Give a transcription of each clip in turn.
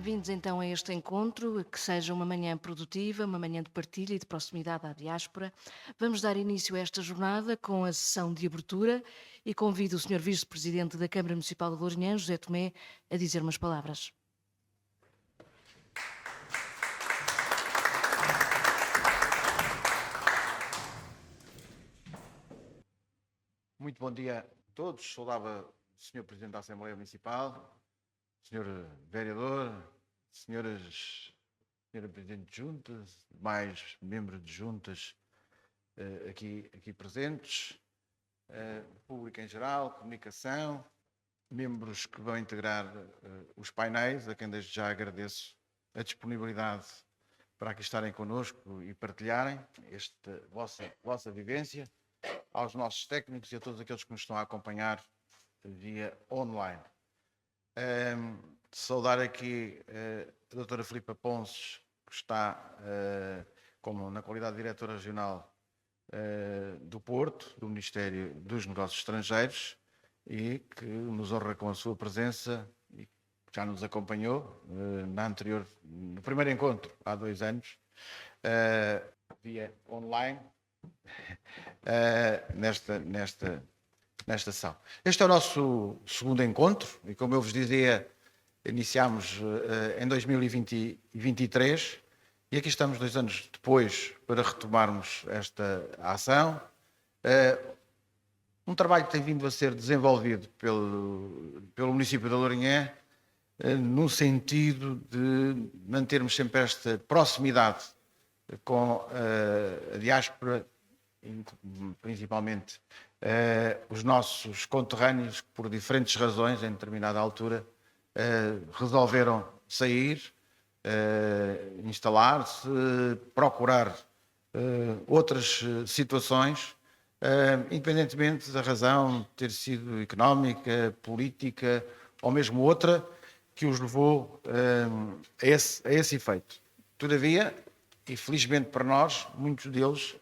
Bem-vindos então a este encontro, que seja uma manhã produtiva, uma manhã de partilha e de proximidade à diáspora. Vamos dar início a esta jornada com a sessão de abertura e convido o Sr. Vice-Presidente da Câmara Municipal de Lourinhã, José Tomé, a dizer umas palavras. Muito bom dia a todos. Saudava o Sr. Presidente da Assembleia Municipal, Sr. Vereador, Sra. Presidente de Juntas, mais membros de juntas aqui presentes, público em geral, comunicação, membros que vão integrar os painéis, a quem desde já agradeço a disponibilidade para aqui estarem connosco e partilharem esta vossa vivência, aos nossos técnicos e a todos aqueles que nos estão a acompanhar via online. Saudar aqui a doutora Filipa Ponces, que está como na qualidade de diretora regional do Porto, do Ministério dos Negócios Estrangeiros, e que nos honra com a sua presença e já nos acompanhou no primeiro encontro, há 2 anos, via online, nesta sessão. Este é o nosso segundo encontro e, como eu vos dizia, iniciámos em 2023 e aqui estamos 2 anos depois para retomarmos esta ação. Um trabalho que tem vindo a ser desenvolvido pelo município de Lourinhã no sentido de mantermos sempre esta proximidade com a diáspora, principalmente os nossos conterrâneos que por diferentes razões, em determinada altura, resolveram sair, instalar-se, procurar outras situações, independentemente da razão ter sido económica, política ou mesmo outra, que os levou a esse efeito. Todavia, e felizmente para nós, muitos deles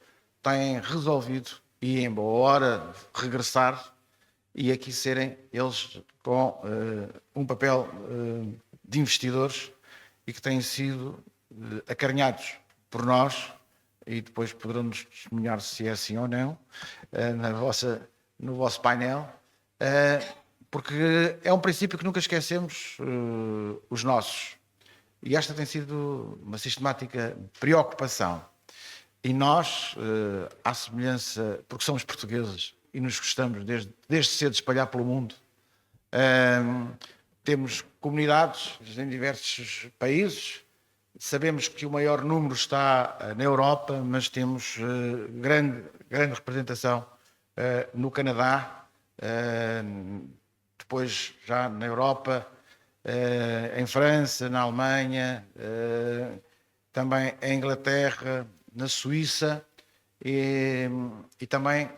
têm resolvido e em boa hora regressar e aqui serem eles com um papel de investidores e que têm sido acarinhados por nós e depois poderão-nos testemunhar se é assim ou não no vosso painel, porque é um princípio que nunca esquecemos os nossos. E esta tem sido uma sistemática preocupação. E nós, à semelhança, porque somos portugueses e nos gostamos desde cedo de espalhar pelo mundo, temos comunidades em diversos países, sabemos que o maior número está na Europa, mas temos grande representação no Canadá, depois já na Europa, em França, na Alemanha, também em Inglaterra, na Suíça e também,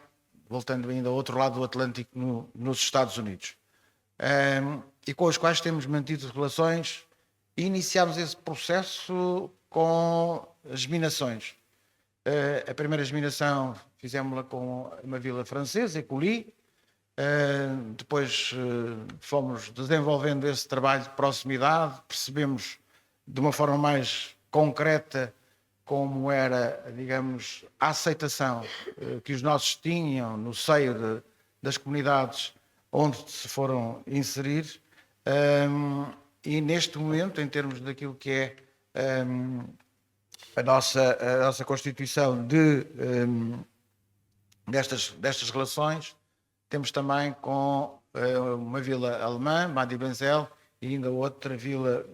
voltando ainda ao outro lado do Atlântico, nos Estados Unidos. E com os quais temos mantido relações e iniciámos esse processo com as minações. A primeira minação fizemos-la com uma vila francesa, Écully. Depois fomos desenvolvendo esse trabalho de proximidade, percebemos de uma forma mais concreta como era, digamos, a aceitação que os nossos tinham no seio das comunidades onde se foram inserir, e neste momento, em termos daquilo que é a nossa Constituição destas relações, temos também com uma vila alemã, Madi-Benzel, e ainda outra vila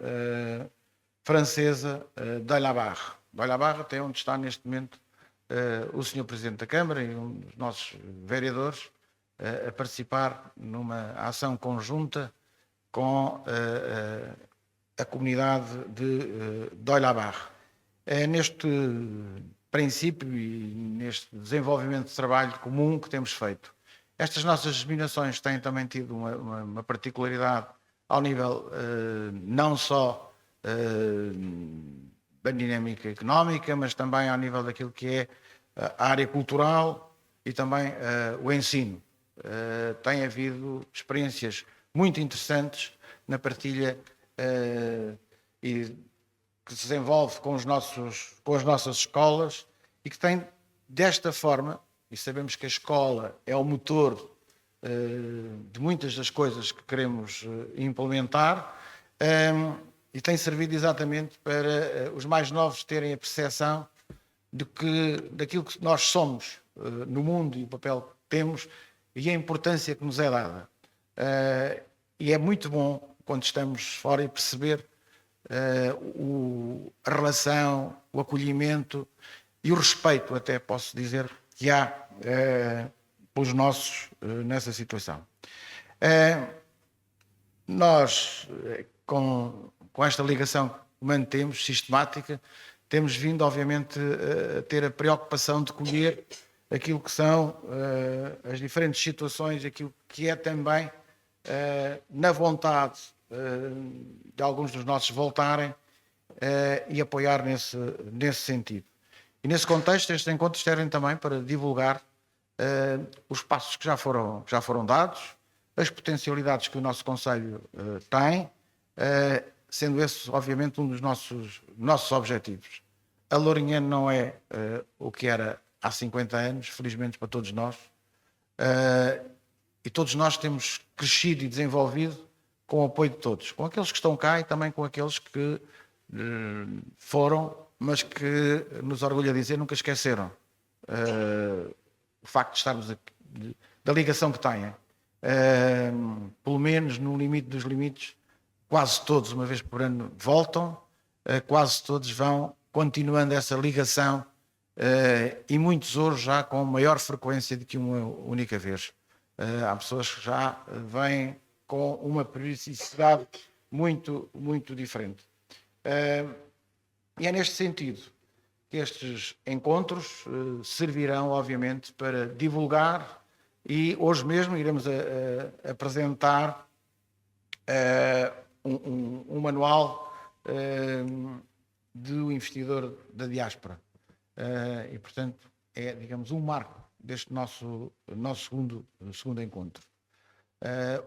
francesa, Deuil-la-Barre. Deuil-la-Barre até onde está neste momento o Sr. Presidente da Câmara e um dos nossos vereadores a participar numa ação conjunta com a comunidade de Deuil-la-Barre. É neste princípio e neste desenvolvimento de trabalho comum que temos feito. Estas nossas germinações têm também tido uma particularidade ao nível não só da dinâmica económica, mas também ao nível daquilo que é a área cultural e também o ensino. Tem havido experiências muito interessantes na partilha e que se desenvolve com as nossas escolas e que tem, desta forma, e sabemos que a escola é o motor de muitas das coisas que queremos implementar, e tem servido exatamente para os mais novos terem a percepção daquilo que nós somos no mundo e o papel que temos e a importância que nos é dada. E é muito bom, quando estamos fora, e perceber a relação, o acolhimento e o respeito, até posso dizer, que há pelos nossos nessa situação. Nós, com esta ligação que mantemos, sistemática, temos vindo, obviamente, a ter a preocupação de colher aquilo que são as diferentes situações, aquilo que é também na vontade de alguns dos nossos voltarem e apoiar nesse sentido. E nesse contexto, estes encontros servem também para divulgar os passos que já foram dados, as potencialidades que o nosso Conselho tem, sendo esse, obviamente, um dos nossos objetivos. A Lourinhã não é o que era há 50 anos, felizmente para todos nós, e todos nós temos crescido e desenvolvido com o apoio de todos, com aqueles que estão cá e também com aqueles que foram, mas que nos orgulha dizer, nunca esqueceram o facto de estarmos aqui, da ligação que têm. Pelo menos no limite dos limites, quase todos, uma vez por ano, voltam, quase todos vão continuando essa ligação e muitos hoje já com maior frequência do que uma única vez. Há pessoas que já vêm com uma periodicidade muito, muito diferente. E é neste sentido que estes encontros servirão, obviamente, para divulgar, e hoje mesmo iremos apresentar um manual do investidor da diáspora. E, portanto, é, digamos, um marco deste nosso segundo encontro.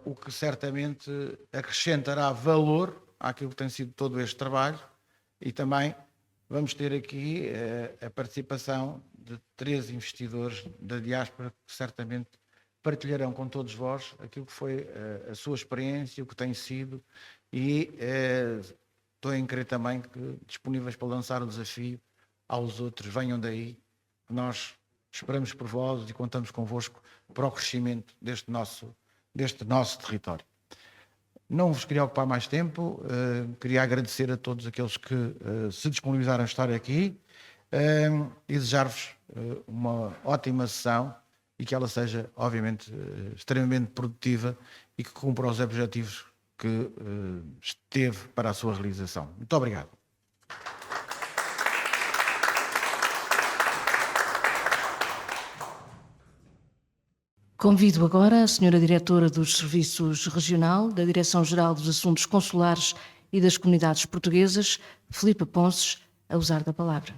O que certamente acrescentará valor àquilo que tem sido todo este trabalho, e também vamos ter aqui a participação de 3 investidores da diáspora que certamente partilharão com todos vós aquilo que foi a sua experiência, o que tem sido, e estou a crer também que disponíveis para lançar o desafio aos outros, venham daí, nós esperamos por vós e contamos convosco para o crescimento deste nosso território. Não vos queria ocupar mais tempo, queria agradecer a todos aqueles que se disponibilizaram a estar aqui e desejar-vos uma ótima sessão e que ela seja, obviamente, extremamente produtiva e que cumpra os objetivos que esteve para a sua realização. Muito obrigado. Convido agora a Senhora Diretora dos Serviços Regional da Direção-Geral dos Assuntos Consulares e das Comunidades Portuguesas, Filipa Ponces, a usar da palavra.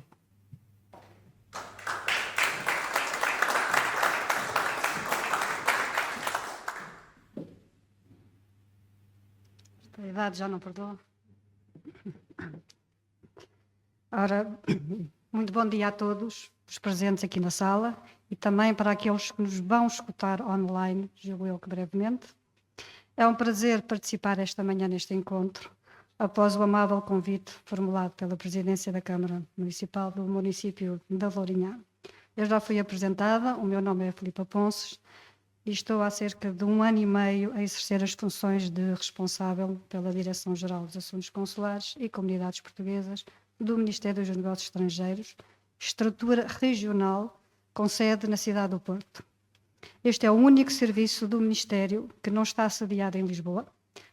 A idade já não perdoa. Ora, muito bom dia a todos os presentes aqui na sala e também para aqueles que nos vão escutar online, julgo eu que brevemente. É um prazer participar esta manhã neste encontro, após o amável convite formulado pela Presidência da Câmara Municipal do município da Lourinhã. Eu já fui apresentada, o meu nome é Filipa Ponces e estou há cerca de 1 ano e meio a exercer as funções de responsável pela Direção-Geral dos Assuntos Consulares e Comunidades Portuguesas do Ministério dos Negócios Estrangeiros, estrutura regional com sede na cidade do Porto. Este é o único serviço do Ministério que não está sediado em Lisboa,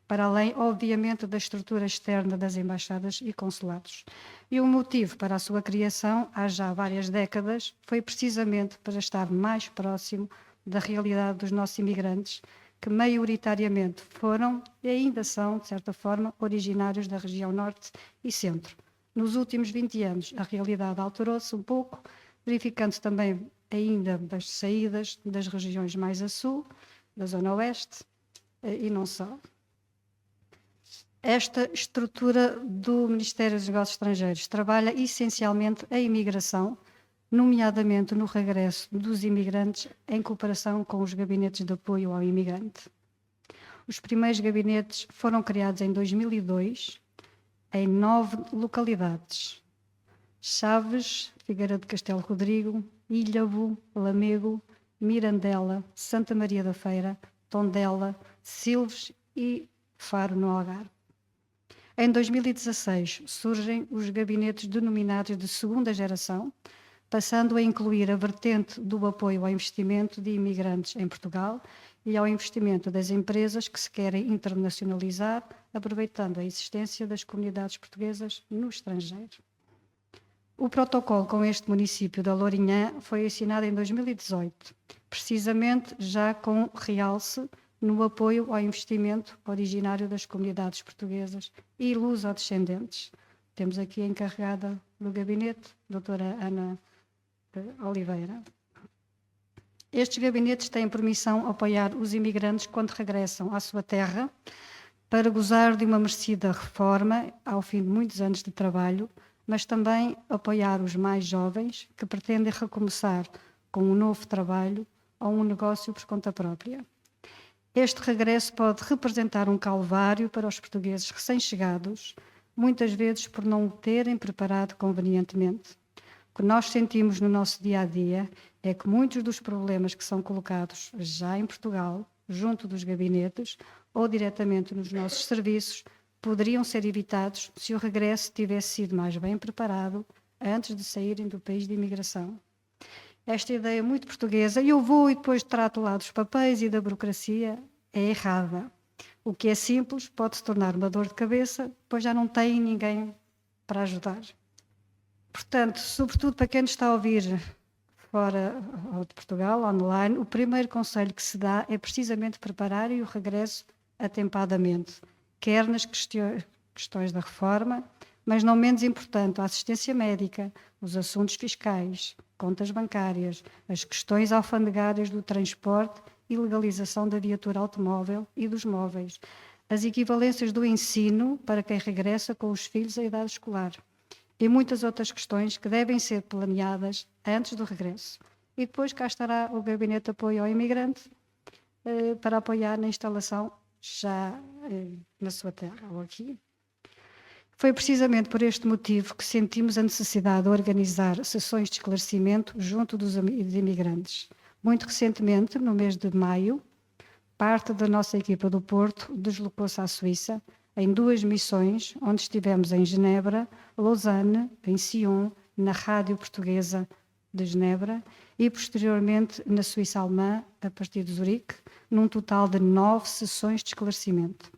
para além, obviamente, da estrutura externa das embaixadas e consulados. E o motivo para a sua criação, há já várias décadas, foi precisamente para estar mais próximo da realidade dos nossos imigrantes, que maioritariamente foram e ainda são, de certa forma, originários da região norte e centro. Nos últimos 20 anos, a realidade alterou-se um pouco, verificando também ainda das saídas das regiões mais a sul, da zona oeste, e não só. Esta estrutura do Ministério dos Negócios Estrangeiros trabalha essencialmente a imigração, nomeadamente no regresso dos imigrantes em cooperação com os gabinetes de apoio ao imigrante. Os primeiros gabinetes foram criados em 2002 em 9 localidades: Chaves, Figueira de Castelo Rodrigo, Ilhavo, Lamego, Mirandela, Santa Maria da Feira, Tondela, Silves e Faro, no Algarve. Em 2016 surgem os gabinetes denominados de segunda geração, passando a incluir a vertente do apoio ao investimento de imigrantes em Portugal e ao investimento das empresas que se querem internacionalizar, aproveitando a existência das comunidades portuguesas no estrangeiro. O protocolo com este município da Lourinhã foi assinado em 2018, precisamente já com realce no apoio ao investimento originário das comunidades portuguesas e luso-descendentes. Temos aqui a encarregada do gabinete, doutora Ana Oliveira. Estes gabinetes têm por missão apoiar os imigrantes quando regressam à sua terra para gozar de uma merecida reforma ao fim de muitos anos de trabalho, mas também apoiar os mais jovens que pretendem recomeçar com um novo trabalho ou um negócio por conta própria. Este regresso pode representar um calvário para os portugueses recém-chegados, muitas vezes por não o terem preparado convenientemente. O que nós sentimos no nosso dia-a-dia é que muitos dos problemas que são colocados já em Portugal, junto dos gabinetes ou diretamente nos nossos serviços, poderiam ser evitados se o regresso tivesse sido mais bem preparado antes de saírem do país de imigração. Esta ideia muito portuguesa, eu vou e depois trato lá dos papéis e da burocracia, é errada. O que é simples pode se tornar uma dor de cabeça, pois já não tem ninguém para ajudar. Portanto, sobretudo para quem nos está a ouvir fora de Portugal, online, o primeiro conselho que se dá é precisamente prepararem o regresso atempadamente, quer nas questões da reforma, mas não menos importante, a assistência médica, os assuntos fiscais, contas bancárias, as questões alfandegárias do transporte e legalização da viatura automóvel e dos móveis, as equivalências do ensino para quem regressa com os filhos à idade escolar e muitas outras questões que devem ser planeadas antes do regresso. E depois cá estará o Gabinete de Apoio ao Imigrante para apoiar na instalação já na sua terra ou aqui. Foi precisamente por este motivo que sentimos a necessidade de organizar sessões de esclarecimento junto dos imigrantes. Muito recentemente, no mês de maio, parte da nossa equipa do Porto deslocou-se à Suíça em 2 missões, onde estivemos em Genebra, Lausanne, em Sion, na Rádio Portuguesa de Genebra e, posteriormente, na Suíça Alemã, a partir de Zurique, num total de 9 sessões de esclarecimento.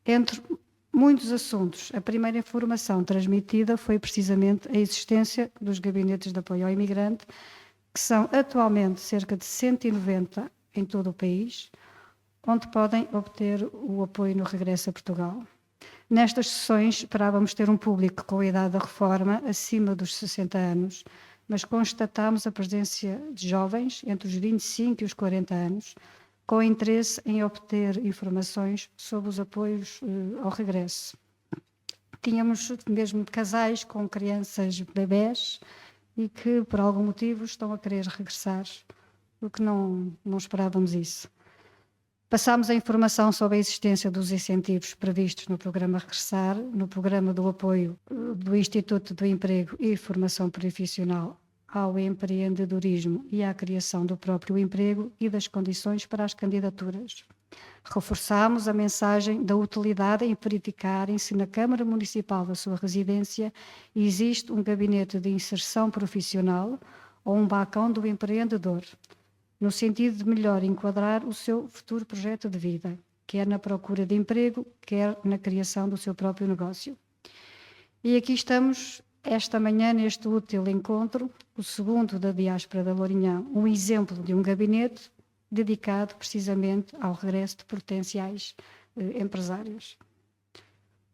Entre muitos assuntos, a primeira informação transmitida foi precisamente a existência dos gabinetes de apoio ao imigrante, que são atualmente cerca de 190 em todo o país, onde podem obter o apoio no regresso a Portugal. Nestas sessões esperávamos ter um público com a idade da reforma acima dos 60 anos, mas constatámos a presença de jovens entre os 25 e os 40 anos, com interesse em obter informações sobre os apoios ao regresso. Tínhamos mesmo casais com crianças bebés e que, por algum motivo, estão a querer regressar, o que não esperávamos isso. Passámos a informação sobre a existência dos incentivos previstos no programa Regressar, no programa do apoio do Instituto do Emprego e Formação Profissional ao empreendedorismo e à criação do próprio emprego e das condições para as candidaturas. Reforçámos a mensagem da utilidade em verificarem se na Câmara Municipal da sua residência existe um gabinete de inserção profissional ou um balcão do empreendedor, no sentido de melhor enquadrar o seu futuro projeto de vida, quer na procura de emprego, quer na criação do seu próprio negócio. E aqui estamos, esta manhã, neste útil encontro, o segundo da Diáspora da Lourinhã, um exemplo de um gabinete dedicado precisamente ao regresso de potenciais empresários.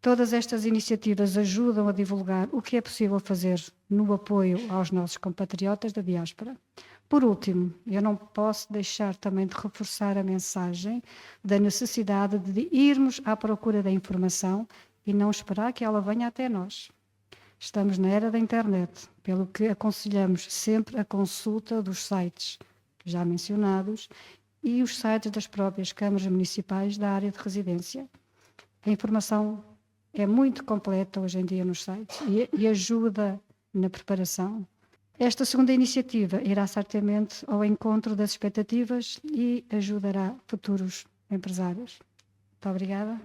Todas estas iniciativas ajudam a divulgar o que é possível fazer no apoio aos nossos compatriotas da diáspora. Por último, eu não posso deixar também de reforçar a mensagem da necessidade de irmos à procura da informação e não esperar que ela venha até nós. Estamos na era da internet, pelo que aconselhamos sempre a consulta dos sites já mencionados e os sites das próprias câmaras municipais da área de residência. A informação é muito completa hoje em dia nos sites e ajuda na preparação. Esta segunda iniciativa irá certamente ao encontro das expectativas e ajudará futuros empresários. Muito obrigada.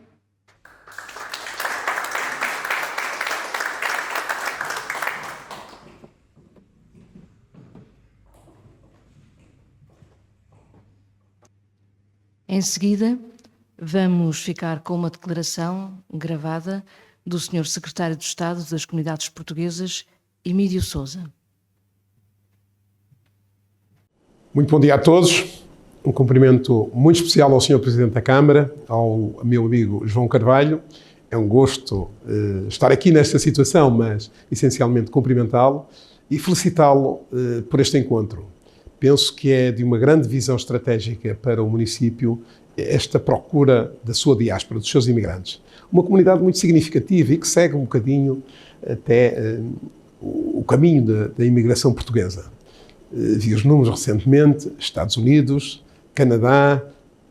Em seguida, vamos ficar com uma declaração gravada do Sr. Secretário de Estado das Comunidades Portuguesas, Emílio Sousa. Muito bom dia a todos. Um cumprimento muito especial ao Sr. Presidente da Câmara, ao meu amigo João Carvalho. É um gosto estar aqui nesta situação, mas essencialmente cumprimentá-lo e felicitá-lo por este encontro. Penso que é de uma grande visão estratégica para o município esta procura da sua diáspora, dos seus imigrantes. Uma comunidade muito significativa e que segue um bocadinho até o caminho da imigração portuguesa. Vi os números recentemente: Estados Unidos, Canadá,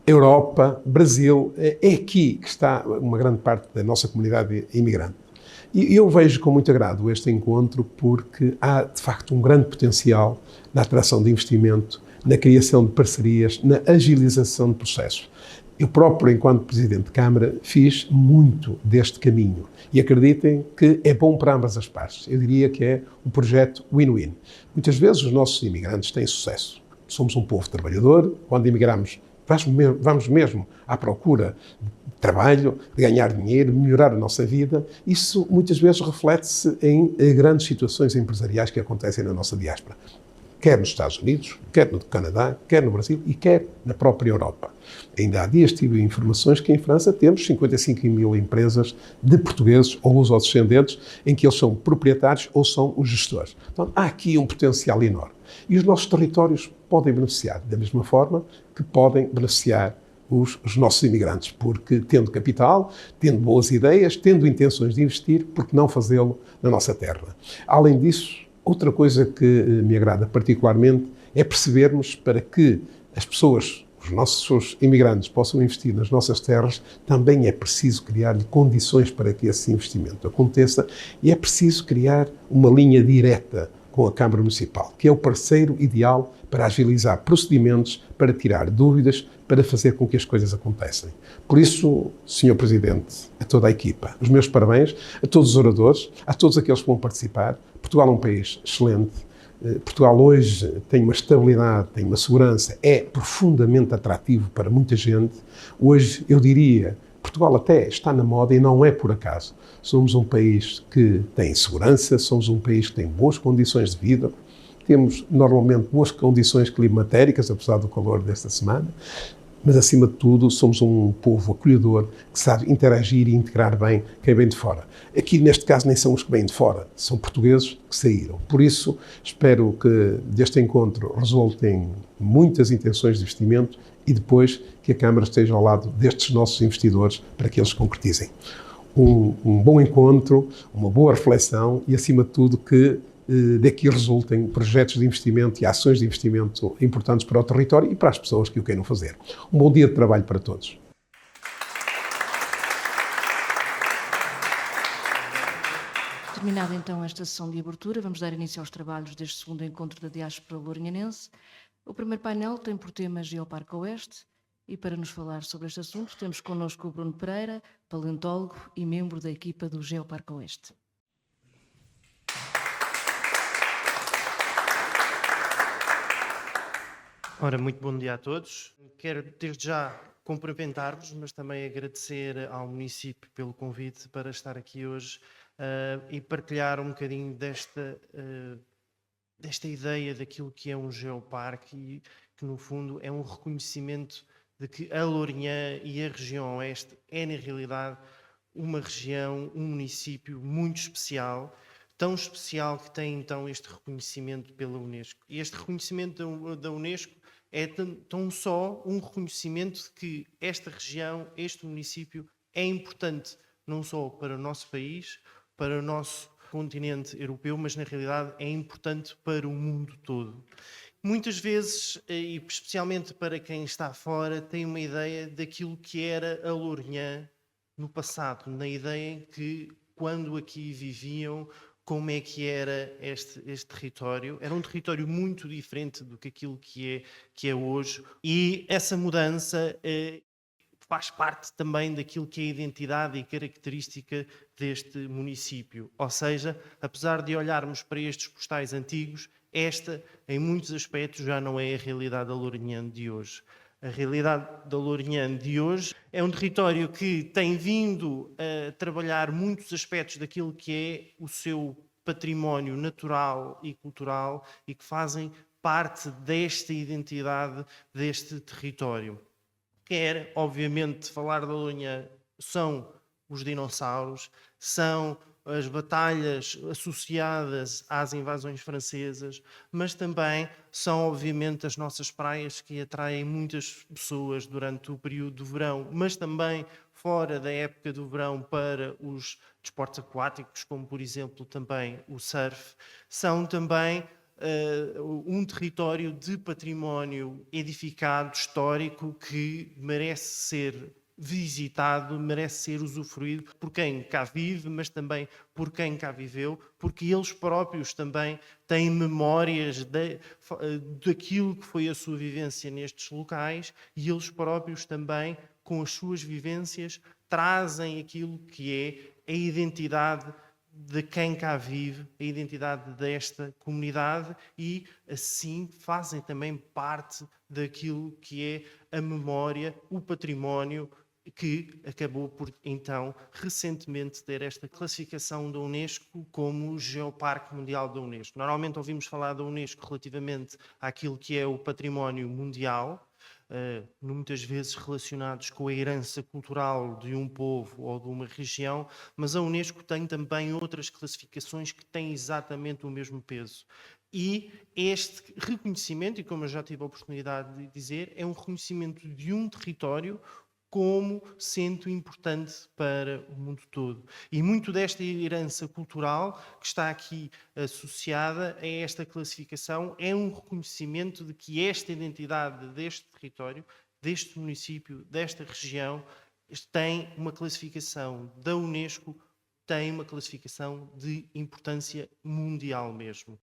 Europa, Brasil. É aqui que está uma grande parte da nossa comunidade imigrante. E eu vejo com muito agrado este encontro porque há, de facto, um grande potencial na atração de investimento, na criação de parcerias, na agilização de processos. Eu próprio, enquanto Presidente de Câmara, fiz muito deste caminho e acreditem que é bom para ambas as partes. Eu diria que é um projeto win-win. Muitas vezes os nossos imigrantes têm sucesso. Somos um povo trabalhador. Quando imigramos, vamos mesmo à procura de trabalho, de ganhar dinheiro, de melhorar a nossa vida. Isso muitas vezes reflete-se em grandes situações empresariais que acontecem na nossa diáspora. Quer nos Estados Unidos, quer no Canadá, quer no Brasil e quer na própria Europa. Ainda há dias tive informações que em França temos 55 mil empresas de portugueses ou luso-descendentes em que eles são proprietários ou são os gestores. Então há aqui um potencial enorme. E os nossos territórios podem beneficiar da mesma forma que podem beneficiar os nossos imigrantes, porque tendo capital, tendo boas ideias, tendo intenções de investir, por que não fazê-lo na nossa terra? Além disso, outra coisa que me agrada particularmente é percebermos para que as pessoas, os nossos imigrantes, possam investir nas nossas terras, também é preciso criar-lhe condições para que esse investimento aconteça e é preciso criar uma linha direta com a Câmara Municipal, que é o parceiro ideal para agilizar procedimentos, para tirar dúvidas, para fazer com que as coisas aconteçam. Por isso, Sr. Presidente, a toda a equipa, os meus parabéns, a todos os oradores, a todos aqueles que vão participar. Portugal é um país excelente. Portugal hoje tem uma estabilidade, tem uma segurança, é profundamente atrativo para muita gente. Hoje, eu diria, Portugal até está na moda e não é por acaso. Somos um país que tem segurança, somos um país que tem boas condições de vida, temos normalmente boas condições climatéricas, apesar do calor desta semana, mas acima de tudo somos um povo acolhedor que sabe interagir e integrar bem quem vem de fora. Aqui neste caso nem são os que vêm de fora, são portugueses que saíram. Por isso espero que deste encontro resultem muitas intenções de investimento e depois que a Câmara esteja ao lado destes nossos investidores para que eles se concretizem. Um bom encontro, uma boa reflexão e acima de tudo que daqui resultem projetos de investimento e ações de investimento importantes para o território e para as pessoas que o queiram fazer. Um bom dia de trabalho para todos. Terminada então esta sessão de abertura, vamos dar início aos trabalhos deste segundo encontro da diáspora lourinhanense. O primeiro painel tem por tema Geoparque Oeste e para nos falar sobre este assunto temos connosco o Bruno Pereira, paleontólogo e membro da equipa do Geoparque Oeste. Ora, muito bom dia a todos. Quero desde já cumprimentar-vos, mas também agradecer ao município pelo convite para estar aqui hoje e partilhar um bocadinho desta ideia daquilo que é um geoparque e que, no fundo, é um reconhecimento de que a Lourinhã e a região oeste é, na realidade, uma região, um município muito especial, tão especial que tem então este reconhecimento pela Unesco. E este reconhecimento da Unesco é tão só um reconhecimento de que esta região, este município, é importante não só para o nosso país, para o nosso continente europeu, mas na realidade é importante para o mundo todo. Muitas vezes, e especialmente para quem está fora, tem uma ideia daquilo que era a Lourinhã no passado, na ideia que quando aqui viviam, como é que era este território. Era um território muito diferente do que aquilo que é hoje, e essa mudança faz parte também daquilo que é a identidade e característica deste município. Ou seja, apesar de olharmos para estes postais antigos, esta, em muitos aspectos, já não é a realidade alourignana de hoje. A realidade da Lourinhã de hoje é um território que tem vindo a trabalhar muitos aspectos daquilo que é o seu património natural e cultural e que fazem parte desta identidade deste território. Quer, obviamente, falar da Lourinhã são os dinossauros, são as batalhas associadas às invasões francesas, mas também são, obviamente, as nossas praias que atraem muitas pessoas durante o período do verão, mas também fora da época do verão para os desportos aquáticos, como, por exemplo, também o surf. São também um território de património edificado, histórico, que merece ser visitado, merece ser usufruído por quem cá vive, mas também por quem cá viveu, porque eles próprios também têm memórias daquilo que foi a sua vivência nestes locais, e eles próprios também, com as suas vivências, trazem aquilo que é a identidade de quem cá vive, a identidade desta comunidade, e assim fazem também parte daquilo que é a memória, o património, que acabou por, então, recentemente ter esta classificação da Unesco como Geoparque Mundial da Unesco. Normalmente ouvimos falar da Unesco relativamente àquilo que é o património mundial, muitas vezes relacionados com a herança cultural de um povo ou de uma região, mas a Unesco tem também outras classificações que têm exatamente o mesmo peso. E este reconhecimento, e como eu já tive a oportunidade de dizer, é um reconhecimento de um território como sendo importante para o mundo todo. E muito desta herança cultural que está aqui associada a esta classificação é um reconhecimento de que esta identidade deste território, deste município, desta região, tem uma classificação da Unesco, tem uma classificação de importância mundial mesmo.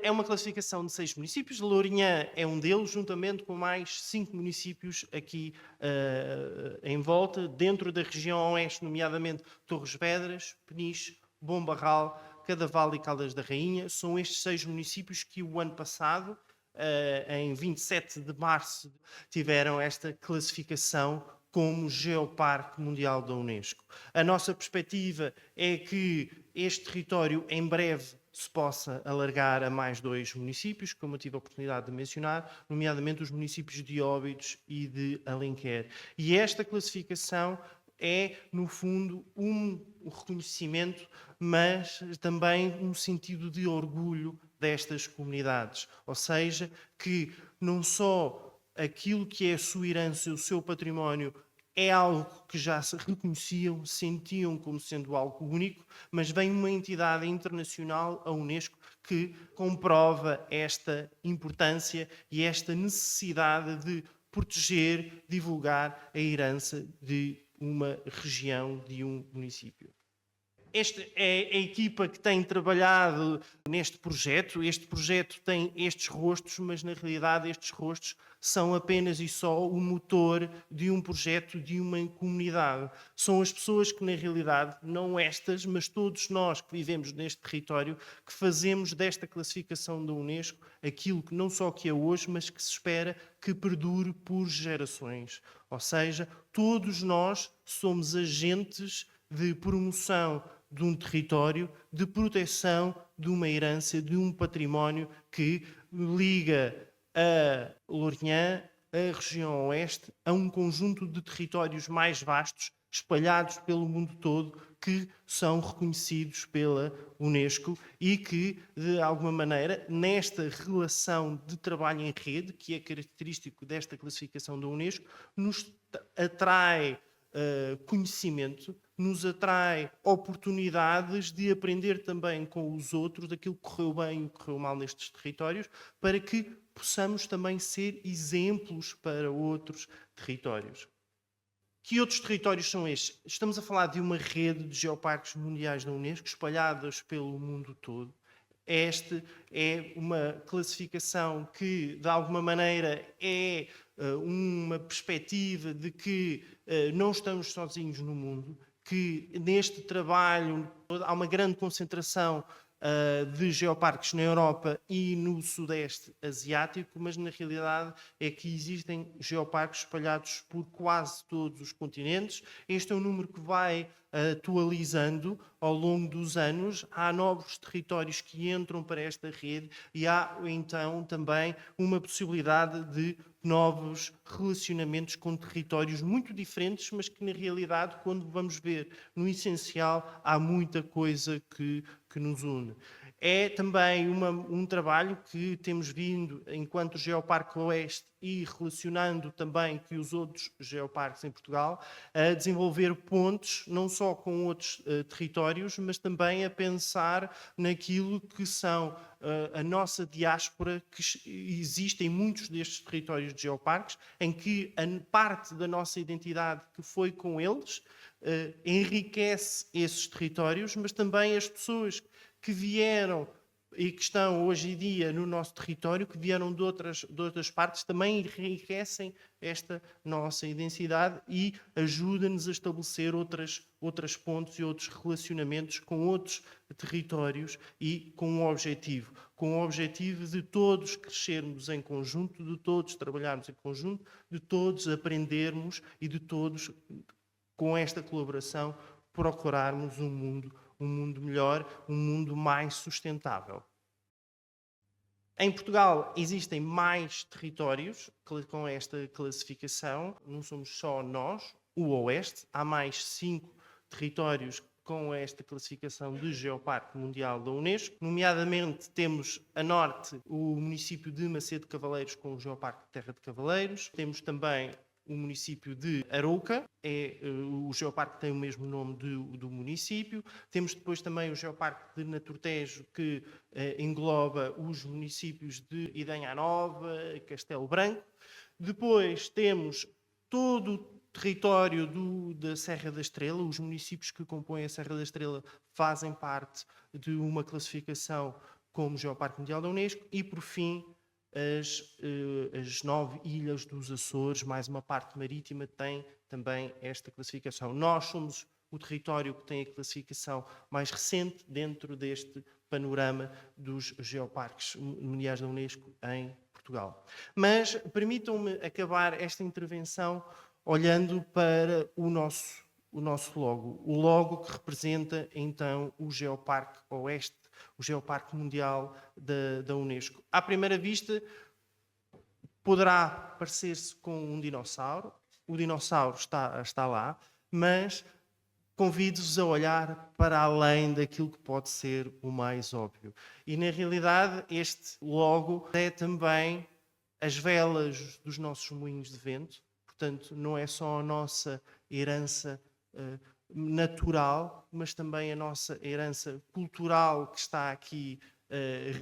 É uma classificação de 6 municípios. Lourinhã é um deles, juntamente com mais 5 municípios aqui em volta, dentro da região oeste, nomeadamente Torres Vedras, Peniche, Bom Barral, Cadaval e Caldas da Rainha. São estes 6 municípios que o ano passado, em 27 de março, tiveram esta classificação como Geoparque Mundial da Unesco. A nossa perspectiva é que este território, em breve, se possa alargar a mais 2 municípios, como eu tive a oportunidade de mencionar, nomeadamente os municípios de Óbidos e de Alenquer. E esta classificação é, no fundo, um reconhecimento, mas também um sentido de orgulho destas comunidades. Ou seja, que não só aquilo que é a sua herança, o seu património, é algo que já se reconheciam, sentiam como sendo algo único, mas vem uma entidade internacional, a Unesco, que comprova esta importância e esta necessidade de proteger, divulgar a herança de uma região, de um município. Esta é a equipa que tem trabalhado neste projeto. Este projeto tem estes rostos, mas na realidade estes rostos são apenas e só o motor de um projeto, de uma comunidade. São as pessoas que, na realidade, não estas, mas todos nós que vivemos neste território, que fazemos desta classificação da Unesco aquilo que não só que é hoje, mas que se espera que perdure por gerações. Ou seja, todos nós somos agentes de promoção de um território, de proteção de uma herança, de um património que liga a Lourinhã, a região oeste, a um conjunto de territórios mais vastos, espalhados pelo mundo todo, que são reconhecidos pela Unesco e que, de alguma maneira, nesta relação de trabalho em rede, que é característico desta classificação da Unesco, nos atrai conhecimento, nos atrai oportunidades de aprender também com os outros daquilo que correu bem e o que correu mal nestes territórios, para que possamos também ser exemplos para outros territórios. Que outros territórios são estes? Estamos a falar de uma rede de geoparques mundiais da Unesco, espalhadas pelo mundo todo. Esta é uma classificação que, de alguma maneira, é uma perspectiva de que não estamos sozinhos no mundo, que neste trabalho há uma grande concentração de geoparques na Europa e no Sudeste Asiático, mas na realidade é que existem geoparques espalhados por quase todos os continentes. Este é um número que vai atualizando ao longo dos anos. Há novos territórios que entram para esta rede e há então também uma possibilidade de novos relacionamentos com territórios muito diferentes, mas que na realidade, quando vamos ver no essencial, há muita coisa que nos une. É também um trabalho que temos vindo, enquanto Geoparque Oeste, e relacionando também com os outros geoparques em Portugal, a desenvolver pontes, não só com outros territórios, mas também a pensar naquilo que são a nossa diáspora, que existe em muitos destes territórios de geoparques, em que a parte da nossa identidade que foi com eles enriquece esses territórios, mas também as pessoas que vieram e que estão hoje em dia no nosso território, que vieram de outras partes, também enriquecem esta nossa identidade e ajudam-nos a estabelecer outras pontes e outros relacionamentos com outros territórios e com o objetivo de todos crescermos em conjunto, de todos trabalharmos em conjunto, de todos aprendermos e de todos, com esta colaboração, procurarmos um mundo melhor, um mundo mais sustentável. Em Portugal existem mais territórios com esta classificação, não somos só nós, o Oeste, há mais 5 territórios com esta classificação de Geoparque Mundial da Unesco. Nomeadamente temos a norte o município de Macedo de Cavaleiros com o Geoparque de Terra de Cavaleiros, temos também o município de Arouca, o geoparque tem o mesmo nome do município. Temos depois também o geoparque de Naturtejo, que engloba os municípios de Idenha Nova, Castelo Branco. Depois temos todo o território da Serra da Estrela. Os municípios que compõem a Serra da Estrela fazem parte de uma classificação como Geoparque Mundial da Unesco. E, por fim, as 9 ilhas dos Açores, mais uma parte marítima, tem também esta classificação. Nós somos o território que tem a classificação mais recente dentro deste panorama dos geoparques mundiais da Unesco em Portugal. Mas permitam-me acabar esta intervenção olhando para o nosso logo. O logo que representa então o Geoparque Oeste, o Geoparque Mundial da Unesco. À primeira vista, poderá parecer-se com um dinossauro. O dinossauro está lá, mas convido-vos a olhar para além daquilo que pode ser o mais óbvio. E, na realidade, este logo é também as velas dos nossos moinhos de vento. Portanto, não é só a nossa herança natural, mas também a nossa herança cultural que está aqui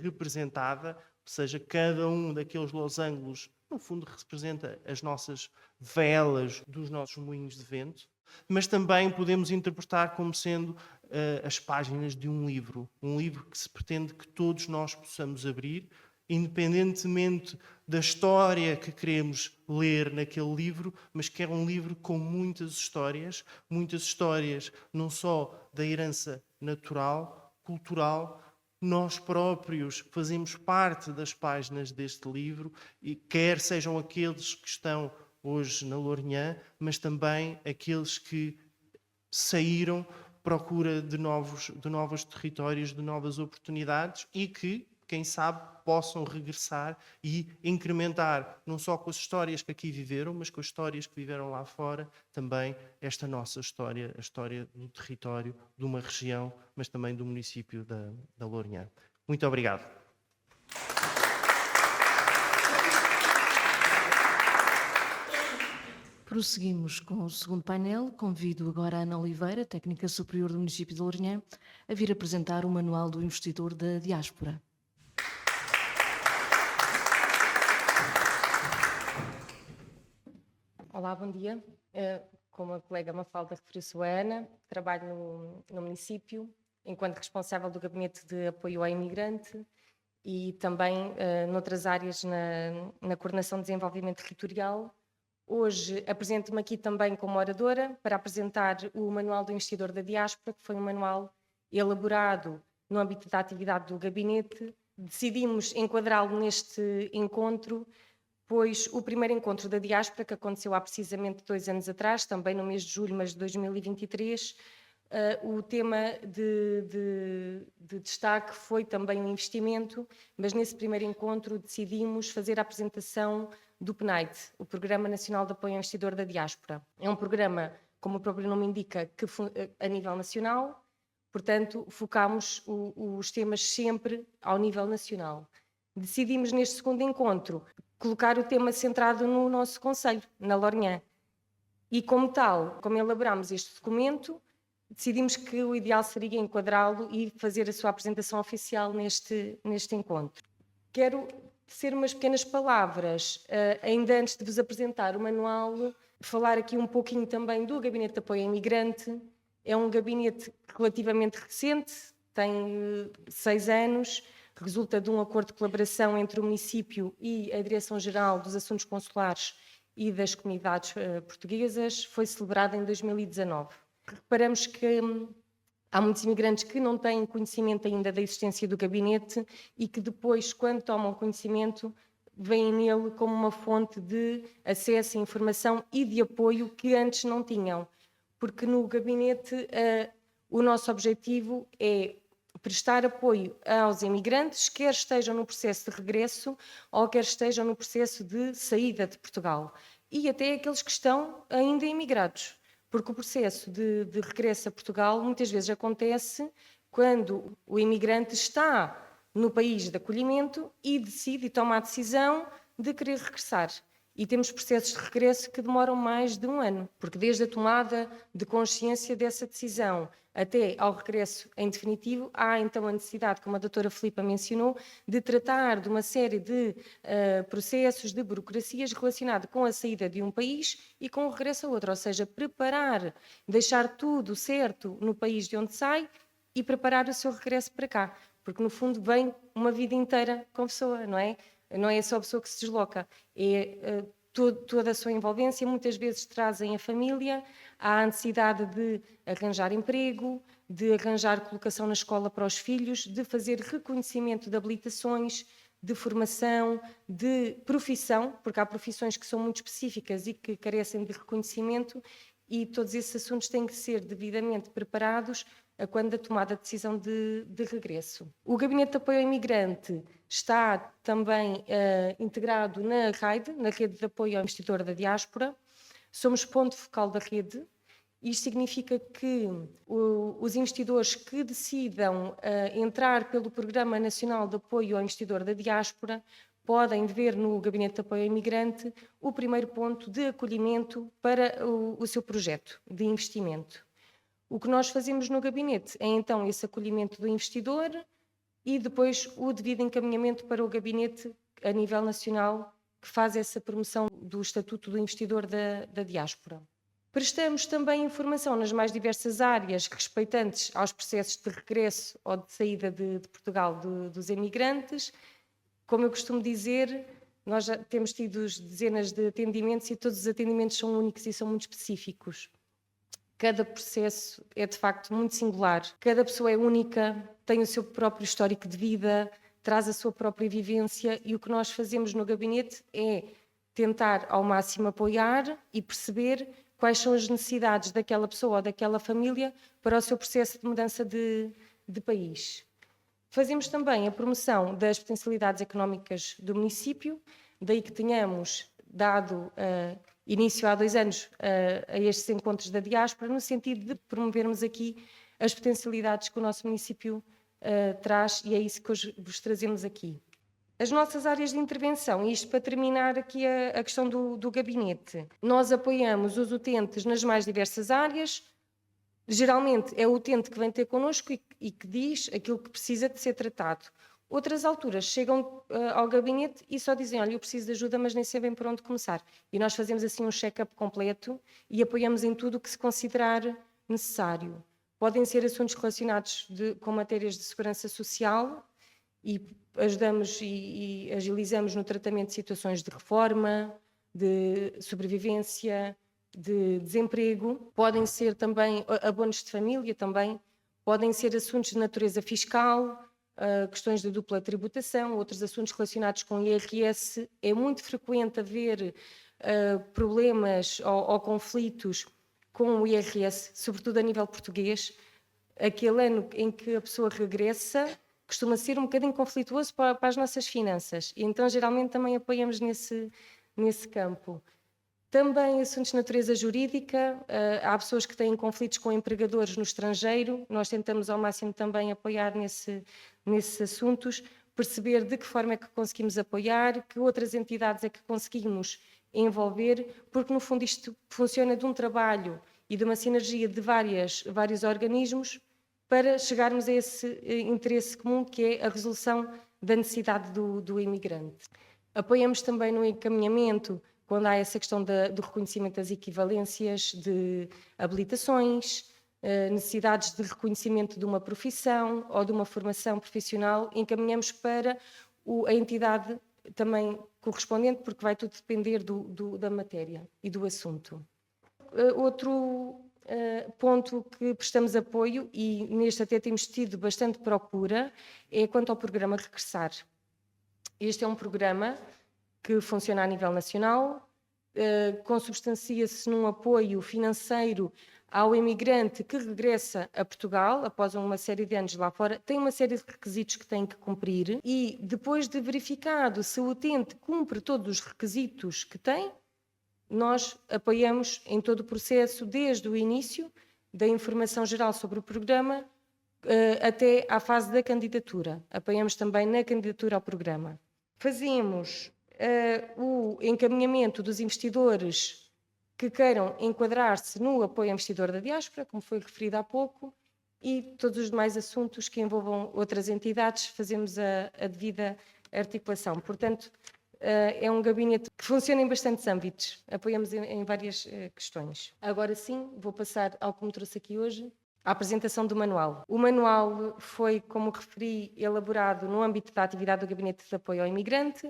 representada, ou seja, cada um daqueles losangos, no fundo, representa as nossas velas dos nossos moinhos de vento, mas também podemos interpretar como sendo as páginas de um livro que se pretende que todos nós possamos abrir, independentemente da história que queremos ler naquele livro, mas que é um livro com muitas histórias não só da herança natural, cultural. Nós próprios fazemos parte das páginas deste livro, e quer sejam aqueles que estão hoje na Lourinhã, mas também aqueles que procura de novos territórios, de novas oportunidades, e que, quem sabe, possam regressar e incrementar, não só com as histórias que aqui viveram, mas com as histórias que viveram lá fora, também esta nossa história, a história do território, de uma região, mas também do município da Lourinhã. Muito obrigado. Prosseguimos com o segundo painel. Convido agora a Ana Oliveira, técnica superior do município de Lourinhã, a vir apresentar o Manual do Investidor da Diáspora. Olá, bom dia. Como a colega Mafalda referiu, sou a Ana, trabalho no município enquanto responsável do Gabinete de Apoio ao Imigrante e também noutras áreas na Coordenação de Desenvolvimento Territorial. Hoje apresento-me aqui também como oradora para apresentar o Manual do Investidor da Diáspora, que foi um manual elaborado no âmbito da atividade do Gabinete. Decidimos enquadrá-lo neste encontro, pois o primeiro encontro da Diáspora, que aconteceu há precisamente 2 anos atrás, também no mês de julho, mas de 2023, o tema de destaque foi também o investimento, mas nesse primeiro encontro decidimos fazer a apresentação do PNAID, o Programa Nacional de Apoio ao Investidor da Diáspora. É um programa, como o próprio nome indica, que a nível nacional, portanto, focámos os temas sempre ao nível nacional. Decidimos neste segundo encontro colocar o tema centrado no nosso concelho, na Lourinhã. E como tal, como elaborámos este documento, decidimos que o ideal seria enquadrá-lo e fazer a sua apresentação oficial neste encontro. Quero tecer umas pequenas palavras, ainda antes de vos apresentar o manual, falar aqui um pouquinho também do Gabinete de Apoio ao Imigrante. É um gabinete relativamente recente, tem 6 anos, resulta de um acordo de colaboração entre o município e a Direção-Geral dos Assuntos Consulares e das Comunidades Portuguesas. Foi celebrado em 2019. Reparamos que há muitos imigrantes que não têm conhecimento ainda da existência do gabinete e que depois, quando tomam conhecimento, veem nele como uma fonte de acesso à informação e de apoio que antes não tinham. Porque no gabinete o nosso objetivo é prestar apoio aos imigrantes, quer estejam no processo de regresso ou quer estejam no processo de saída de Portugal. E até aqueles que estão ainda imigrados. Porque o processo de regresso a Portugal muitas vezes acontece quando o imigrante está no país de acolhimento e decide e toma a decisão de querer regressar. E temos processos de regresso que demoram mais de 1 ano, porque desde a tomada de consciência dessa decisão até ao regresso em definitivo, há então a necessidade, como a doutora Filipa mencionou, de tratar de uma série de processos, de burocracias relacionadas com a saída de um país e com o regresso a outro, ou seja, preparar, deixar tudo certo no país de onde sai e preparar o seu regresso para cá, porque no fundo vem uma vida inteira com a pessoa, não é? Não é só a pessoa que se desloca, é toda a sua envolvência. Muitas vezes trazem a família, há a necessidade de arranjar emprego, de arranjar colocação na escola para os filhos, de fazer reconhecimento de habilitações, de formação, de profissão, porque há profissões que são muito específicas e que carecem de reconhecimento, e todos esses assuntos têm que ser devidamente preparados quando da tomada de decisão de regresso. O Gabinete de Apoio ao Imigrante está também integrado na RAID, na Rede de Apoio ao Investidor da Diáspora. Somos ponto focal da rede. Isto significa que os investidores que decidam entrar pelo Programa Nacional de Apoio ao Investidor da Diáspora podem ver no Gabinete de Apoio ao Imigrante o primeiro ponto de acolhimento para o seu projeto de investimento. O que nós fazemos no gabinete é então esse acolhimento do investidor e depois o devido encaminhamento para o gabinete a nível nacional que faz essa promoção do Estatuto do Investidor da Diáspora. Prestamos também informação nas mais diversas áreas respeitantes aos processos de regresso ou de saída de Portugal dos emigrantes. Como eu costumo dizer, nós já temos tido dezenas de atendimentos e todos os atendimentos são únicos e são muito específicos. Cada processo é de facto muito singular, cada pessoa é única, tem o seu próprio histórico de vida, traz a sua própria vivência e o que nós fazemos no gabinete é tentar ao máximo apoiar e perceber quais são as necessidades daquela pessoa ou daquela família para o seu processo de mudança de país. Fazemos também a promoção das potencialidades económicas do município, daí que tenhamos dado início há 2 anos a estes encontros da diáspora, no sentido de promovermos aqui as potencialidades que o nosso município traz, e é isso que hoje vos trazemos aqui. As nossas áreas de intervenção, isto para terminar aqui a questão do gabinete. Nós apoiamos os utentes nas mais diversas áreas. Geralmente é o utente que vem ter connosco e que diz aquilo que precisa de ser tratado. Outras alturas chegam ao gabinete e só dizem: olha, eu preciso de ajuda, mas nem sei bem por onde começar. E nós fazemos assim um check-up completo e apoiamos em tudo o que se considerar necessário. Podem ser assuntos relacionados com matérias de segurança social e ajudamos e agilizamos no tratamento de situações de reforma, de sobrevivência, de desemprego. Podem ser também abonos de família, também podem ser assuntos de natureza fiscal, questões de dupla tributação, outros assuntos relacionados com IRS. É muito frequente haver problemas ou conflitos com o IRS, sobretudo a nível português. Aquele ano em que a pessoa regressa costuma ser um bocadinho conflituoso para as nossas finanças, e então geralmente também apoiamos nesse campo. Também assuntos de natureza jurídica, há pessoas que têm conflitos com empregadores no estrangeiro, nós tentamos ao máximo também apoiar nesses assuntos, perceber de que forma é que conseguimos apoiar, que outras entidades é que conseguimos envolver, porque no fundo isto funciona de um trabalho e de uma sinergia de vários organismos para chegarmos a esse interesse comum, que é a resolução da necessidade do imigrante. Apoiamos também no encaminhamento, quando há essa questão do reconhecimento das equivalências de habilitações, necessidades de reconhecimento de uma profissão ou de uma formação profissional, encaminhamos para a entidade também correspondente, porque vai tudo depender da matéria e do assunto. Outro ponto que prestamos apoio, e neste até temos tido bastante procura, é quanto ao programa Regressar. Este é um programa que funciona a nível nacional, consubstancia-se num apoio financeiro ao imigrante que regressa a Portugal após uma série de anos lá fora. Tem uma série de requisitos que tem que cumprir e, depois de verificado se o utente cumpre todos os requisitos que tem, nós apoiamos em todo o processo, desde o início da informação geral sobre o programa até à fase da candidatura. Apoiamos também na candidatura ao programa. Fazemos o encaminhamento dos investidores que queiram enquadrar-se no apoio ao investidor da diáspora, como foi referido há pouco, e todos os demais assuntos que envolvam outras entidades, fazemos a devida articulação. Portanto, é um gabinete que funciona em bastantes âmbitos, apoiamos em várias questões. Agora sim, vou passar ao que me trouxe aqui hoje, a apresentação do manual. O manual foi, como referi, elaborado no âmbito da atividade do Gabinete de Apoio ao Imigrante.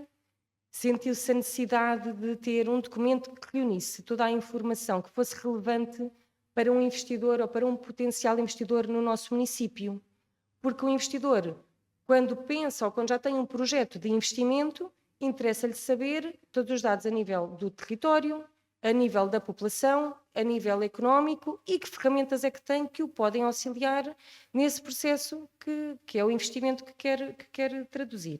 Sentiu-se a necessidade de ter um documento que reunisse toda a informação que fosse relevante para um investidor ou para um potencial investidor no nosso município. Porque o investidor, quando pensa ou quando já tem um projeto de investimento, interessa-lhe saber todos os dados a nível do território, a nível da população, a nível económico, e que ferramentas é que tem que o podem auxiliar nesse processo que é o investimento que quer traduzir.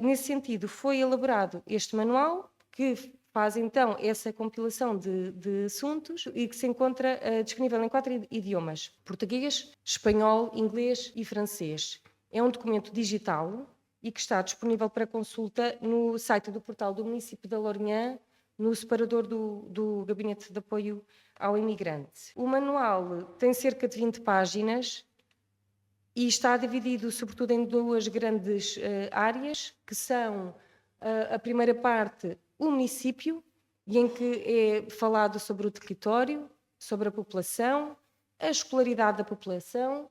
Nesse sentido, foi elaborado este manual, que faz então essa compilação de assuntos e que se encontra disponível em 4 idiomas: português, espanhol, inglês e francês. É um documento digital e que está disponível para consulta no site do portal do município de Lourinhã, no separador do Gabinete de Apoio ao Imigrante. O manual tem cerca de 20 páginas e está dividido sobretudo em 2 grandes áreas, que são a primeira parte, o município, e em que é falado sobre o território, sobre a população, a escolaridade da população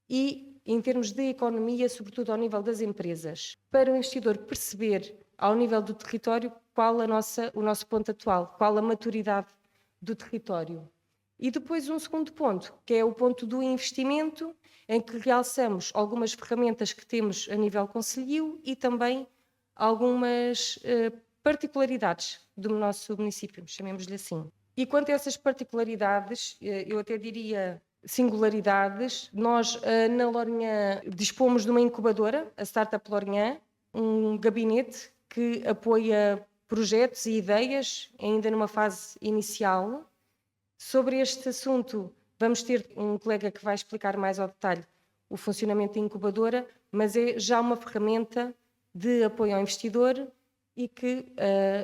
e, em termos de economia, sobretudo ao nível das empresas, para o investidor perceber, ao nível do território, qual o nosso ponto atual, qual a maturidade do território. E depois um segundo ponto, que é o ponto do investimento, em que realçamos algumas ferramentas que temos a nível concelhio e também algumas particularidades do nosso município, chamemos-lhe assim. E quanto a essas particularidades, eu até diria singularidades. Nós, na Lourinhã, dispomos de uma incubadora, a Startup Lourinhã, um gabinete que apoia projetos e ideias, ainda numa fase inicial. Sobre este assunto, vamos ter um colega que vai explicar mais ao detalhe o funcionamento da incubadora, mas é já uma ferramenta de apoio ao investidor e que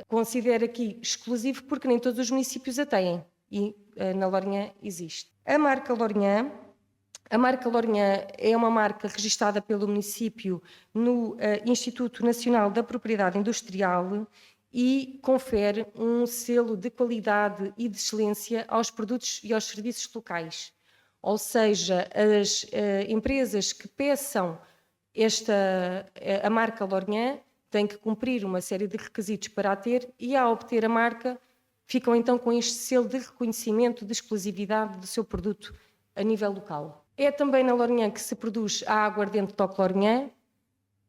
considero aqui exclusivo porque nem todos os municípios a têm e na Lourinhã existe. A marca Lourinhã é uma marca registada pelo município no Instituto Nacional da Propriedade Industrial e confere um selo de qualidade e de excelência aos produtos e aos serviços locais. Ou seja, as empresas que peçam a marca Lourinhã têm que cumprir uma série de requisitos para a ter e, ao obter a marca, ficam então com este selo de reconhecimento de exclusividade do seu produto a nível local. É também na Lourinhã que se produz a aguardente Toque Lourinhã.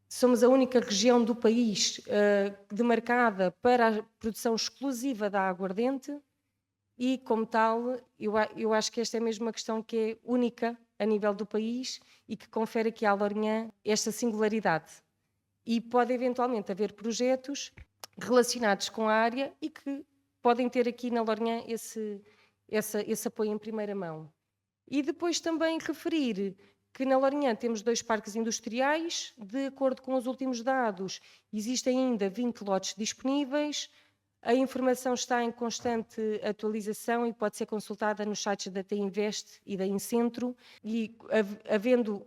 Somos a única região do país demarcada para a produção exclusiva da aguardente e, como tal, eu acho que esta é mesmo uma questão que é única a nível do país e que confere aqui à Lourinhã esta singularidade. E pode eventualmente haver projetos relacionados com a área e que podem ter aqui na Lourinhã esse apoio em primeira mão. E depois também referir que na Lourinhã temos 2 parques industriais. De acordo com os últimos dados, existem ainda 20 lotes disponíveis. A informação está em constante atualização e pode ser consultada nos sites da T-Invest e da Incentro. E havendo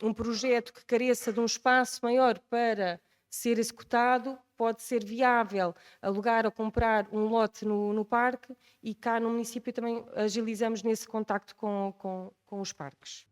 um projeto que careça de um espaço maior para ser executado, pode ser viável alugar ou comprar um lote no parque e cá no município também agilizamos nesse contacto com os parques.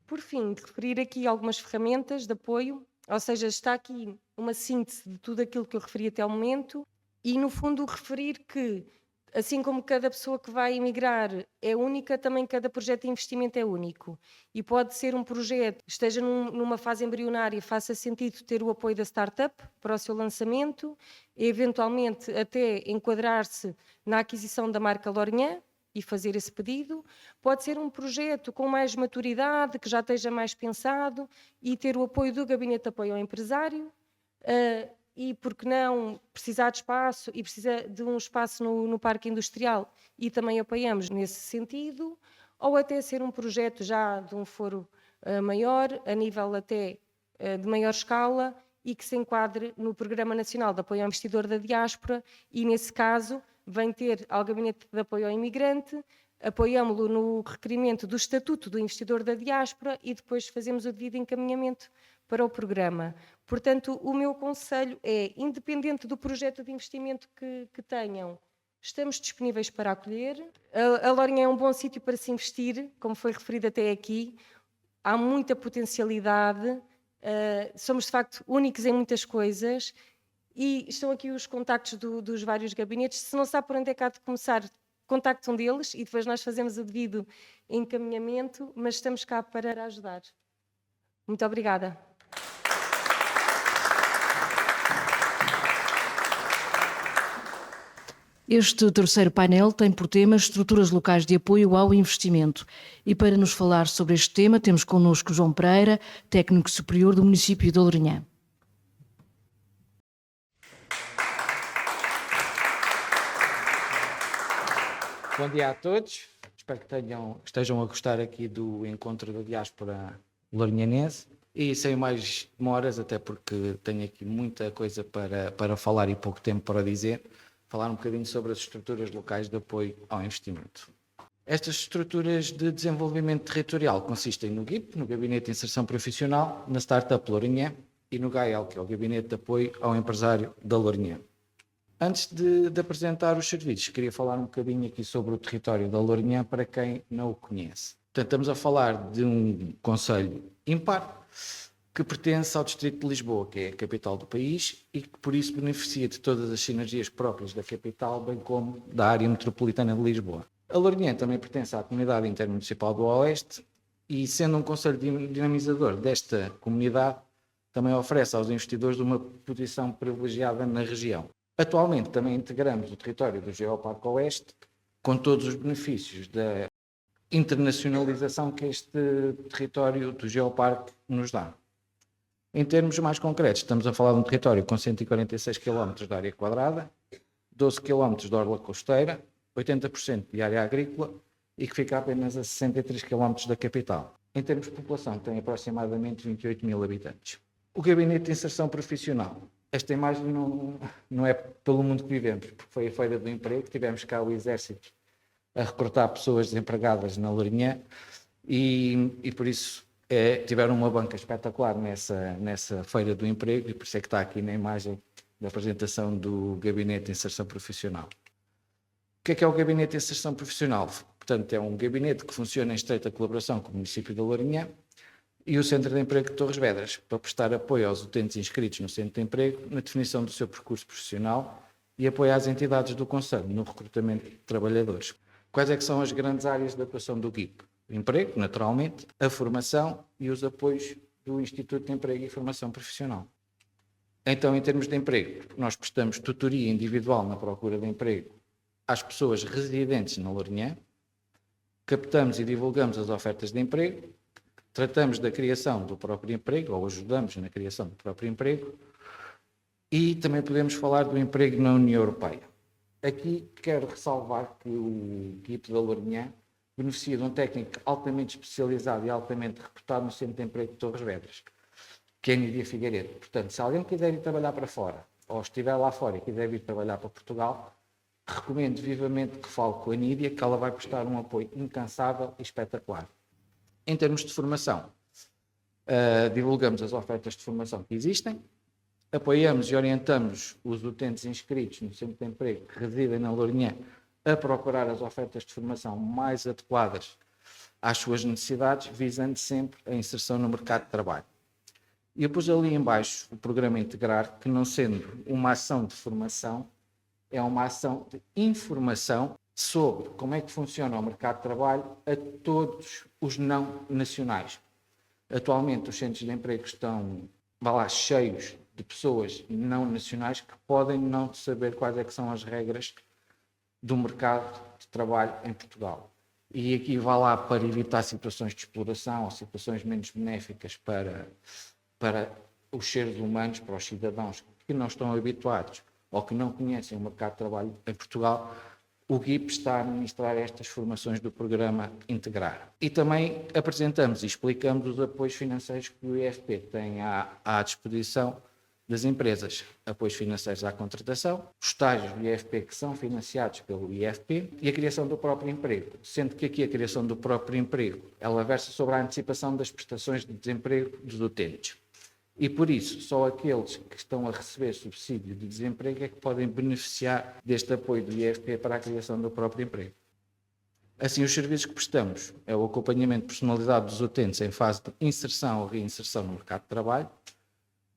Por fim, referir aqui algumas ferramentas de apoio, ou seja, está aqui uma síntese de tudo aquilo que eu referi até ao momento e, no fundo, referir que, assim como cada pessoa que vai emigrar é única, também cada projeto de investimento é único. E pode ser um projeto que esteja numa fase embrionária, faça sentido ter o apoio da startup para o seu lançamento, e eventualmente até enquadrar-se na aquisição da marca Lourinhã e fazer esse pedido. Pode ser um projeto com mais maturidade, que já esteja mais pensado e ter o apoio do Gabinete de Apoio ao Empresário. E, porque não, precisar de espaço e precisa de um espaço no Parque Industrial e também apoiamos nesse sentido, ou até ser um projeto já de um foro maior, a nível até de maior escala e que se enquadre no Programa Nacional de Apoio ao Investidor da Diáspora e, nesse caso, vem ter ao Gabinete de Apoio ao Imigrante, apoiamo-lo no requerimento do Estatuto do Investidor da Diáspora e depois fazemos o devido encaminhamento para o programa. Portanto, o meu conselho é, independente do projeto de investimento que tenham, estamos disponíveis para acolher. A Lourinhã é um bom sítio para se investir, como foi referido até aqui. Há muita potencialidade, somos de facto únicos em muitas coisas e estão aqui os contactos dos vários gabinetes. Se não sabe por onde é que há de começar, contacte um deles e depois nós fazemos o devido encaminhamento, mas estamos cá para ajudar. Muito obrigada. Este terceiro painel tem por tema estruturas locais de apoio ao investimento. E para nos falar sobre este tema, temos connosco João Pereira, técnico superior do município de Lourinhã. Bom dia a todos, espero que estejam a gostar aqui do encontro da diáspora lourinhanense e sem mais demoras, até porque tenho aqui muita coisa para falar e pouco tempo para dizer, falar um bocadinho sobre as estruturas locais de apoio ao investimento. Estas estruturas de desenvolvimento territorial consistem no GIP, no Gabinete de Inserção Profissional, na Startup Lourinhã e no GAEL, que é o Gabinete de Apoio ao Empresário da Lourinhã. Antes de apresentar os serviços, queria falar um bocadinho aqui sobre o território da Lourinhã para quem não o conhece. Portanto, estamos a falar de um concelho ímpar que pertence ao Distrito de Lisboa, que é a capital do país e que por isso beneficia de todas as sinergias próprias da capital, bem como da área metropolitana de Lisboa. A Lourinhã também pertence à Comunidade Intermunicipal do Oeste e, sendo um concelho dinamizador desta comunidade, também oferece aos investidores uma posição privilegiada na região. Atualmente também integramos o território do Geoparque Oeste, com todos os benefícios da internacionalização que este território do Geoparque nos dá. Em termos mais concretos, estamos a falar de um território com 146 km de área quadrada, 12 km de orla costeira, 80% de área agrícola e que fica apenas a 63 km da capital. Em termos de população, tem aproximadamente 28 mil habitantes. O Gabinete de Inserção Profissional. Esta imagem não é pelo mundo que vivemos, porque foi a Feira do Emprego, tivemos cá o Exército a recrutar pessoas desempregadas na Lourinhã e por isso tiveram uma banca espetacular nessa Feira do Emprego e por isso é que está aqui na imagem da apresentação do Gabinete de Inserção Profissional. O que é o Gabinete de Inserção Profissional? Portanto, é um gabinete que funciona em estreita colaboração com o município da Lourinhã e o Centro de Emprego de Torres Vedras, para prestar apoio aos utentes inscritos no Centro de Emprego na definição do seu percurso profissional e apoio às entidades do Conselho no recrutamento de trabalhadores. Quais é que são as grandes áreas de atuação do GIP? O emprego, naturalmente, a formação e os apoios do Instituto de Emprego e Formação Profissional. Então, em termos de emprego, nós prestamos tutoria individual na procura de emprego às pessoas residentes na Lourinhã, captamos e divulgamos as ofertas de emprego, tratamos da criação do próprio emprego, ou ajudamos na criação do próprio emprego, e também podemos falar do emprego na União Europeia. Aqui quero ressalvar que o GIP da Lourinhã beneficia de um técnico altamente especializado e altamente reputado no Centro de Emprego de Torres Vedras, que é a Nídia Figueiredo. Portanto, se alguém quiser ir trabalhar para fora, ou estiver lá fora e quiser vir trabalhar para Portugal, recomendo vivamente que fale com a Nídia, que ela vai prestar um apoio incansável e espetacular. Em termos de formação, divulgamos as ofertas de formação que existem, apoiamos e orientamos os utentes inscritos no Centro de Emprego que residem na Lourinhã a procurar as ofertas de formação mais adequadas às suas necessidades, visando sempre a inserção no mercado de trabalho. E eu pus ali em baixo o programa Integrar, que não sendo uma ação de formação, é uma ação de informação sobre como é que funciona o mercado de trabalho a todos os não nacionais. Atualmente os centros de emprego estão cheios de pessoas não nacionais que podem não saber quais é que são as regras do mercado de trabalho em Portugal. E aqui para evitar situações de exploração ou situações menos benéficas para os seres humanos, para os cidadãos que não estão habituados ou que não conhecem o mercado de trabalho em Portugal, o GIP está a administrar estas formações do programa Integrar. E também apresentamos e explicamos os apoios financeiros que o IFP tem à disposição das empresas. Apoios financeiros à contratação, os estágios do IFP que são financiados pelo IFP e a criação do próprio emprego. Sendo que aqui a criação do próprio emprego, ela versa sobre a antecipação das prestações de desemprego dos utentes. E por isso, só aqueles que estão a receber subsídio de desemprego é que podem beneficiar deste apoio do IFP para a criação do próprio emprego. Assim, os serviços que prestamos é o acompanhamento personalizado dos utentes em fase de inserção ou reinserção no mercado de trabalho,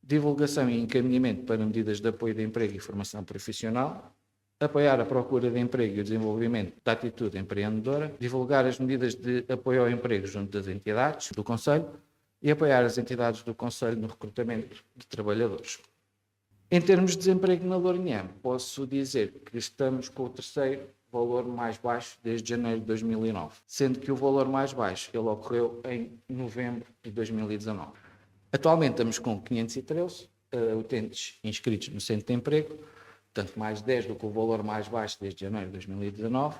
divulgação e encaminhamento para medidas de apoio de emprego e formação profissional, apoiar a procura de emprego e o desenvolvimento da atitude empreendedora, divulgar as medidas de apoio ao emprego junto das entidades do Conselho, e apoiar as entidades do Conselho no recrutamento de trabalhadores. Em termos de desemprego na Lourinhã, posso dizer que estamos com o terceiro valor mais baixo desde janeiro de 2009, sendo que o valor mais baixo ele ocorreu em novembro de 2019. Atualmente estamos com 513 utentes inscritos no Centro de Emprego, portanto mais 10 do que o valor mais baixo desde janeiro de 2019.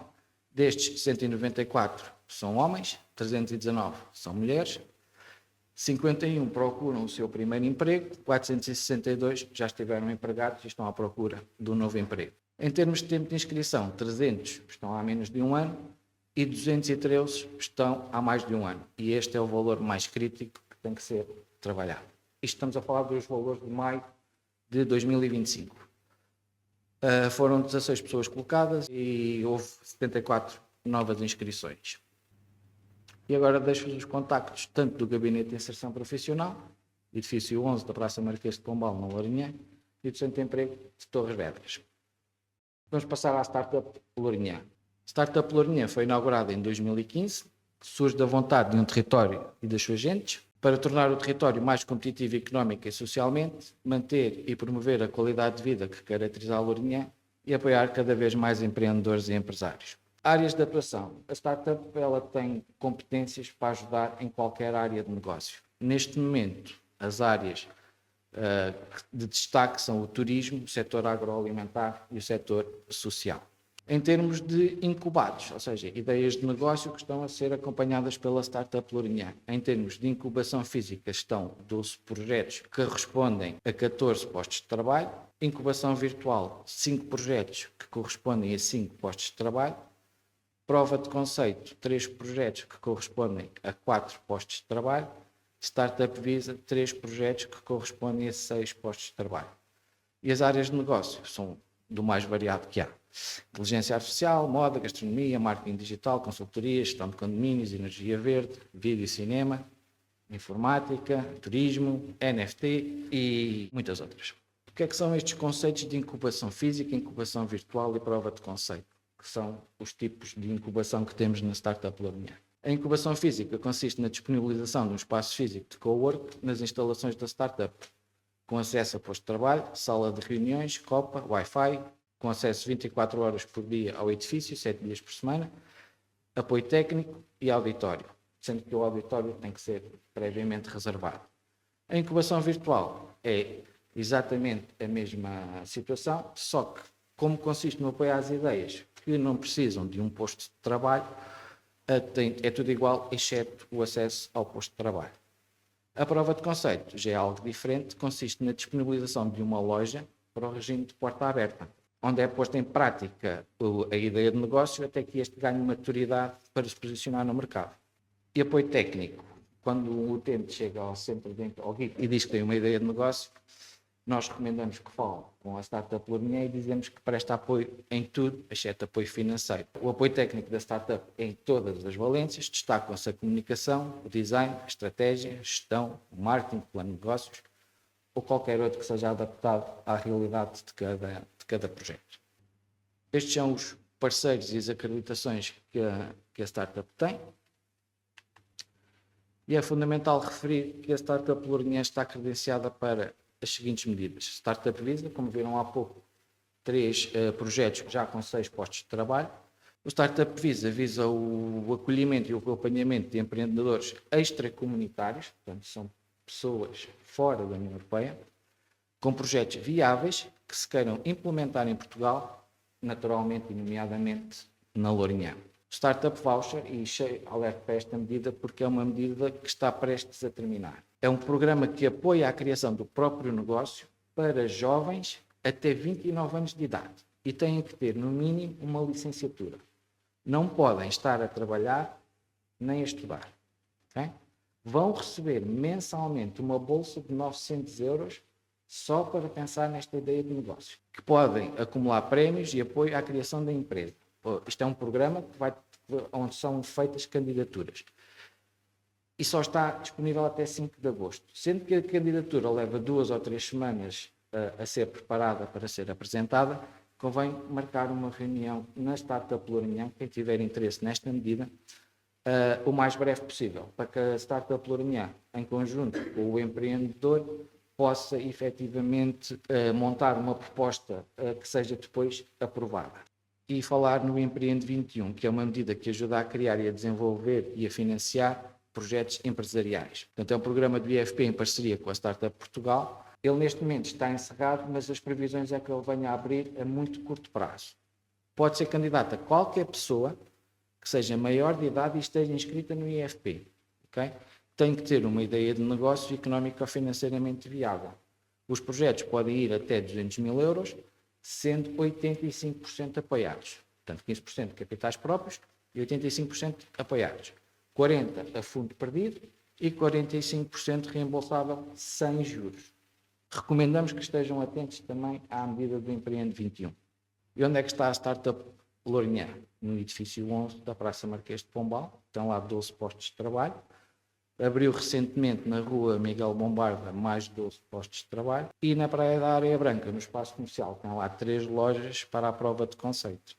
Destes, 194 são homens, 319 são mulheres, 51 procuram o seu primeiro emprego, 462 já estiveram empregados e estão à procura de um novo emprego. Em termos de tempo de inscrição, 300 estão há menos de um ano e 213 estão há mais de um ano. E este é o valor mais crítico que tem que ser trabalhado. Isto estamos a falar dos valores de maio de 2025. Foram 16 pessoas colocadas e houve 74 novas inscrições. E agora deixo-vos os contactos tanto do Gabinete de Inserção Profissional, edifício 11 da Praça Marquês de Pombal, na Lourinhã, e do Centro de Emprego de Torres Vedras. Vamos passar à Startup Lourinhã. Startup Lourinhã foi inaugurada em 2015, surge da vontade de um território e das suas gentes, para tornar o território mais competitivo económica e socialmente, manter e promover a qualidade de vida que caracteriza a Lourinhã e apoiar cada vez mais empreendedores e empresários. Áreas de atuação. A startup ela tem competências para ajudar em qualquer área de negócio. Neste momento, as áreas de destaque são o turismo, o setor agroalimentar e o setor social. Em termos de incubados, ou seja, ideias de negócio que estão a ser acompanhadas pela Startup Lourinhã. Em termos de incubação física, estão 12 projetos que correspondem a 14 postos de trabalho. Incubação virtual, 5 projetos que correspondem a 5 postos de trabalho. Prova de conceito, 3 projetos que correspondem a 4 postos de trabalho. Startup Visa, 3 projetos que correspondem a 6 postos de trabalho. E as áreas de negócio são do mais variado que há. Inteligência artificial, moda, gastronomia, marketing digital, consultoria, gestão de condomínios, energia verde, vídeo e cinema, informática, turismo, NFT e muitas outras. O que é que são estes conceitos de incubação física, incubação virtual e prova de conceito? Que são os tipos de incubação que temos na Startup Lourinhã. A incubação física consiste na disponibilização de um espaço físico de cowork nas instalações da startup, com acesso a posto de trabalho, sala de reuniões, copa, Wi-Fi, com acesso 24 horas por dia ao edifício, 7 dias por semana, apoio técnico e auditório, sendo que o auditório tem que ser previamente reservado. A incubação virtual é exatamente a mesma situação, só que, como consiste no apoio às ideias que não precisam de um posto de trabalho, é tudo igual, exceto o acesso ao posto de trabalho. A prova de conceito já é algo diferente, consiste na disponibilização de uma loja para o regime de porta aberta, onde é posta em prática a ideia de negócio até que este ganhe maturidade para se posicionar no mercado. E apoio técnico. Quando o utente chega ao centro ao GIC e diz que tem uma ideia de negócio, nós recomendamos que fale com a Startup Lourinhã e dizemos que presta apoio em tudo, exceto apoio financeiro. O apoio técnico da startup é em todas as valências, destacam-se a comunicação, o design, a estratégia, a gestão, o marketing, o plano de negócios ou qualquer outro que seja adaptado à realidade de cada projeto. Estes são os parceiros e as acreditações que a startup tem. E é fundamental referir que a Startup Lourinhã está credenciada para as seguintes medidas. Startup Visa, como viram há pouco, 3 projetos já com 6 postos de trabalho. O Startup Visa visa o acolhimento e o acompanhamento de empreendedores extracomunitários, portanto, são pessoas fora da União Europeia, com projetos viáveis que se queiram implementar em Portugal, naturalmente e nomeadamente na Lourinhã. Startup Voucher, e alerto para esta medida porque é uma medida que está prestes a terminar. É um programa que apoia a criação do próprio negócio para jovens até 29 anos de idade e têm que ter, no mínimo, uma licenciatura. Não podem estar a trabalhar nem a estudar. Okay? Vão receber mensalmente uma bolsa de 900 euros só para pensar nesta ideia de negócio, que podem acumular prémios e apoio à criação da empresa. Isto é um programa onde são feitas candidaturas. E só está disponível até 5 de agosto. Sendo que a candidatura leva 2 ou 3 semanas a ser preparada para ser apresentada, convém marcar uma reunião na Startup Lourinhã, quem tiver interesse nesta medida, o mais breve possível, para que a Startup Lourinhã, em conjunto com o empreendedor, possa efetivamente montar uma proposta que seja depois aprovada. E falar no Empreende 21, que é uma medida que ajuda a criar e a desenvolver e a financiar projetos empresariais. Portanto, é um programa do IFP em parceria com a Startup Portugal. Ele neste momento está encerrado, mas as previsões é que ele venha a abrir a muito curto prazo. Pode ser candidato a qualquer pessoa que seja maior de idade e esteja inscrita no IFP. Okay? Tem que ter uma ideia de negócio económico ou financeiramente viável. Os projetos podem ir até 200 mil euros, sendo 85% apoiados. Portanto, 15% de capitais próprios e 85% apoiados. 40% a fundo perdido e 45% reembolsável sem juros. Recomendamos que estejam atentos também à medida do Empreende 21. E onde é que está a Startup Lourinhã? No edifício 11 da Praça Marquês de Pombal. Estão lá 12 postos de trabalho. Abriu recentemente na rua Miguel Bombarda mais 12 postos de trabalho. E na Praia da Areia Branca, no espaço comercial, estão lá 3 lojas para a prova de conceito.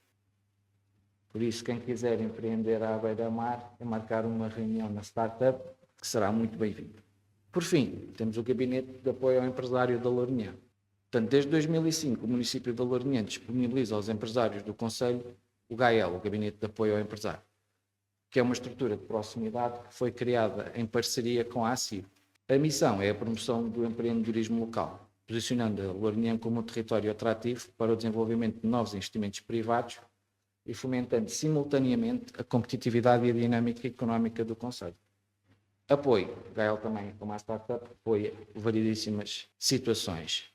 Por isso, quem quiser empreender à beira-mar, é marcar uma reunião na startup, que será muito bem-vindo. Por fim, temos o Gabinete de Apoio ao Empresário da Lourinhã. Portanto, desde 2005, o município da Lourinhã disponibiliza aos empresários do concelho o GAEL, o Gabinete de Apoio ao Empresário, que é uma estrutura de proximidade que foi criada em parceria com a ACIB. A missão é a promoção do empreendedorismo local, posicionando a Lourinhã como um território atrativo para o desenvolvimento de novos investimentos privados e fomentando simultaneamente a competitividade e a dinâmica económica do concelho. Apoio. O GAEL também, como a startup, apoia variedíssimas situações.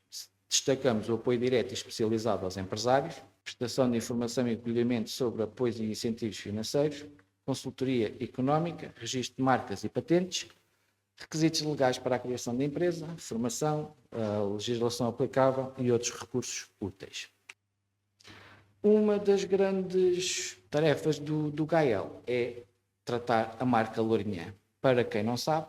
Destacamos o apoio direto e especializado aos empresários, prestação de informação e acolhimento sobre apoios e incentivos financeiros, consultoria económica, registro de marcas e patentes, requisitos legais para a criação da empresa, formação, a legislação aplicável e outros recursos úteis. Uma das grandes tarefas do GAEL é tratar a marca Lourinhã. Para quem não sabe,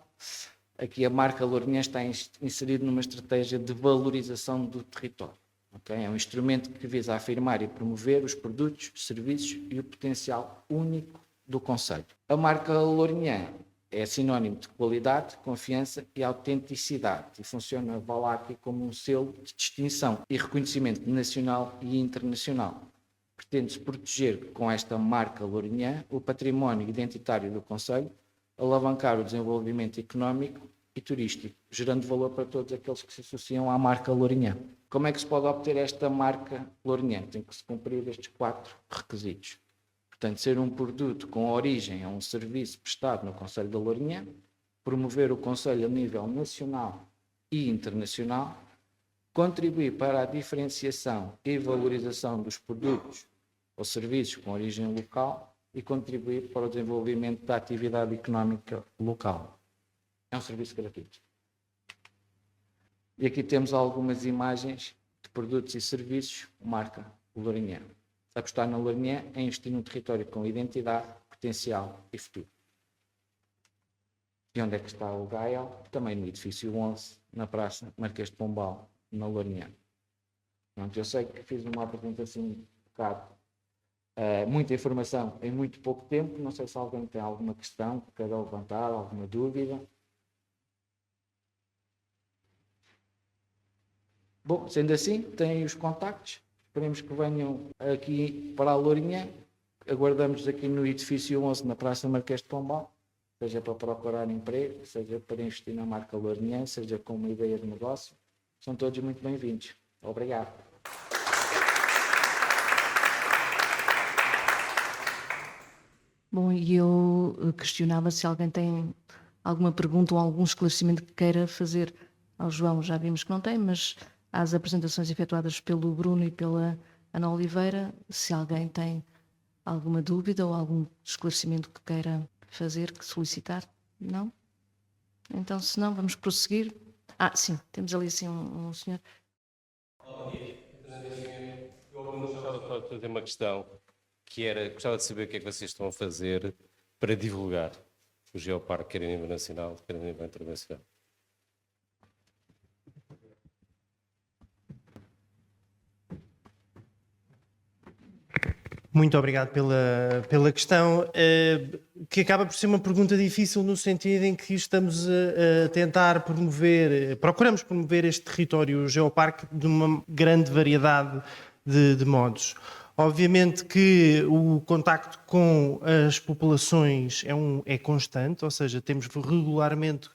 aqui a marca Lourinhã está inserida numa estratégia de valorização do território. Okay? É um instrumento que visa afirmar e promover os produtos, serviços e o potencial único do concelho. A marca Lourinhã é sinónimo de qualidade, confiança e autenticidade e funciona, vá lá aqui, como um selo de distinção e reconhecimento nacional e internacional. Pretende-se proteger com esta marca Lourinhã o património identitário do concelho, alavancar o desenvolvimento económico e turístico, gerando valor para todos aqueles que se associam à marca Lourinhã. Como é que se pode obter esta marca Lourinhã? Tem que se cumprir estes 4 requisitos. Portanto, ser um produto com origem a um serviço prestado no concelho da Lourinhã, promover o concelho a nível nacional e internacional, contribuir para a diferenciação e valorização dos produtos ou serviços com origem local e contribuir para o desenvolvimento da atividade económica local. É um serviço gratuito. E aqui temos algumas imagens de produtos e serviços, marca Lourinhã. Apostar na Lourinhã é investir num território com identidade, potencial e futuro. E onde é que está o GAEL? Também no edifício 11, na Praça Marquês de Pombal, na Lourinhã. Pronto, eu sei que fiz uma apresentação um bocado, muita informação em muito pouco tempo. Não sei se alguém tem alguma questão que queira levantar, alguma dúvida. Bom, sendo assim, têm os contactos. Esperemos que venham aqui para a Lourinhã. Aguardamos aqui no edifício 11, na Praça Marquês de Pombal, seja para procurar emprego, seja para investir na marca Lourinhã, seja com uma ideia de negócio. São todos muito bem-vindos. Obrigado. Bom, e eu questionava se alguém tem alguma pergunta ou algum esclarecimento que queira fazer ao João. Já vimos que não tem, mas às apresentações efetuadas pelo Bruno e pela Ana Oliveira, se alguém tem alguma dúvida ou algum esclarecimento que queira fazer, que solicitar. Não? Então, se não, vamos prosseguir. Sim, temos ali assim um senhor. Eu gostava de fazer uma questão, que era, gostava de saber o que é que vocês estão a fazer para divulgar o Geoparque, quer a nível nacional, quer a nível internacional. Muito obrigado pela questão, que acaba por ser uma pergunta difícil no sentido em que estamos a tentar procuramos promover este território Geoparque de uma grande variedade de modos. Obviamente que o contacto com as populações é constante, ou seja, temos regularmente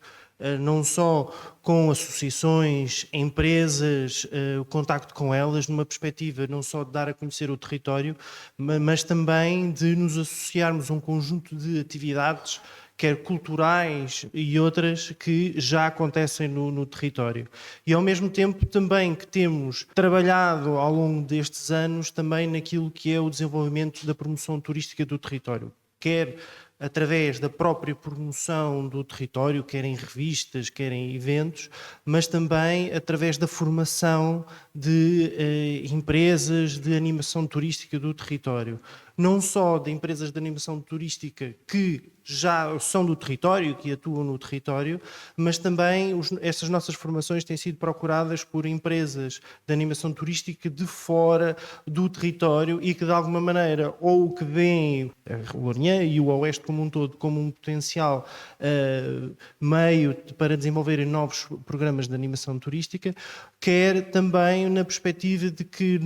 não só com associações, empresas, o contacto com elas, numa perspectiva não só de dar a conhecer o território, mas também de nos associarmos a um conjunto de atividades, quer culturais e outras, que já acontecem no território. E ao mesmo tempo também que temos trabalhado ao longo destes anos também naquilo que é o desenvolvimento da promoção turística do território, quer através da própria promoção do território, quer em revistas, quer em eventos, mas também através da formação de empresas de animação turística do território. Não só de empresas de animação turística que já são do território, que atuam no território, mas também estas nossas formações têm sido procuradas por empresas de animação turística de fora do território e que de alguma maneira ou que veem o Lourinhã e o Oeste como um todo como um potencial meio para desenvolverem novos programas de animação turística, quer também na perspectiva de que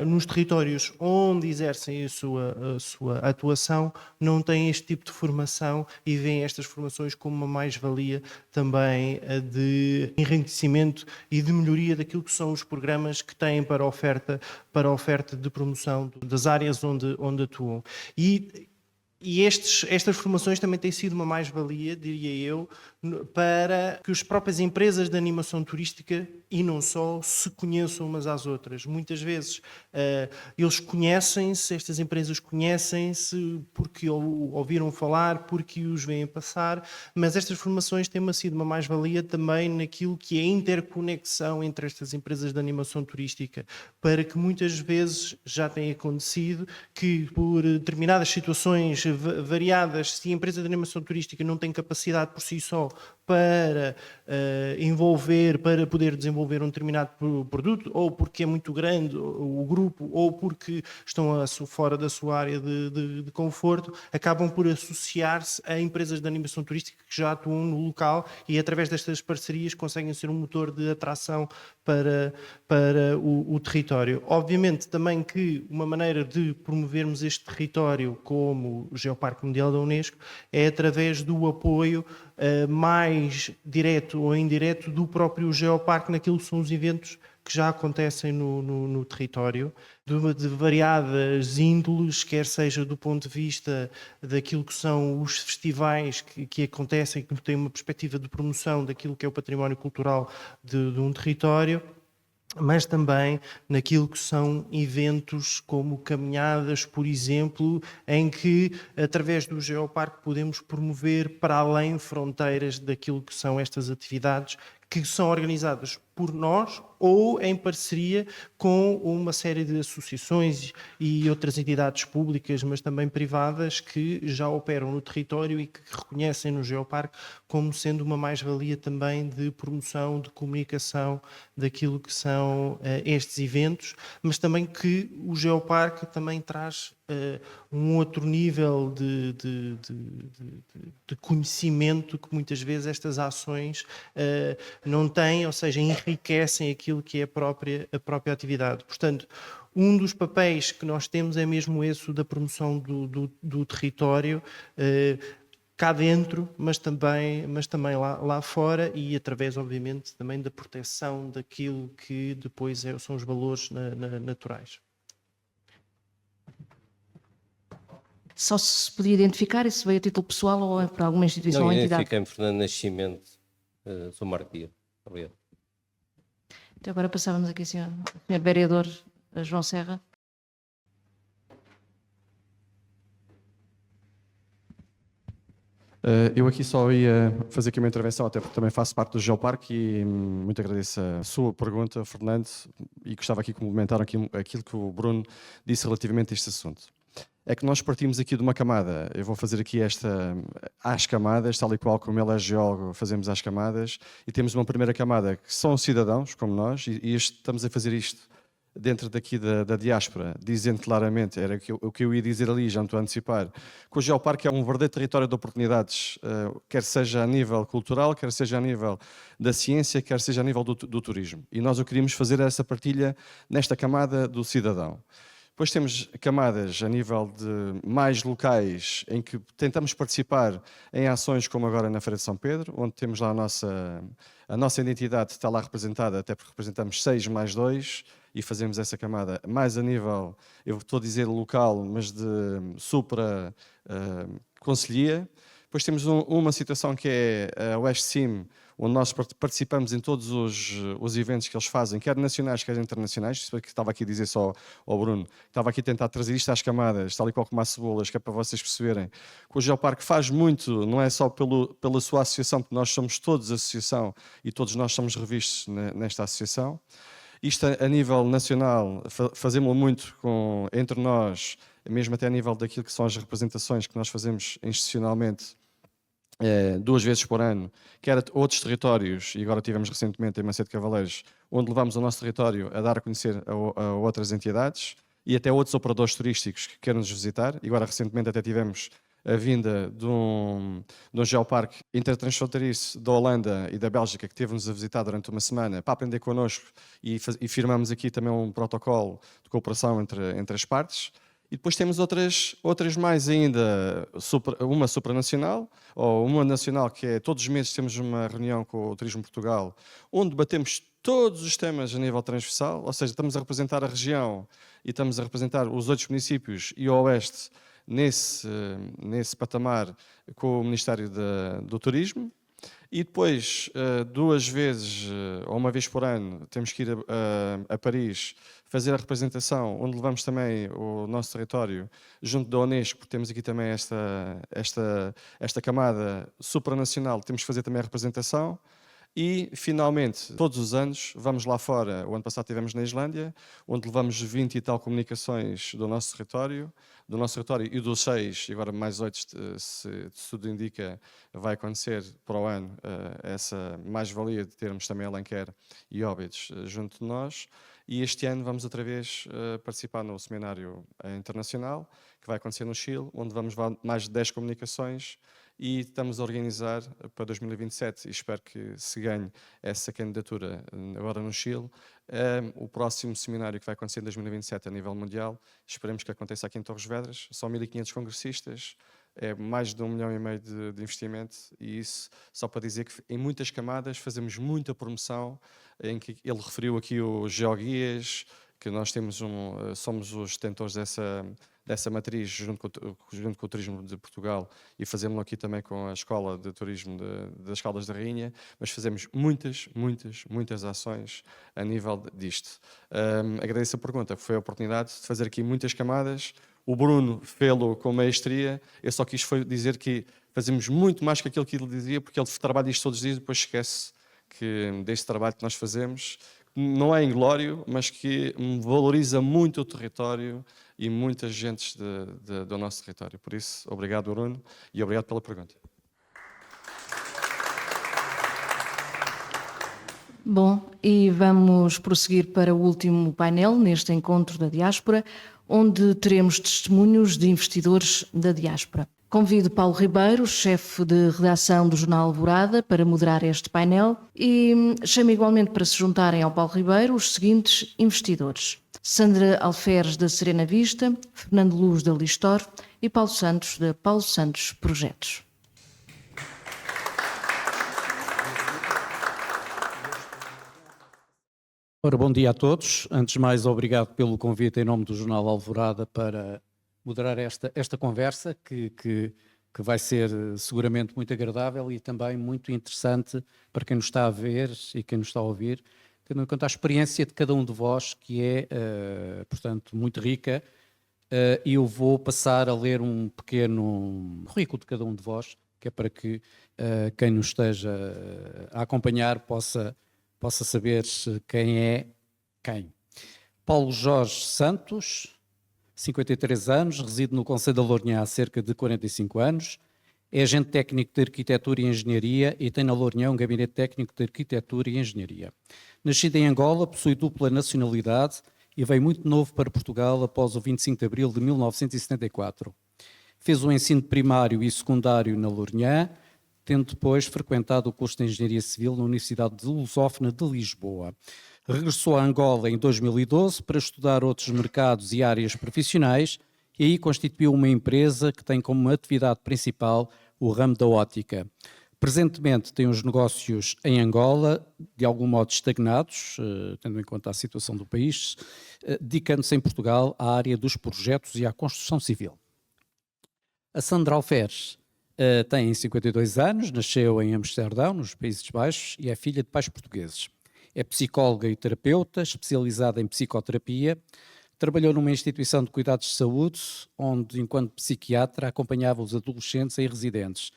nos territórios onde exercem a sua atuação não têm este tipo de formação e veem estas formações como uma mais-valia também de enriquecimento e de melhoria daquilo que são os programas que têm para a oferta de promoção das áreas onde atuam. E estas formações também têm sido uma mais-valia, diria eu, para que as próprias empresas de animação turística, e não só, se conheçam umas às outras. Muitas vezes eles conhecem-se, estas empresas conhecem-se porque ouviram falar, porque os veem passar, mas estas formações têm sido uma mais-valia também naquilo que é a interconexão entre estas empresas de animação turística, para que muitas vezes já tem acontecido que por determinadas situações variadas, se a empresa de animação turística não tem capacidade por si só para para poder desenvolver um determinado produto, ou porque é muito grande o grupo, ou porque estão fora da sua área de conforto, acabam por associar-se a empresas de animação turística que já atuam no local e através destas parcerias conseguem ser um motor de atração para o território. Obviamente também que uma maneira de promovermos este território como o Geoparque Mundial da Unesco é através do apoio mais direto ou indireto do próprio Geoparque naquilo que são os eventos que já acontecem no território, de variadas índoles, quer seja do ponto de vista daquilo que são os festivais que acontecem, que têm uma perspectiva de promoção daquilo que é o património cultural de um território, mas também naquilo que são eventos como caminhadas, por exemplo, em que, através do Geoparque, podemos promover para além fronteiras daquilo que são estas atividades que são organizadas por nós ou em parceria com uma série de associações e outras entidades públicas, mas também privadas, que já operam no território e que reconhecem no Geoparque como sendo uma mais-valia também de promoção, de comunicação daquilo que são estes eventos, mas também que o Geoparque também traz um outro nível de conhecimento que muitas vezes estas ações não têm, ou seja, enriquecem aquilo que é a própria atividade. Portanto, um dos papéis que nós temos é mesmo esse da promoção do território, cá dentro, mas também lá fora e através, obviamente, também da proteção daquilo que depois são os valores naturais. Só se podia identificar se veio a título pessoal ou é para alguma instituição Não, ou entidade? identifiquei-me Fernando Nascimento, sou Martia. Obrigado. Então agora passávamos aqui, senhor vereador João Serra. Eu aqui só ia fazer aqui uma intervenção, até porque também faço parte do Geoparque e muito agradeço a sua pergunta, Fernando, e gostava aqui de complementar aquilo que o Bruno disse relativamente a este assunto. É que nós partimos aqui de uma camada, eu vou fazer aqui às camadas, tal e qual como ele é geólogo, fazemos às camadas, e temos uma primeira camada que são cidadãos, como nós, e estamos a fazer isto dentro daqui da diáspora, dizendo claramente, era o que eu ia dizer ali, já não estou a antecipar, que o Geoparque é um verdadeiro território de oportunidades, quer seja a nível cultural, quer seja a nível da ciência, quer seja a nível do turismo. E nós o queríamos fazer essa partilha nesta camada do cidadão. Depois temos camadas a nível de mais locais, em que tentamos participar em ações como agora na Feira de São Pedro, onde temos lá a nossa identidade está lá representada, até porque representamos 6 mais 2, e fazemos essa camada mais a nível, eu estou a dizer local, mas de supra-conselhia. Depois temos uma situação que é a West Sim, onde nós participamos em todos os eventos que eles fazem, quer nacionais, quer internacionais. Isso que estava aqui a dizer só ao Bruno, estava aqui a tentar trazer isto às camadas, tal e qual como às cebolas, que é para vocês perceberem que o Geoparque faz muito, não é só pela sua associação, porque nós somos todos associação e todos nós somos revistos nesta associação. Isto a nível nacional, fazemos muito entre nós mesmo até a nível daquilo que são as representações que nós fazemos institucionalmente, 2 vezes por ano, quer a outros territórios, e agora tivemos recentemente em Macedo Cavaleiros, onde levamos o nosso território a dar a conhecer a outras entidades e até outros operadores turísticos que queiram nos visitar. E agora recentemente até tivemos a vinda de um geoparque intertransfronteiriço da Holanda e da Bélgica, que teve-nos a visitar durante uma semana para aprender connosco, e firmamos aqui também um protocolo de cooperação entre as partes. E depois temos outras mais ainda, uma supranacional, ou uma nacional, que é todos os meses temos uma reunião com o Turismo Portugal, onde debatemos todos os temas a nível transversal, ou seja, estamos a representar a região e estamos a representar os outros municípios e o Oeste nesse patamar com o Ministério do Turismo. E depois, 2 vezes ou 1 vez por ano, temos que ir a Paris fazer a representação, onde levamos também o nosso território junto da Unesco, porque temos aqui também esta camada supranacional, temos que fazer também a representação. E, finalmente, todos os anos, vamos lá fora. O ano passado estivemos na Islândia, onde levamos 20 e tal comunicações do nosso território e dos 6, e agora mais 8, se tudo indica, vai acontecer para o ano, essa mais-valia de termos também Alenquer e Óbidos junto de nós. E este ano vamos outra vez participar no seminário internacional, que vai acontecer no Chile, onde vamos levar mais de 10 comunicações, e estamos a organizar para 2027, e espero que se ganhe essa candidatura agora no Chile, o próximo seminário que vai acontecer em 2027 a nível mundial. Esperemos que aconteça aqui em Torres Vedras. São 1.500 congressistas, é mais de 1,5 milhão de investimento, e isso só para dizer que em muitas camadas fazemos muita promoção, em que ele referiu aqui os geoguias, que nós temos somos os detentores dessa matriz junto com o Turismo de Portugal, e fazemos aqui também com a Escola de Turismo das Caldas da Rainha, mas fazemos muitas ações a nível disto. Agradeço a pergunta, foi a oportunidade de fazer aqui muitas camadas. O Bruno fê-lo com maestria, eu só quis dizer que fazemos muito mais que aquilo que ele dizia, porque ele trabalha isto todos os dias e depois esquece deste trabalho que nós fazemos, não é inglório, mas que valoriza muito o território e muitas gentes do nosso território. Por isso, obrigado, Bruno, e obrigado pela pergunta. Bom, e vamos prosseguir para o último painel neste encontro da diáspora, onde teremos testemunhos de investidores da diáspora. Convido Paulo Ribeiro, chefe de redação do Jornal Alvorada, para moderar este painel, e chamo igualmente para se juntarem ao Paulo Ribeiro os seguintes investidores: Sandra Alferes, da Serena Vista, Fernando Luz, da Listor, e Paulo Santos, da Paulo Santos Projetos. Ora, bom dia a todos. Antes de mais, obrigado pelo convite em nome do Jornal Alvorada para moderar esta conversa, que vai ser seguramente muito agradável e também muito interessante para quem nos está a ver e quem nos está a ouvir, tendo em conta a experiência de cada um de vós, que é, portanto, muito rica. E eu vou passar a ler um pequeno currículo de cada um de vós, que é para que quem nos esteja a acompanhar possa saber quem é quem. Paulo Jorge Santos, 53 anos, reside no Concelho da Lourinhã há cerca de 45 anos, é agente técnico de Arquitetura e Engenharia e tem na Lourinhã um gabinete técnico de Arquitetura e Engenharia. Nascido em Angola, possui dupla nacionalidade e veio muito novo para Portugal após o 25 de abril de 1974. Fez o ensino primário e secundário na Lourinhã, tendo depois frequentado o curso de Engenharia Civil na Universidade de Lusófona de Lisboa. Regressou a Angola em 2012 para estudar outros mercados e áreas profissionais e aí constituiu uma empresa que tem como atividade principal o ramo da ótica. Presentemente tem os negócios em Angola, de algum modo estagnados, tendo em conta a situação do país, dedicando-se em Portugal à área dos projetos e à construção civil. A Sandra Alferes tem 52 anos, nasceu em Amsterdão, nos Países Baixos, e é filha de pais portugueses. É psicóloga e terapeuta, especializada em psicoterapia. Trabalhou numa instituição de cuidados de saúde, onde, enquanto psiquiatra, acompanhava os adolescentes e residentes.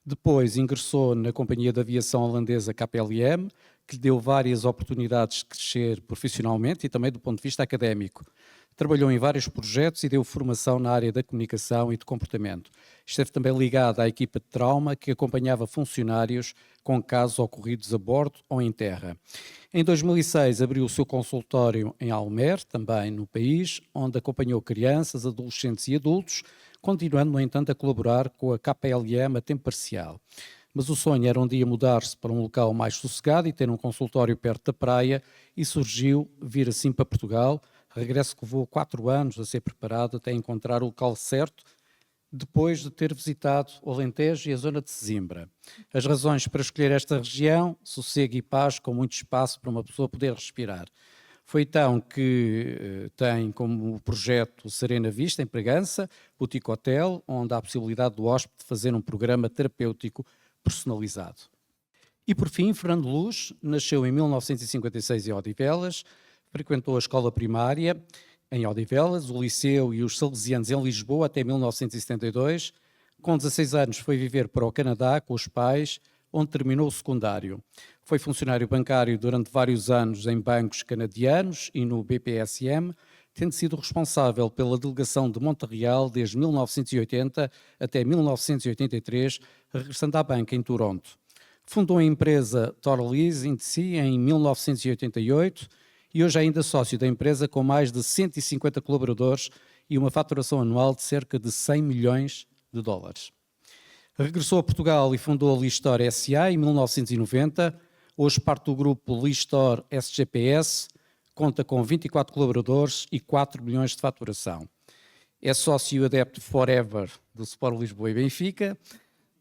Depois ingressou na companhia de aviação holandesa KPLM, que lhe deu várias oportunidades de crescer profissionalmente e também do ponto de vista académico. Trabalhou em vários projetos e deu formação na área da comunicação e de comportamento. Esteve também ligado à equipa de trauma que acompanhava funcionários com casos ocorridos a bordo ou em terra. Em 2006 abriu o seu consultório em Almer, também no país, onde acompanhou crianças, adolescentes e adultos, continuando, no entanto, a colaborar com a KPLM a tempo parcial. Mas o sonho era um dia mudar-se para um local mais sossegado e ter um consultório perto da praia, e surgiu vir assim para Portugal, regresso que levou 4 anos a ser preparado até encontrar o local certo, depois de ter visitado o Alentejo e a zona de Sesimbra. As razões para escolher esta região: sossego e paz, com muito espaço para uma pessoa poder respirar. Foi então que tem como projeto Serena Vista, em Bragança, Boutique Hotel, onde há a possibilidade do hóspede fazer um programa terapêutico personalizado. E por fim, Fernando Luz nasceu em 1956 em Odivelas, frequentou a escola primária em Odivelas, o liceu e os salesianos em Lisboa até 1972. Com 16 anos foi viver para o Canadá com os pais, onde terminou o secundário. Foi funcionário bancário durante vários anos em bancos canadianos e no BPSM, tendo sido responsável pela delegação de Montreal desde 1980 até 1983, regressando à banca em Toronto. Fundou a empresa Torlease em 1988 e hoje é ainda sócio da empresa com mais de 150 colaboradores e uma faturação anual de cerca de 100 milhões de dólares. Regressou a Portugal e fundou a Listor SA em 1990. Hoje parte do grupo Listor SGPS, conta com 24 colaboradores e 4 milhões de faturação. É sócio e adepto forever do Sport Lisboa e Benfica.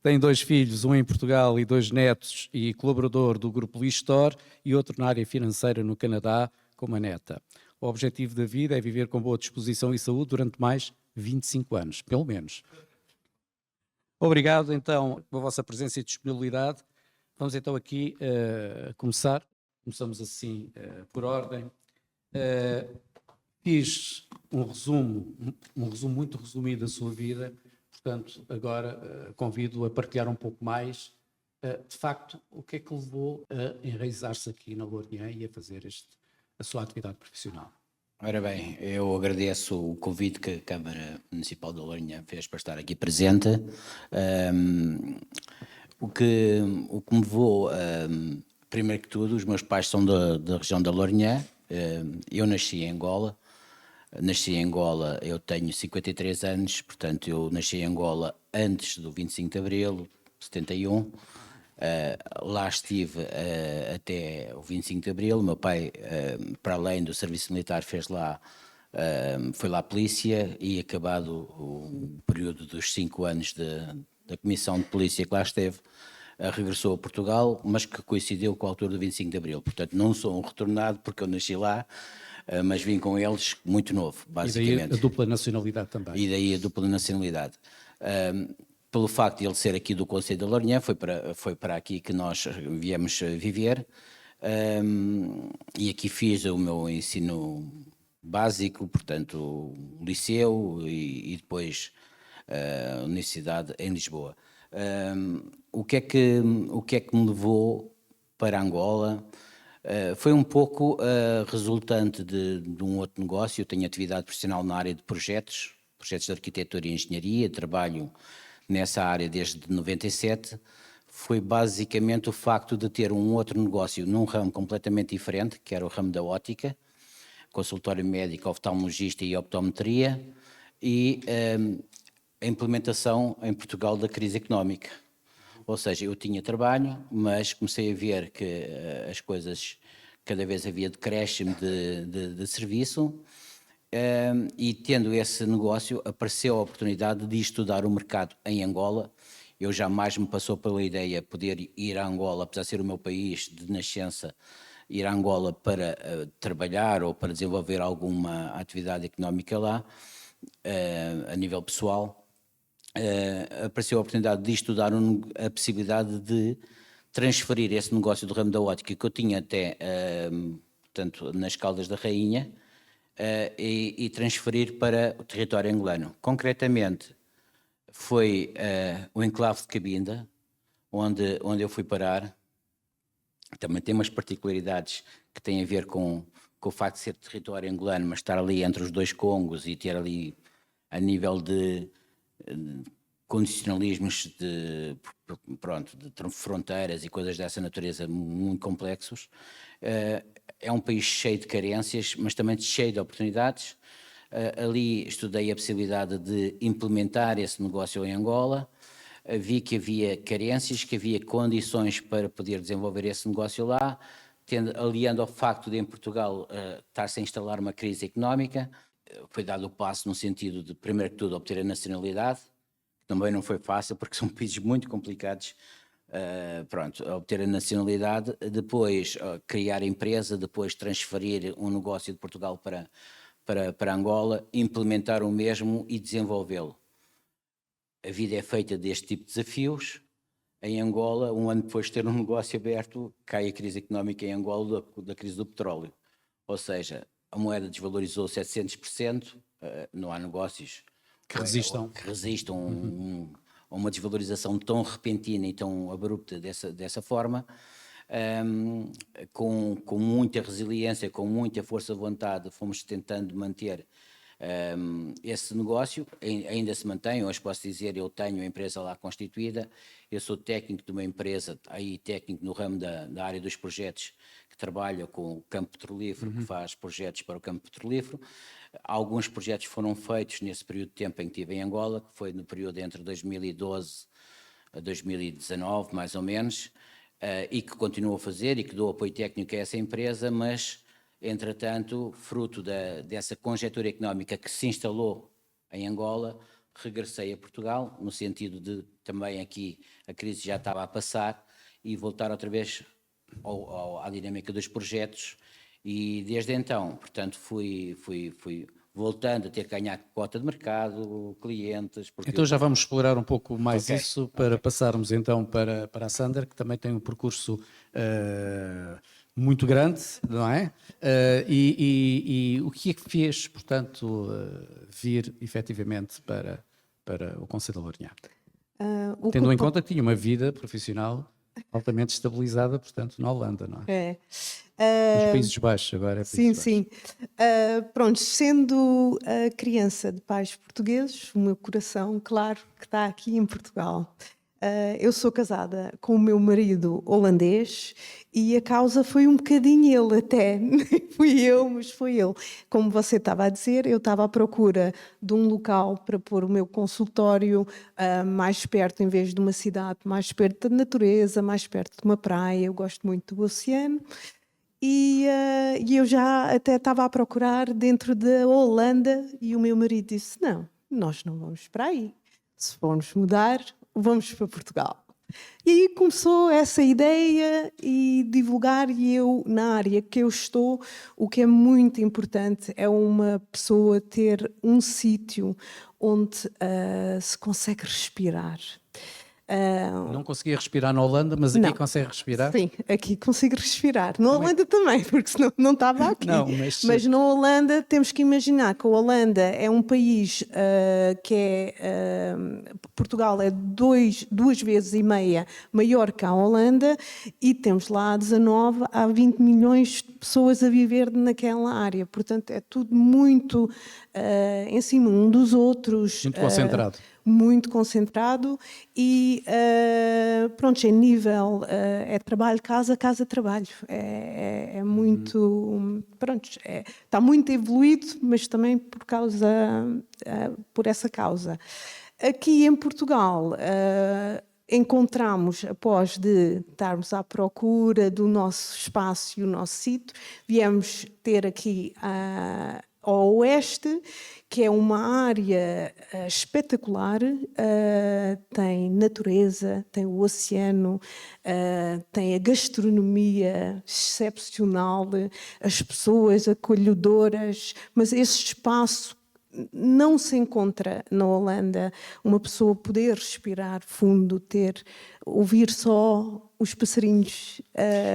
Tem 2 filhos, um em Portugal e 2 netos, e colaborador do grupo Listor e outro na área financeira no Canadá, com uma neta. O objetivo da vida é viver com boa disposição e saúde durante mais 25 anos, pelo menos. Obrigado, então, pela vossa presença e disponibilidade. Vamos, então, aqui começar. Começamos, assim, por ordem. Fiz um resumo muito resumido da sua vida. Portanto, agora convido a partilhar um pouco mais, de facto, o que é que levou a enraizar-se aqui na Lourinhã e a fazer a sua atividade profissional. Ora bem, eu agradeço o convite que a Câmara Municipal da Lourinhã fez para estar aqui presente. O que me levou, primeiro que tudo, os meus pais são da região da Lourinhã. Eu nasci em Angola. Eu tenho 53 anos, portanto eu nasci em Angola antes do 25 de Abril, 71. Lá estive até o 25 de Abril. O meu pai, para além do serviço militar, foi lá a polícia, e acabado o período dos 5 anos da comissão de polícia que lá esteve, regressou a Portugal, mas que coincidiu com a altura do 25 de Abril. Portanto, não sou um retornado porque eu nasci lá, mas vim com eles muito novo, basicamente. E daí a dupla nacionalidade também. E daí a dupla nacionalidade. Pelo facto de ele ser aqui do Concelho da Lourinhã, foi para aqui que nós viemos viver, e aqui fiz o meu ensino básico, portanto, o liceu e depois a universidade em Lisboa. O que é que me levou para Angola? Foi um pouco resultante de um outro negócio. Eu tenho atividade profissional na área de projetos de arquitetura e engenharia, trabalho nessa área desde 97. Foi basicamente o facto de ter um outro negócio num ramo completamente diferente, que era o ramo da ótica, consultório médico, oftalmologista e optometria, e a implementação em Portugal da crise económica. Ou seja, eu tinha trabalho, mas comecei a ver que as coisas, cada vez havia decréscimo de serviço, e tendo esse negócio, apareceu a oportunidade de estudar o mercado em Angola. Eu jamais me passou pela ideia de poder ir a Angola, apesar de ser o meu país de nascença, ir a Angola para trabalhar ou para desenvolver alguma atividade económica lá, a nível pessoal. Apareceu a oportunidade de estudar a possibilidade de transferir esse negócio do ramo da ótica que eu tinha até, portanto, nas Caldas da Rainha, e transferir para o território angolano. Concretamente, foi o enclave de Cabinda, onde eu fui parar. Também tem umas particularidades que têm a ver com com o facto de ser território angolano, mas estar ali entre os dois Congos e ter ali, a nível de condicionalismos de fronteiras e coisas dessa natureza muito complexos, é um país cheio de carências, mas também cheio de oportunidades. Ali estudei a possibilidade de implementar esse negócio em Angola, vi que havia carências, que havia condições para poder desenvolver esse negócio lá, aliando ao facto de em Portugal estar-se a instalar uma crise económica. Foi dado o passo no sentido de, primeiro que tudo, obter a nacionalidade, que também não foi fácil porque são países muito complicados, obter a nacionalidade, depois criar a empresa, depois transferir um negócio de Portugal para Angola, implementar o mesmo e desenvolvê-lo. A vida é feita deste tipo de desafios. Em Angola, um ano depois de ter um negócio aberto, cai a crise económica em Angola da crise do petróleo. Ou seja, a moeda desvalorizou 700%, não há negócios Que resistam. A uma desvalorização tão repentina e tão abrupta dessa forma. Com muita resiliência, com muita força de vontade, fomos tentando manter esse negócio, ainda se mantém. Hoje posso dizer, eu tenho a empresa lá constituída, eu sou técnico de uma empresa, técnico no ramo da área dos projetos, que trabalha com o campo petrolífero, que faz projetos para o campo petrolífero. Alguns projetos foram feitos nesse período de tempo em que estive em Angola, que foi no período entre 2012 a 2019, mais ou menos, e que continuo a fazer e que dou apoio técnico a essa empresa, mas, entretanto, fruto dessa conjetura económica que se instalou em Angola, regressei a Portugal, no sentido de também aqui a crise já estava a passar e voltar outra vez à dinâmica dos projetos, e desde então, portanto, fui voltando a ter que ganhar cota de mercado, clientes. Então já vamos explorar um pouco mais isso para passarmos então para a Sandra, que também tem um percurso muito grande, não é? E o que é que fez, portanto, vir efetivamente para o Conselho de Lourinhã? Tendo em conta que tinha uma vida profissional altamente estabilizada, portanto, na Holanda, não é? Nos Países Baixos, agora é Países Baixos. Sim. Pronto, sendo criança de pais portugueses, o meu coração, claro, que está aqui em Portugal. Eu sou casada com o meu marido holandês e a causa foi um bocadinho ele até, nem fui eu, mas foi ele. Como você estava a dizer, eu estava à procura de um local para pôr o meu consultório mais perto, em vez de uma cidade, mais perto da natureza, mais perto de uma praia. Eu gosto muito do oceano. E eu já até estava a procurar dentro da Holanda e o meu marido disse, não, nós não vamos para aí. Se formos mudar, vamos para Portugal. E aí começou essa ideia e divulgar, e eu, na área que eu estou, o que é muito importante é uma pessoa ter um sítio onde se consegue respirar. Não conseguia respirar na Holanda, mas aqui não. Consegue respirar? Sim, aqui consigo respirar. Na Holanda também, porque senão não estava aqui. Não, mas na Holanda temos que imaginar que a Holanda é um país que é... Portugal é 2,5 vezes maior que a Holanda e temos lá 19 a 20 milhões de pessoas a viver naquela área. Portanto, é tudo muito em cima um dos outros. Muito concentrado. Muito concentrado e pronto, em nível é trabalho, casa, trabalho. É muito, pronto, está muito evoluído, mas também por essa causa. Aqui em Portugal encontramos, após de estarmos à procura do nosso espaço e o nosso sítio, viemos ter aqui ao oeste, que é uma área espetacular, tem natureza, tem o oceano, tem a gastronomia excepcional, as pessoas acolhedoras, mas esse espaço não se encontra na Holanda, uma pessoa poder respirar fundo, ouvir só os passarinhos.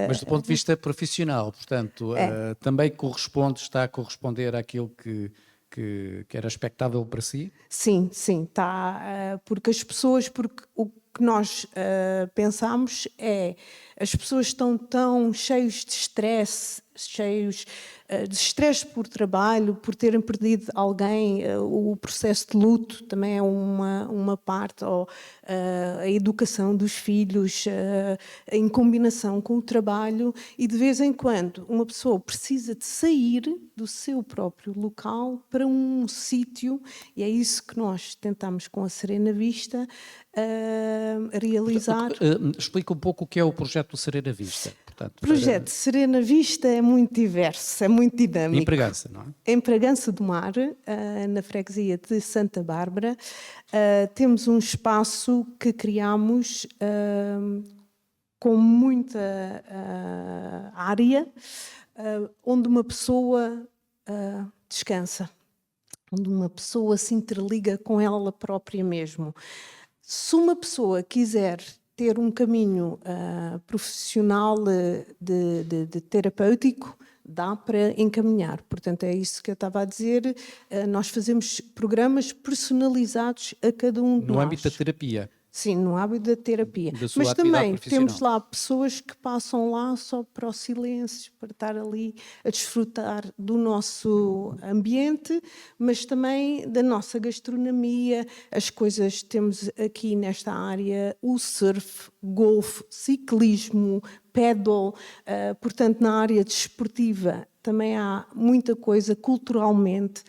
Mas do ponto de vista profissional, portanto, também está a corresponder àquilo que era expectável para si? Sim, está, porque o que nós pensamos é, as pessoas estão tão cheios de stress, cheios de estresse por trabalho, por terem perdido alguém, o processo de luto também é uma parte, ou a educação dos filhos, em combinação com o trabalho, e de vez em quando uma pessoa precisa de sair do seu próprio local para um sítio, e é isso que nós tentamos com a Serena Vista realizar. Explica um pouco o que é o projeto do Serena Vista. Portanto, O projeto Serena Vista é muito diverso, é muito dinâmico. Em Bragança, não é? Em Bragança do Mar, na freguesia de Santa Bárbara, temos um espaço que criamos com muita área, onde uma pessoa descansa, onde uma pessoa se interliga com ela própria mesmo. Se uma pessoa quiser ter um caminho profissional de terapêutico, dá para encaminhar. Portanto, é isso que eu estava a dizer. Nós fazemos programas personalizados a cada um de nós. No âmbito da terapia. Sim, no âmbito da terapia. Da sua Mas atividade também profissional. temos lá pessoas que passam lá só para o silêncio, para estar ali a desfrutar do nosso ambiente, mas também da nossa gastronomia, as coisas. Temos aqui nesta área o surf, golfe, ciclismo, paddle, portanto na área desportiva também há muita coisa culturalmente.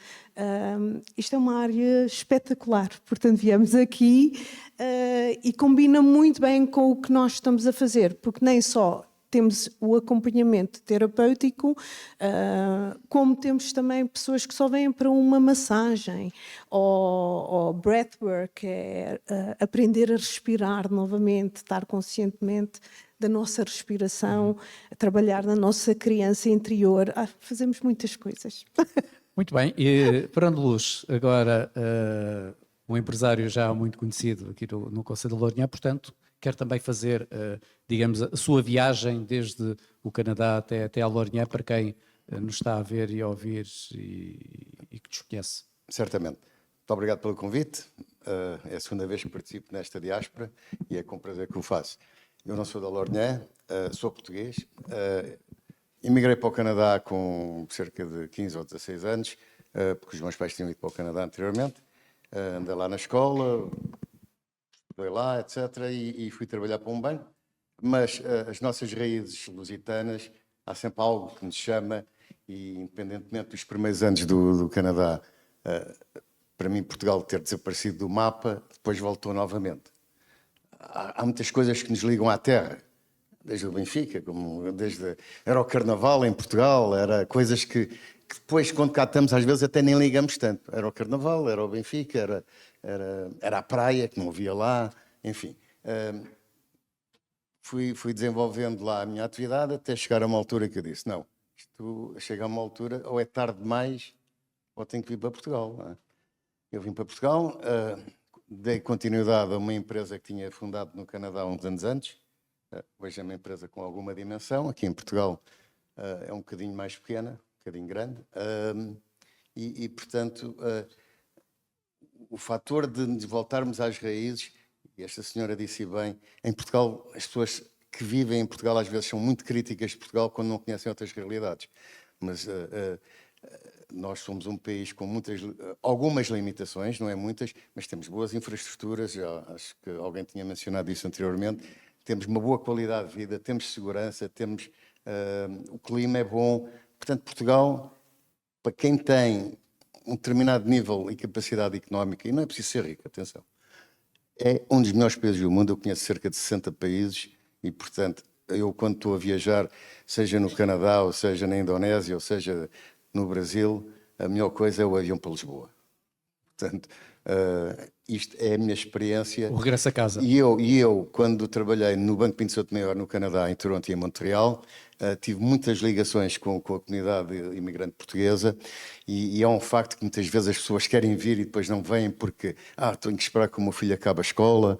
Isto é uma área espetacular, portanto viemos aqui e combina muito bem com o que nós estamos a fazer, porque nem só temos o acompanhamento terapêutico, como temos também pessoas que só vêm para uma massagem, ou breathwork, que é aprender a respirar novamente, estar conscientemente da nossa respiração, a trabalhar na nossa criança interior. Fazemos muitas coisas. Muito bem. E Fernando Luz, agora um empresário já muito conhecido aqui no Conselho de Lourinhã, portanto, quer também fazer, digamos, a sua viagem desde o Canadá até a Lourinhã, para quem nos está a ver e a ouvir e que desconhece. Certamente. Muito obrigado pelo convite. É a segunda vez que participo nesta diáspora e é com prazer que o faço. Eu não sou da Lourinhã, sou português. Emigrei para o Canadá com cerca de 15 ou 16 anos, porque os meus pais tinham ido para o Canadá anteriormente. Andei lá na escola, estudei lá, etc. E fui trabalhar para um banco. Mas as nossas raízes lusitanas, há sempre algo que nos chama, e independentemente dos primeiros anos do Canadá, para mim Portugal ter desaparecido do mapa, depois voltou novamente. Há muitas coisas que nos ligam à terra, desde o Benfica, era o Carnaval em Portugal, era coisas que depois, quando cá estamos, às vezes até nem ligamos tanto. Era o Carnaval, era o Benfica, era a praia, que não havia lá, enfim. Fui desenvolvendo lá a minha atividade até chegar a uma altura que eu disse, não, isto chega a uma altura, ou é tarde demais, ou tenho que vir para Portugal. Não é? Eu vim para Portugal, dei continuidade a uma empresa que tinha fundado no Canadá uns anos antes. Hoje é uma empresa com alguma dimensão. Aqui em Portugal é um bocadinho mais pequena, um bocadinho grande. Portanto, o fator de nos voltarmos às raízes, e esta senhora disse bem, em Portugal, as pessoas que vivem em Portugal às vezes são muito críticas de Portugal quando não conhecem outras realidades. Mas nós somos um país com algumas limitações, não é muitas, mas temos boas infraestruturas, já acho que alguém tinha mencionado isso anteriormente, temos uma boa qualidade de vida, temos segurança, o clima é bom. Portanto, Portugal, para quem tem um determinado nível e capacidade económica, e não é preciso ser rico, atenção, é um dos melhores países do mundo. Eu conheço cerca de 60 países e, portanto, eu quando estou a viajar, seja no Canadá, ou seja na Indonésia, ou seja no Brasil, a melhor coisa é o avião para Lisboa. Portanto, isto é a minha experiência. O regresso a casa. E eu, quando trabalhei no Banco Pinto Souto Maior, no Canadá, em Toronto e em Montreal, tive muitas ligações com a comunidade imigrante portuguesa e é um facto que muitas vezes as pessoas querem vir e depois não vêm porque tenho que esperar que o meu filho acabe a escola,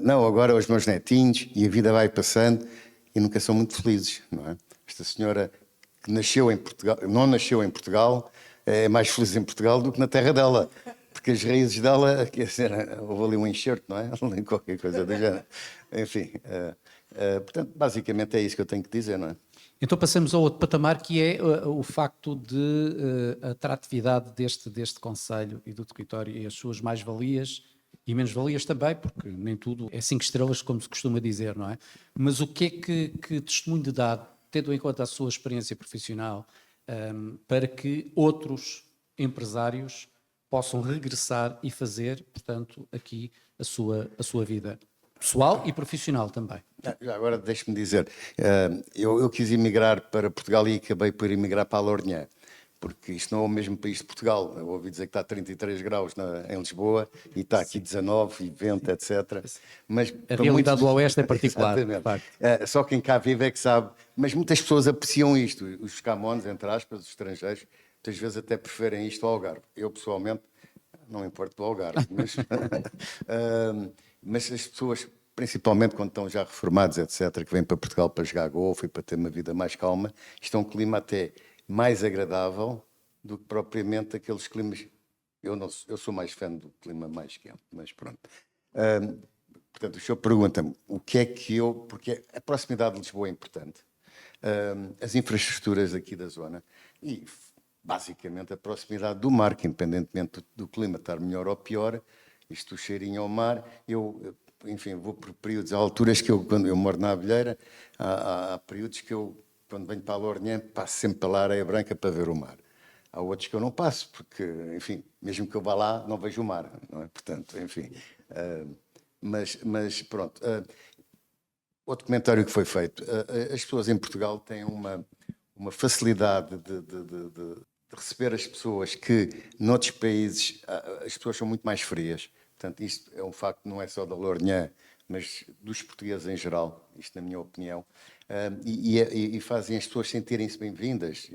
não, agora os meus netinhos, e a vida vai passando e nunca são muito felizes, não é? Esta senhora que nasceu em Portugal, não nasceu em Portugal, é mais feliz em Portugal do que na terra dela. Porque as raízes dela, quer dizer, houve ali um enxerto, não é? Qualquer coisa do género. Enfim, Portanto, basicamente é isso que eu tenho que dizer, não é? Então passamos ao outro patamar, que é o facto de a atratividade deste concelho e do território e as suas mais-valias e menos-valias também, porque nem tudo é 5 estrelas, como se costuma dizer, não é? Mas o que é que testemunho de dá, tendo em conta a sua experiência profissional, para que outros empresários possam regressar e fazer, portanto, aqui a sua vida pessoal e profissional também? Já agora deixe-me dizer, eu quis emigrar para Portugal e acabei por emigrar para a Lourinhã, porque isto não é o mesmo país de Portugal. Eu ouvi dizer que está 33 graus em Lisboa e está aqui 19 e vento, etc. Mas a realidade do Oeste é particular. Só quem cá vive é que sabe. Mas muitas pessoas apreciam isto. Os camões, entre aspas, os estrangeiros, muitas vezes até preferem isto ao Algarve. Eu, pessoalmente, não me importo do Algarve. Mas as pessoas, principalmente quando estão já reformados, etc., que vêm para Portugal para jogar golfe e para ter uma vida mais calma, isto é um clima até mais agradável do que propriamente aqueles climas. Eu sou mais fã do clima mais quente, mas pronto. Portanto, o senhor pergunta-me o que é que porque a proximidade de Lisboa é importante, as infraestruturas aqui da zona e, basicamente, a proximidade do mar, que independentemente do clima estar melhor ou pior, isto o cheirinho ao mar, enfim, vou por períodos, há alturas que quando eu moro na Abelheira, há períodos que eu, quando venho para a Lourinhã, passo sempre pela Areia Branca para ver o mar. Há outros que eu não passo, porque, enfim, mesmo que eu vá lá, não vejo o mar, não é? Portanto, enfim. Mas pronto. Outro comentário que foi feito. As pessoas em Portugal têm uma facilidade de receber as pessoas que, noutros países, as pessoas são muito mais frias. Portanto, isto é um facto, não é só da Lourinhã, mas dos portugueses em geral, isto na minha opinião, e fazem as pessoas sentirem-se bem-vindas.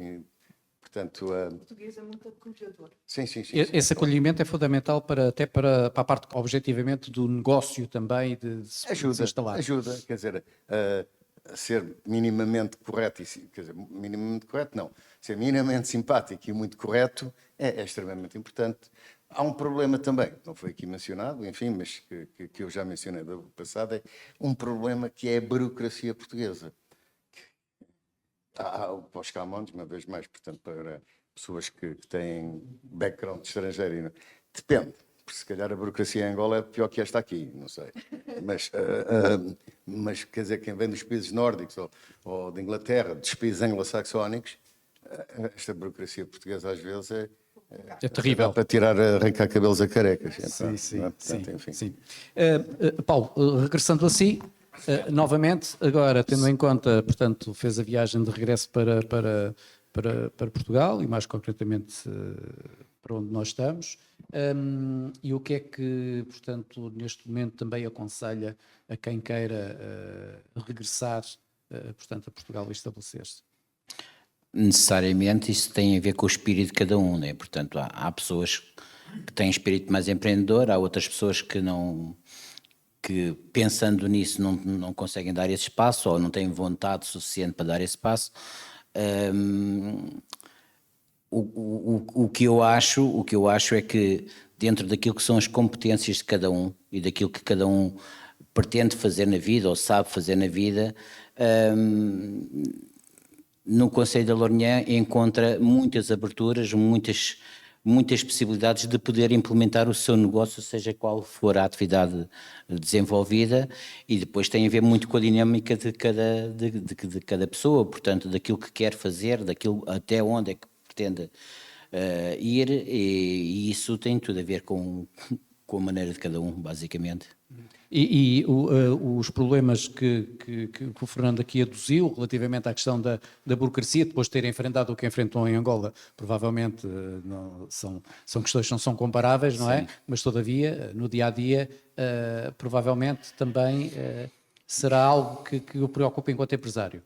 Portanto, o português é muito acolhedor. Sim. Esse acolhimento é fundamental até para a parte, objetivamente, do negócio também, de se instalar. Ajuda, quer dizer, a ser minimamente correto, quer dizer, minimamente correto não, ser minimamente simpático e muito correto é extremamente importante. Há um problema também, não foi aqui mencionado, enfim, mas que eu já mencionei do passado, é um problema que é a burocracia portuguesa. Para os camões, uma vez mais, portanto, para pessoas que têm background estrangeiro, depende, porque se calhar a burocracia em Angola é pior que esta aqui, não sei. Mas quer dizer, quem vem dos países nórdicos ou de Inglaterra, dos países anglo-saxónicos, esta burocracia portuguesa às vezes é terrível. Para arrancar cabelos a carecas. Então, sim. Paulo, regressando a si, novamente, agora, tendo em conta, portanto, fez a viagem de regresso para Portugal e mais concretamente para onde nós estamos, e o que é que, portanto, neste momento também aconselha a quem queira regressar, portanto, a Portugal e estabelecer-se? Necessariamente isso tem a ver com o espírito de cada um, né? Portanto, há pessoas que têm espírito mais empreendedor, há outras pessoas que pensando nisso não conseguem dar esse espaço ou não têm vontade suficiente para dar esse passo. O que eu acho é que dentro daquilo que são as competências de cada um e daquilo que cada um pretende fazer na vida ou sabe fazer na vida, no Concelho da Lourinhã encontra muitas aberturas, muitas possibilidades de poder implementar o seu negócio, seja qual for a atividade desenvolvida, e depois tem a ver muito com a dinâmica de cada pessoa, portanto, daquilo que quer fazer, daquilo até onde é que pretende ir, e isso tem tudo a ver com a maneira de cada um, basicamente. E os problemas que o Fernando aqui aduziu relativamente à questão da burocracia, depois de ter enfrentado o que enfrentou em Angola, provavelmente são questões que não são comparáveis, não é? Mas, todavia, no dia-a-dia, provavelmente também será algo que o preocupa enquanto empresário.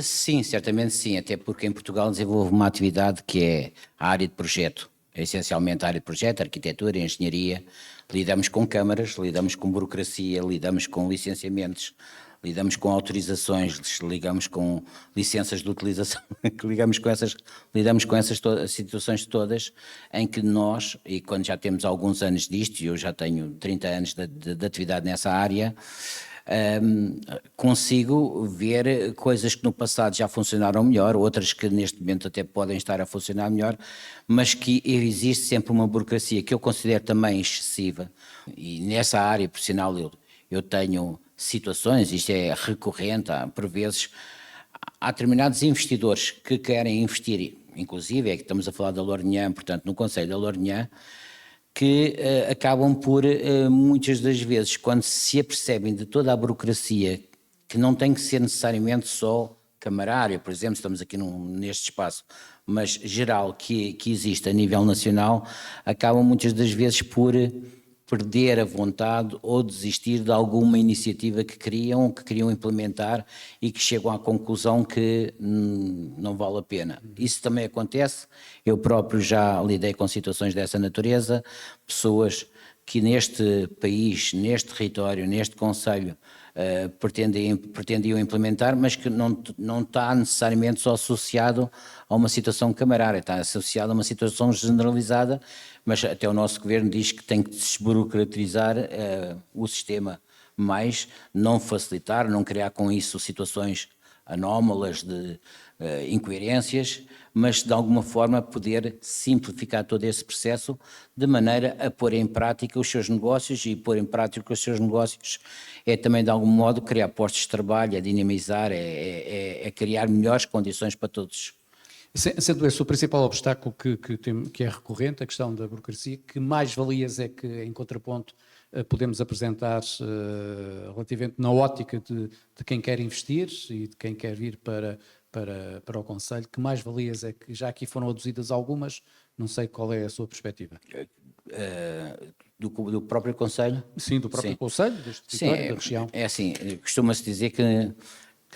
Sim, certamente sim, até porque em Portugal desenvolve uma atividade que é a área de projeto. É essencialmente a área de projeto, arquitetura, engenharia. Lidamos com câmaras, lidamos com burocracia, lidamos com licenciamentos, lidamos com autorizações, lidamos com licenças de utilização, lidamos com essas situações todas em que nós, e quando já temos alguns anos disto, e eu já tenho 30 anos de atividade nessa área, consigo ver coisas que no passado já funcionaram melhor, outras que neste momento até podem estar a funcionar melhor, mas que existe sempre uma burocracia que eu considero também excessiva, e nessa área profissional eu tenho situações, isto é recorrente, por vezes há determinados investidores que querem investir, inclusive é que estamos a falar da Lourinhã, portanto no Conselho da Lourinhã, que acabam por, muitas das vezes, quando se apercebem de toda a burocracia, que não tem que ser necessariamente só camarária, por exemplo, estamos aqui neste espaço, mas geral que existe a nível nacional, acabam muitas das vezes por perder a vontade ou desistir de alguma iniciativa que queriam implementar e que chegam à conclusão que não vale a pena. Isso também acontece, eu próprio já lidei com situações dessa natureza, pessoas que neste país, neste território, neste concelho, pretendiam implementar, mas que não está necessariamente só associado a uma situação camarária, está associado a uma situação generalizada, mas até o nosso governo diz que tem que desburocratizar o sistema, mais não facilitar, não criar com isso situações anómalas de incoerências, mas de alguma forma poder simplificar todo esse processo de maneira a pôr em prática os seus negócios, e pôr em prática os seus negócios é também de algum modo criar postos de trabalho, é dinamizar, é criar melhores condições para todos. Sendo esse o principal obstáculo que é recorrente, a questão da burocracia, que mais valias é que, em contraponto, podemos apresentar relativamente na ótica de quem quer investir e de quem quer vir para o Conselho, que mais valias é que já aqui foram aduzidas algumas, não sei qual é a sua perspectiva. Do próprio Conselho? Sim, do próprio Conselho, deste território, da região. É assim, costuma-se dizer que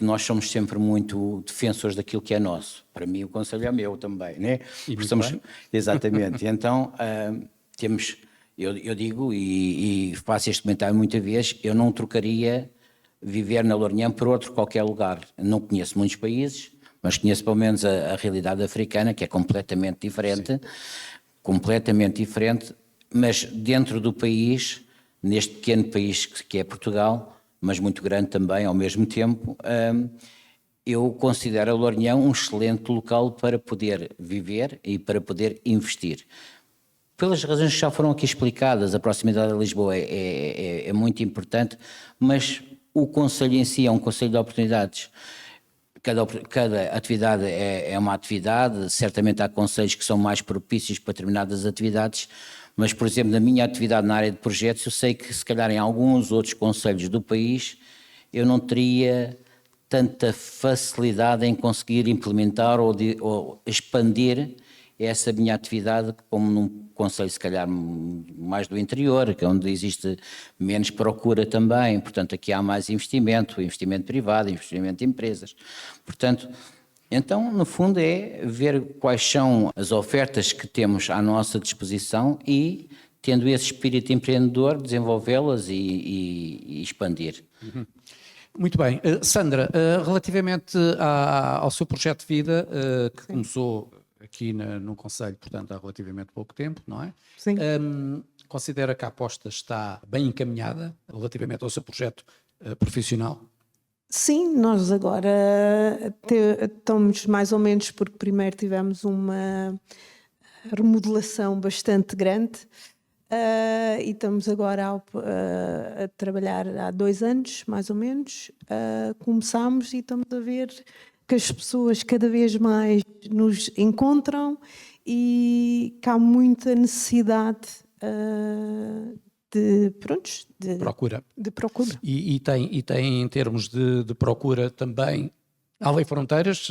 nós somos sempre muito defensores daquilo que é nosso. Para mim o Conselho é meu também, né? Exatamente. Então temos, eu digo e faço este comentário muitas vezes, eu não trocaria viver na Lourinhã por outro qualquer lugar. Não conheço muitos países, mas conheço pelo menos a realidade africana, que é completamente diferente, mas dentro do país, neste pequeno país que é Portugal, mas muito grande também ao mesmo tempo, eu considero a Lourinhã um excelente local para poder viver e para poder investir. Pelas razões que já foram aqui explicadas, a proximidade a Lisboa é muito importante, mas o Conselho em si é um Conselho de oportunidades. Cada atividade é uma atividade, certamente há conselhos que são mais propícios para determinadas atividades, mas, por exemplo, na minha atividade na área de projetos, eu sei que se calhar em alguns outros concelhos do país eu não teria tanta facilidade em conseguir implementar ou expandir essa minha atividade como num concelho se calhar mais do interior, que é onde existe menos procura também, portanto aqui há mais investimento privado, investimento de empresas, portanto, então no fundo é ver quais são as ofertas que temos à nossa disposição e, tendo esse espírito empreendedor, desenvolvê-las e expandir. Muito bem. Sandra, relativamente ao seu projeto de vida, que começou aqui no Conselho, portanto, há relativamente pouco tempo, não é? Sim. Considera que a aposta está bem encaminhada relativamente ao seu projeto profissional? Sim, nós agora estamos mais ou menos, porque primeiro tivemos uma remodelação bastante grande e estamos agora a trabalhar há 2 anos, mais ou menos. Começámos e estamos a ver que as pessoas cada vez mais nos encontram e que há muita necessidade de procura. E tem em termos de procura também, além fronteiras,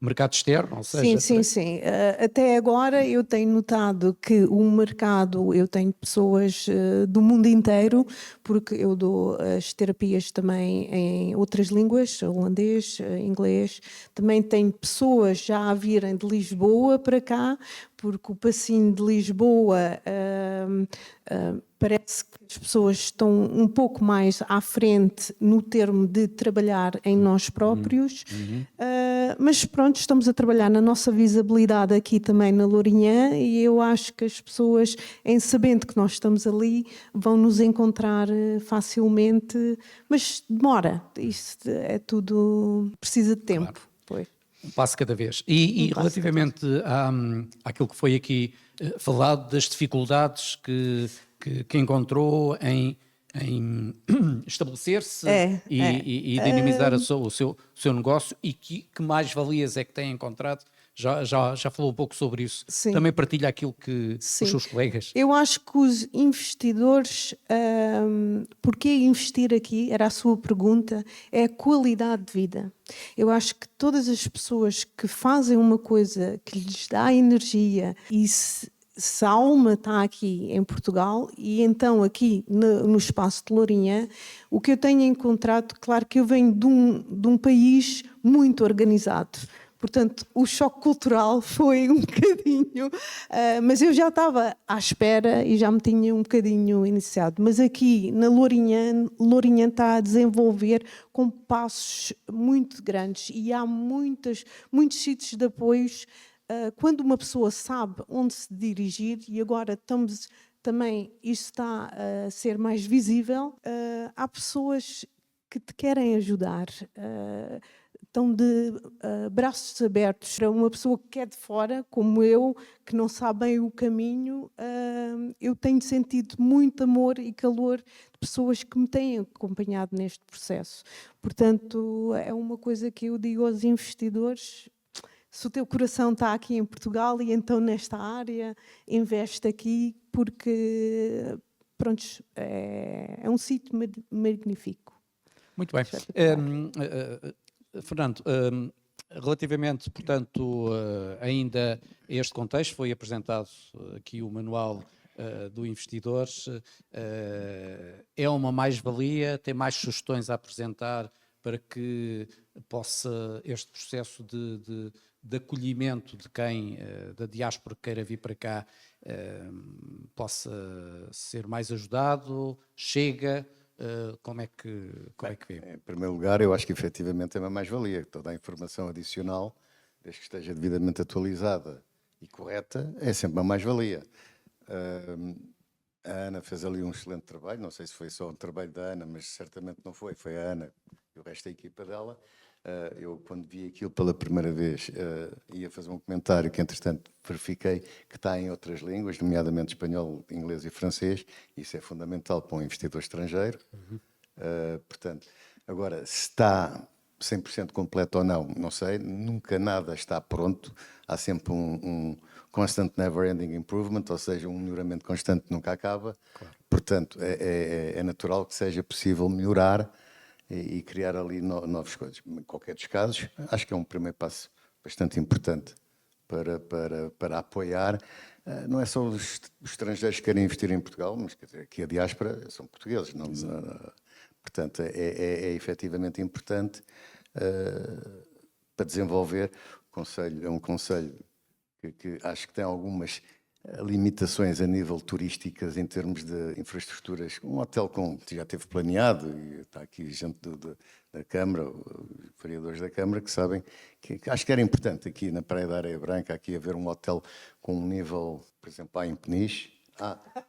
mercado externo, ou seja... Sim. Até agora eu tenho notado que o mercado, eu tenho pessoas do mundo inteiro, porque eu dou as terapias também em outras línguas, holandês, inglês, também tenho pessoas já a virem de Lisboa para cá, porque o passinho de Lisboa parece que as pessoas estão um pouco mais à frente no termo de trabalhar em nós próprios, Mas pronto, estamos a trabalhar na nossa visibilidade aqui também na Lourinhã e eu acho que as pessoas, em sabendo que nós estamos ali, vão nos encontrar facilmente, mas demora. Isto é tudo, precisa de tempo. Claro. Pois. Um passo cada vez. E relativamente àquilo que foi aqui falado, das dificuldades que encontrou em estabelecer-se e dinamizar o seu negócio, e que mais-valias é que tem encontrado? Já falou um pouco sobre isso. Sim. Também partilha aquilo que os seus colegas. Eu acho que os investidores, porquê investir aqui, era a sua pergunta, é a qualidade de vida. Eu acho que todas as pessoas que fazem uma coisa que lhes dá energia e se a alma está aqui em Portugal e então aqui no espaço de Lourinhã, o que eu tenho encontrado, claro que eu venho de um país muito organizado. Portanto, o choque cultural foi um bocadinho, mas eu já estava à espera e já me tinha um bocadinho iniciado. Mas aqui na Lourinhã está a desenvolver com passos muito grandes e há muitos sítios de apoios quando uma pessoa sabe onde se dirigir, e agora estamos também, isto está a ser mais visível, há pessoas que te querem ajudar. Estão de braços abertos para uma pessoa que é de fora, como eu, que não sabe bem o caminho. Eu tenho sentido muito amor e calor de pessoas que me têm acompanhado neste processo. Portanto, é uma coisa que eu digo aos investidores: se o teu coração está aqui em Portugal e então nesta área, investe aqui, porque pronto, é um sítio magnífico. Muito bem. Fernando, relativamente, portanto, ainda a este contexto, foi apresentado aqui o manual do investidor. É uma mais-valia? Tem mais sugestões a apresentar para que possa este processo de acolhimento de quem da diáspora queira vir para cá possa ser mais ajudado? Chega? Como é que vê? Em primeiro lugar, eu acho que efetivamente é uma mais-valia. Toda a informação adicional, desde que esteja devidamente atualizada e correta, é sempre uma mais-valia. A Ana fez ali um excelente trabalho, não sei se foi só um trabalho da Ana, mas certamente não foi a Ana e o resto da equipa dela. Eu, quando vi aquilo pela primeira vez, ia fazer um comentário que, entretanto, verifiquei que está em outras línguas, nomeadamente espanhol, inglês e francês. Isso é fundamental para um investidor estrangeiro. Portanto, agora, se está 100% completo ou não, não sei. Nunca nada está pronto. Há sempre um constant never-ending improvement, ou seja, um melhoramento constante que nunca acaba. Claro. Portanto, é natural que seja possível melhorar e criar ali novas coisas. Em qualquer dos casos, acho que é um primeiro passo bastante importante para apoiar. Não é só os estrangeiros que querem investir em Portugal, mas quer dizer, aqui a diáspora são portugueses. Portanto, é efetivamente importante para desenvolver. O Conselho é um conselho que acho que tem algumas limitações a nível turísticas em termos de infraestruturas. Um hotel que já teve planeado, e está aqui gente da Câmara, os vereadores da Câmara, que sabem que acho que era importante aqui na Praia da Areia Branca, aqui haver um hotel com um nível, por exemplo, em Peniche.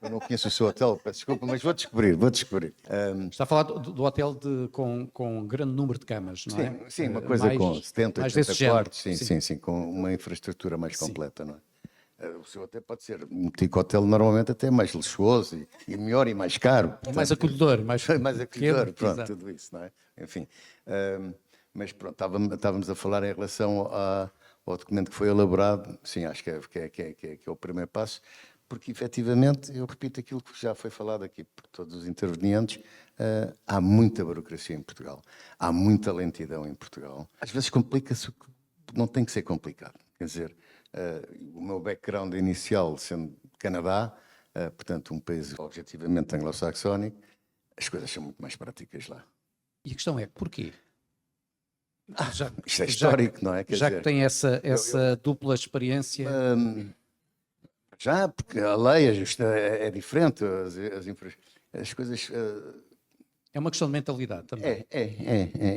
Eu não conheço o seu hotel, peço desculpa, mas vou descobrir. Está a falar do hotel com grande número de camas, não é? Sim, uma coisa com 70, 80 quartos, sim, com uma infraestrutura mais completa, não é? O seu até pode ser um boutique hotel normalmente até mais luxuoso e melhor e mais caro. Portanto, mais acolhedor. Mais acolhedor, pequeno, pronto, exato. Tudo isso, não é? Enfim, mas pronto, estávamos a falar em relação ao documento que foi elaborado. Sim, acho que é o primeiro passo, porque efetivamente, eu repito aquilo que já foi falado aqui por todos os intervenientes, há muita burocracia em Portugal, há muita lentidão em Portugal. Às vezes complica-se o que não tem que ser complicado, quer dizer... o meu background inicial sendo Canadá, portanto um país objetivamente anglo-saxónico, as coisas são muito mais práticas lá. E a questão é, porquê? Isto é histórico, não é? Quer já dizer, que tem essa dupla experiência... Já, porque a lei é diferente, as coisas... É uma questão de mentalidade também.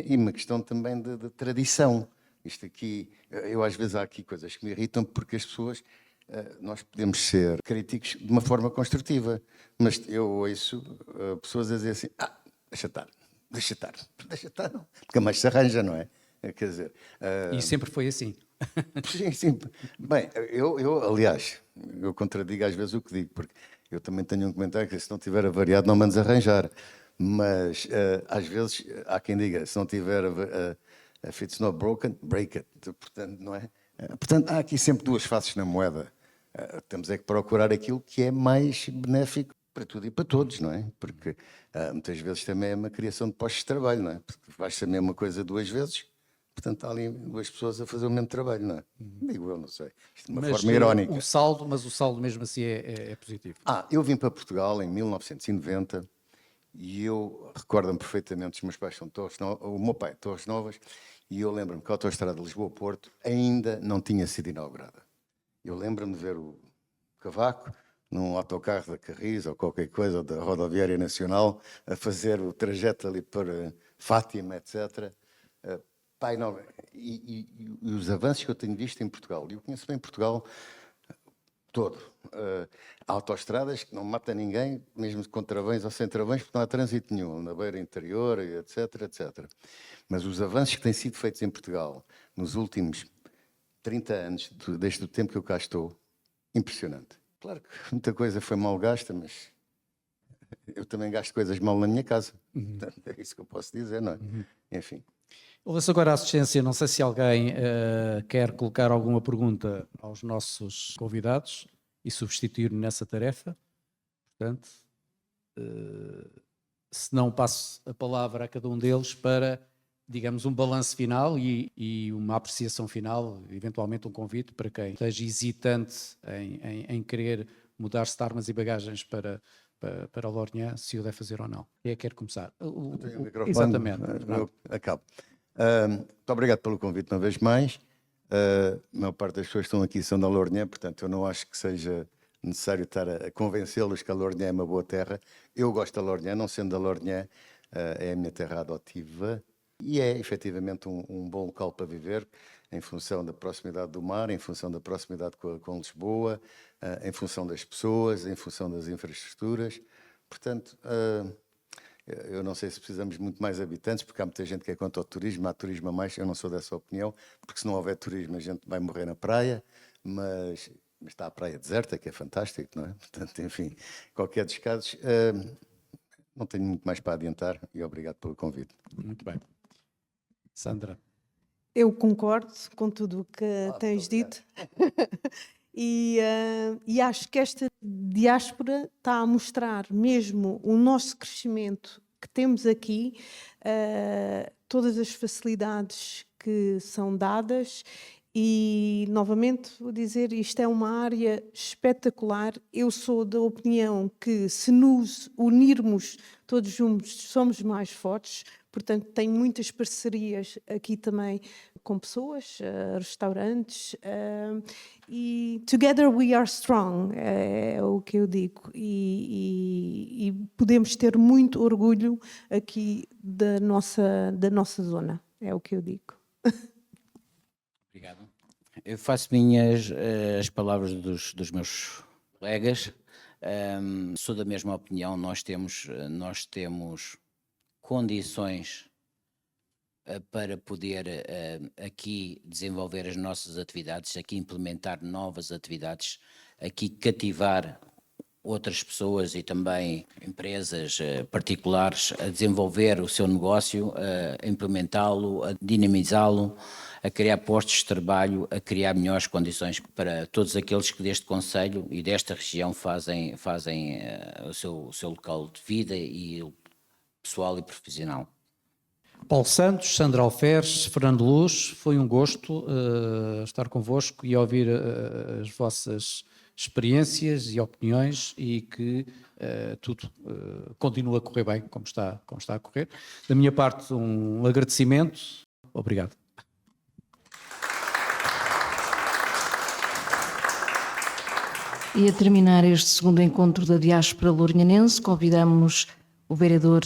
E uma questão também de tradição. Isto aqui, eu às vezes há aqui coisas que me irritam porque as pessoas, nós podemos ser críticos de uma forma construtiva, mas eu ouço pessoas a dizer assim, deixa estar, não, nunca mais se arranja, não é? Quer dizer... E sempre foi assim. Sim, sim. Bem, aliás, eu contradigo às vezes o que digo, porque eu também tenho um comentário que se não tiver avariado não mandes arranjar, mas às vezes há quem diga, se não tiver if it's not broken, break it, portanto, não é? Portanto, há aqui sempre duas faces na moeda. Temos é que procurar aquilo que é mais benéfico para tudo e para todos, não é? Porque muitas vezes também é uma criação de postos de trabalho, não é? Porque vais ser a mesma coisa duas vezes, portanto há ali duas pessoas a fazer o mesmo trabalho, não é? Digo eu, não sei. Isto de uma forma irónica. O saldo mesmo assim é positivo. Eu vim para Portugal em 1990 e eu recordo-me perfeitamente, os meus pais são de Torres Novas, o meu pai de Torres Novas, e eu lembro-me que a autoestrada de Lisboa-Porto ainda não tinha sido inaugurada. Eu lembro-me de ver o Cavaco num autocarro da Carris ou qualquer coisa, ou da Rodoviária Nacional, a fazer o trajeto ali para Fátima, etc. Pai, não, e os avanços que eu tenho visto em Portugal, e eu conheço bem Portugal todo. Há autoestradas que não matam ninguém, mesmo com travões ou sem travões, porque não há trânsito nenhum, na beira interior, etc, etc. Mas os avanços que têm sido feitos em Portugal nos últimos 30 anos, desde o tempo que eu cá estou, impressionante. Claro que muita coisa foi mal gasta, mas eu também gasto coisas mal na minha casa. Portanto, é isso que eu posso dizer, não é? Enfim. Ouço agora a assistência, não sei se alguém quer colocar alguma pergunta aos nossos convidados e substituir nessa tarefa. Portanto, se não, passo a palavra a cada um deles para, digamos, um balanço final e uma apreciação final, eventualmente um convite para quem esteja hesitante em querer mudar-se de armas e bagagens para Lorient, se o deve fazer ou não. Quem é que quer começar? Exatamente. Eu acabo. Muito obrigado pelo convite uma vez mais. A maior parte das pessoas que estão aqui são da Lorient, portanto eu não acho que seja necessário estar a convencê-los que a Lorient é uma boa terra. Eu gosto da Lorient, não sendo da Lorient, é a minha terra adotiva e é efetivamente um bom local para viver, em função da proximidade do mar, em função da proximidade com Lisboa, em função das pessoas, em função das infraestruturas. Portanto, eu não sei se precisamos muito mais habitantes, porque há muita gente que é contra o turismo, há turismo a mais, eu não sou dessa opinião, porque se não houver turismo a gente vai morrer na praia, mas está a praia deserta, que é fantástico, não é? Portanto, enfim, qualquer dos casos, não tenho muito mais para adiantar e obrigado pelo convite. Muito bem. Sandra. Eu concordo com tudo o que tens dito. E acho que esta diáspora está a mostrar mesmo o nosso crescimento que temos aqui, todas as facilidades que são dadas e, novamente, vou dizer, isto é uma área espetacular. Eu sou da opinião que se nos unirmos todos juntos somos mais fortes, portanto tenho muitas parcerias aqui também com pessoas, restaurantes, e together we are strong, é o que eu digo, e podemos ter muito orgulho aqui da nossa zona, é o que eu digo. Obrigado. Eu faço minhas as palavras dos meus colegas, sou da mesma opinião, nós temos condições para poder aqui desenvolver as nossas atividades, aqui implementar novas atividades, aqui cativar outras pessoas e também empresas particulares a desenvolver o seu negócio, a implementá-lo, a dinamizá-lo, a criar postos de trabalho, a criar melhores condições para todos aqueles que deste concelho e desta região fazem o seu local de vida e pessoal e profissional. Paulo Santos, Sandra Alferes, Fernando Luz, foi um gosto estar convosco e ouvir as vossas experiências e opiniões e que tudo continua a correr bem como está a correr. Da minha parte, um agradecimento. Obrigado. E a terminar este segundo encontro da Diáspora Lourinhanense, convidamos o vereador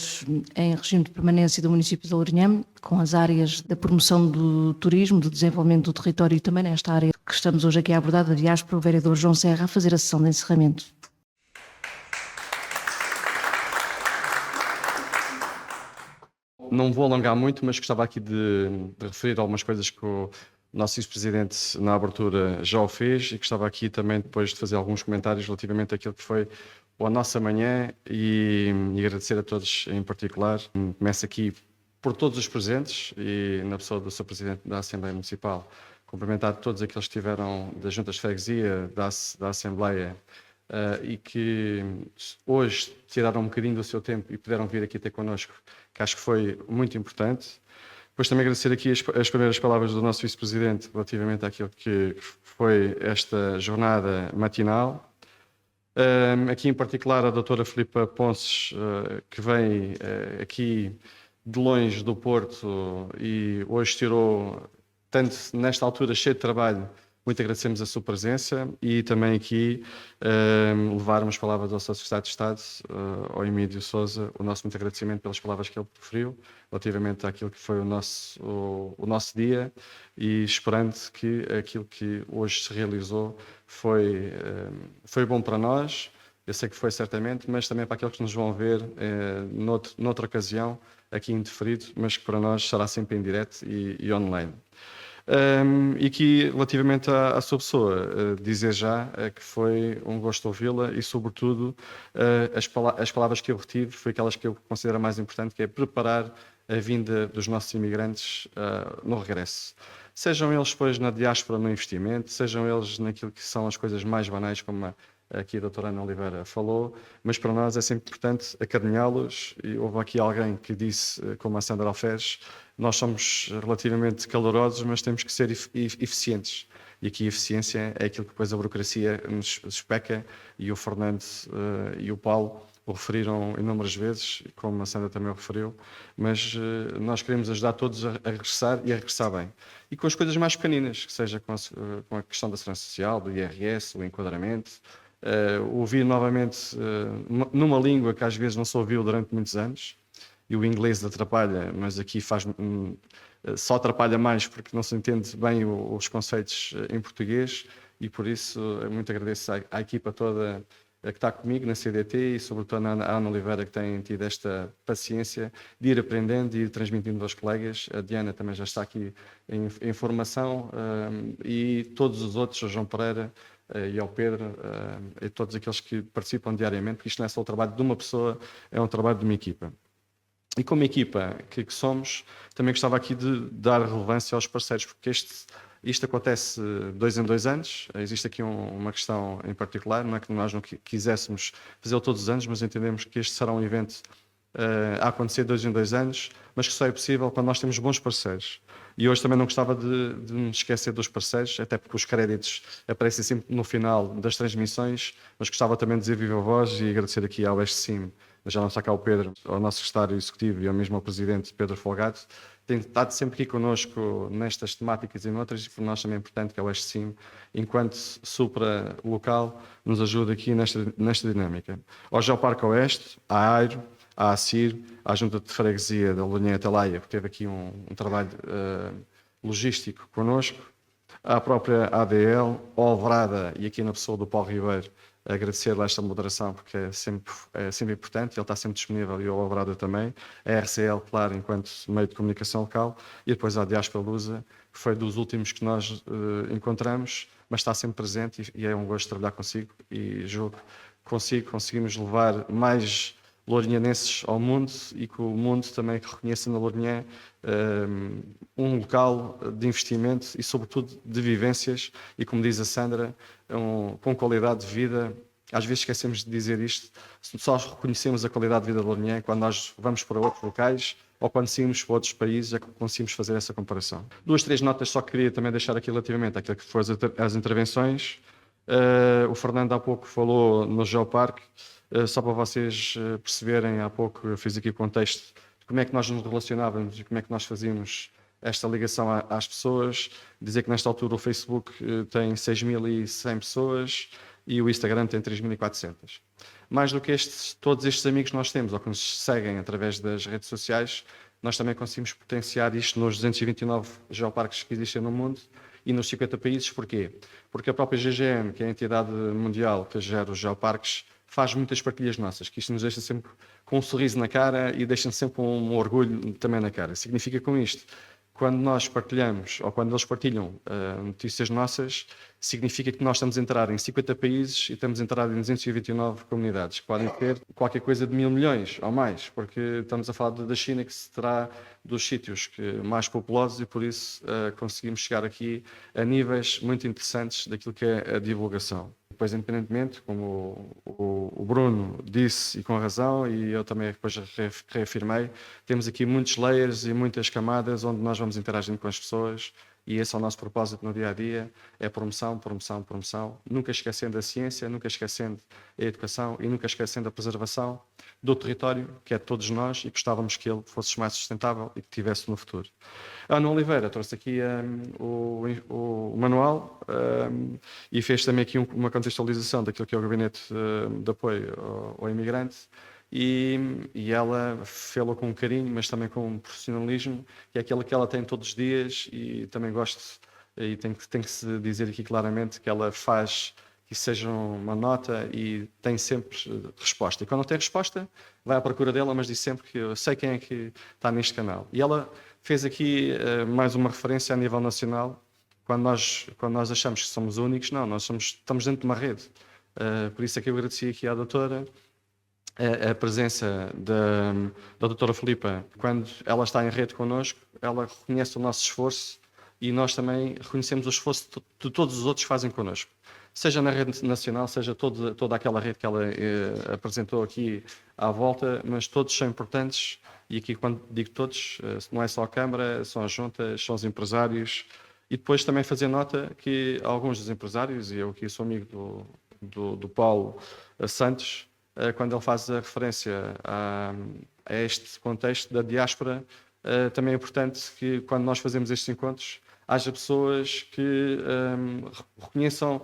em regime de permanência do município de Lourinhã, com as áreas da promoção do turismo, do desenvolvimento do território e também nesta área que estamos hoje aqui a abordar, da diáspora, o vereador João Serra, a fazer a sessão de encerramento. Não vou alongar muito, mas gostava aqui de referir algumas coisas que o nosso vice-presidente na abertura já o fez e gostava aqui também depois de fazer alguns comentários relativamente àquilo que foi a nossa manhã e agradecer a todos em particular. Começo aqui por todos os presentes e na pessoa do Sr. Presidente da Assembleia Municipal, cumprimentar todos aqueles que estiveram das juntas de freguesia, da Assembleia e que hoje tiraram um bocadinho do seu tempo e puderam vir aqui ter connosco, que acho que foi muito importante. Depois também agradecer aqui as primeiras palavras do nosso vice-presidente relativamente àquilo que foi esta jornada matinal. Aqui em particular a doutora Filipa Ponces, que vem aqui de longe do Porto e hoje tirou, tanto nesta altura cheio de trabalho, muito agradecemos a sua presença e também aqui levar umas palavras ao Sr. Secretário de Estado, ao Emílio Sousa, o nosso muito agradecimento pelas palavras que ele proferiu relativamente àquilo que foi o nosso dia e esperando que aquilo que hoje se realizou foi bom para nós, eu sei que foi certamente, mas também para aqueles que nos vão ver noutra ocasião, aqui indiferido, mas que para nós será sempre em direto e online. E aqui, relativamente à sua pessoa, dizer já que foi um gosto ouvi-la e, sobretudo, as palavras que eu retive foi aquelas que eu considero mais importantes, que é preparar a vinda dos nossos imigrantes no regresso. Sejam eles depois na diáspora no investimento, sejam eles naquilo que são as coisas mais banais, como aqui a doutora Ana Oliveira falou, mas para nós é sempre importante acarinhá-los e houve aqui alguém que disse, como a Sandra Alferes, nós somos relativamente calorosos, mas temos que ser eficientes. E aqui a eficiência é aquilo que depois a burocracia nos especa e o Fernando e o Paulo o referiram inúmeras vezes, como a Sandra também o referiu, mas nós queremos ajudar todos a regressar e a regressar bem. E com as coisas mais pequeninas, que seja com a questão da segurança social, do IRS, o enquadramento, ouvir novamente numa língua que às vezes não se ouviu durante muitos anos, e o inglês atrapalha, mas aqui só atrapalha mais porque não se entende bem os conceitos em português e por isso muito agradeço à equipa toda que está comigo na CDT e sobretudo à Ana Oliveira que tem tido esta paciência de ir aprendendo e ir transmitindo aos colegas. A Diana também já está aqui em formação e todos os outros, o João Pereira e ao Pedro e todos aqueles que participam diariamente, porque isto não é só o trabalho de uma pessoa, é um trabalho de uma equipa. E como equipa que somos, também gostava aqui de dar relevância aos parceiros, porque isto acontece 2 em 2 anos, existe aqui uma questão em particular, não é que nós não quiséssemos fazê-lo todos os anos, mas entendemos que este será um evento a acontecer 2 em 2 anos, mas que só é possível quando nós temos bons parceiros. E hoje também não gostava de me esquecer dos parceiros, até porque os créditos aparecem sempre no final das transmissões, mas gostava também de dizer viva voz e agradecer aqui ao SCIM, já não está cá o Pedro, ao nosso secretário executivo e ao mesmo ao presidente Pedro Folgado, tem estado sempre aqui connosco nestas temáticas e noutras, e por nós também é importante que o SCIM, enquanto supra local, nos ajude aqui nesta dinâmica. Ao Geoparque Oeste, à AIRO, à ACIR, à Junta de Freguesia da Lourinhã Atalaia, que teve aqui um trabalho logístico connosco, à própria ADL, ao Alvorada e aqui na pessoa do Paulo Ribeiro, agradecer-lhe esta moderação, porque é sempre importante, ele está sempre disponível e o Alvorada também, a RCL, claro, enquanto meio de comunicação local, e depois a Diáspora Lusa, que foi dos últimos que nós encontramos, mas está sempre presente e é um gosto trabalhar consigo e julgo que conseguimos levar mais lourinhanenses ao mundo e que o mundo também reconheça na Lourinhã um local de investimento e sobretudo de vivências e, como diz a Sandra, com qualidade de vida. Às vezes esquecemos de dizer isto, só reconhecemos a qualidade de vida de Lourinhã quando nós vamos para outros locais ou quando saímos para outros países é que conseguimos fazer essa comparação. 2, 3 notas só queria também deixar aqui relativamente àquilo que foram as intervenções. O Fernando há pouco falou no Geoparque. Só para vocês perceberem, há pouco eu fiz aqui o contexto de como é que nós nos relacionávamos e como é que nós fazíamos esta ligação às pessoas. Dizer que nesta altura o Facebook tem 6.100 pessoas e o Instagram tem 3.400. mais do que todos estes amigos que nós temos, ou que nos seguem através das redes sociais, nós também conseguimos potenciar isto nos 229 geoparques que existem no mundo e nos 50 países. Porquê? Porque a própria GGM, que é a entidade mundial que gera os geoparques, faz muitas partilhas nossas, que isto nos deixa sempre com um sorriso na cara e deixa sempre um orgulho também na cara. Significa com isto, quando nós partilhamos, ou quando eles partilham notícias nossas, significa que nós estamos a entrar em 50 países e estamos a entrar em 229 comunidades, que podem ter qualquer coisa de 1.000 milhões ou mais, porque estamos a falar da China, que será dos sítios mais populosos, e por isso conseguimos chegar aqui a níveis muito interessantes daquilo que é a divulgação. Depois, independentemente, como o Bruno disse, e com razão, e eu também depois reafirmei, temos aqui muitos layers e muitas camadas onde nós vamos interagindo com as pessoas, e esse é o nosso propósito no dia-a-dia, é promoção, promoção, promoção, nunca esquecendo a ciência, nunca esquecendo a educação e nunca esquecendo a preservação do território, que é de todos nós, e gostávamos que ele fosse mais sustentável e que tivesse no futuro. A Ana Oliveira trouxe aqui o manual e fez também aqui uma contextualização daquilo que é o Gabinete de Apoio ao Imigrante, e ela fez-lo com carinho, mas também com um profissionalismo, que é aquilo que ela tem todos os dias, e também gosto, e tem que se dizer aqui claramente, que ela faz que seja uma nota e tem sempre resposta. E quando não tem resposta, vai à procura dela, mas diz sempre que eu sei quem é que está neste canal. E ela fez aqui mais uma referência a nível nacional, quando nós achamos que somos únicos. Não, nós estamos dentro de uma rede. Por isso é que eu agradeci aqui à doutora a presença da doutora Filipa. Quando ela está em rede connosco, ela reconhece o nosso esforço e nós também reconhecemos o esforço de todos os outros que fazem connosco. Seja na rede nacional, seja toda aquela rede que ela apresentou aqui à volta, mas todos são importantes, e aqui quando digo todos, não é só a Câmara, são as juntas, são os empresários, e depois também fazer nota que alguns dos empresários, e eu aqui sou amigo do Paulo Santos, quando ele faz a referência a este contexto da diáspora, também é importante que quando nós fazemos estes encontros, haja pessoas que reconheçam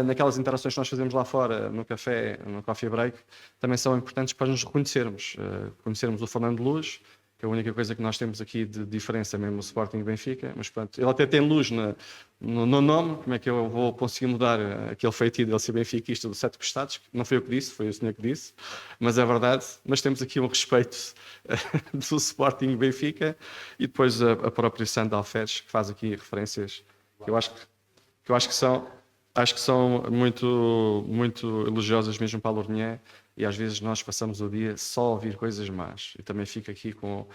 naquelas interações que nós fazemos lá fora, no café, no coffee break, também são importantes para nos reconhecermos. Conhecermos o Fernando Luz, que é a única coisa que nós temos aqui de diferença mesmo no Sporting Benfica, mas pronto, ele até tem luz no nome. Como é que eu vou conseguir mudar aquele feitio dele ser benfiquista do Sete Costados? Não foi eu que disse, foi o senhor que disse, mas é verdade. Mas temos aqui um respeito do Sporting Benfica, e depois a própria Sandra Alferes, que faz aqui referências que eu acho que são muito, muito elogiosas mesmo para a Lourinhã. E às vezes nós passamos o dia só a ouvir coisas más. E também fico aqui com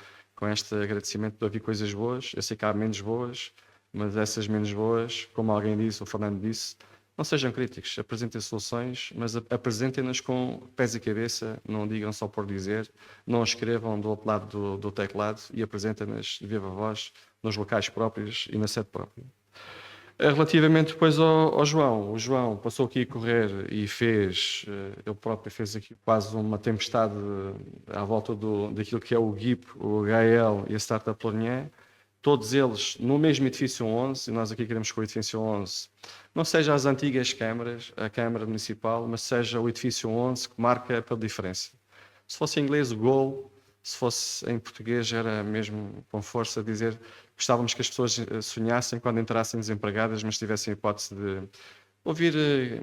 este agradecimento de ouvir coisas boas. Eu sei que há menos boas, mas essas menos boas, como alguém disse, o Fernando disse, não sejam críticos, apresentem soluções, mas apresentem-nas com pés e cabeça, não digam só por dizer, não escrevam do outro lado do teclado, e apresentem-nas de viva voz, nos locais próprios e na sede própria. Relativamente depois ao João, o João passou aqui a correr e ele próprio fez aqui quase uma tempestade à volta daquilo que é o GIP, o HL e a Startup Lourinhã, todos eles no mesmo edifício 11, e nós aqui queremos que o edifício 11 não seja as antigas câmaras, a Câmara Municipal, mas seja o edifício 11, que marca pela diferença. Se fosse em inglês, o GOL, se fosse em português, era mesmo com força dizer: gostávamos que as pessoas sonhassem quando entrassem desempregadas, mas tivessem a hipótese de ouvir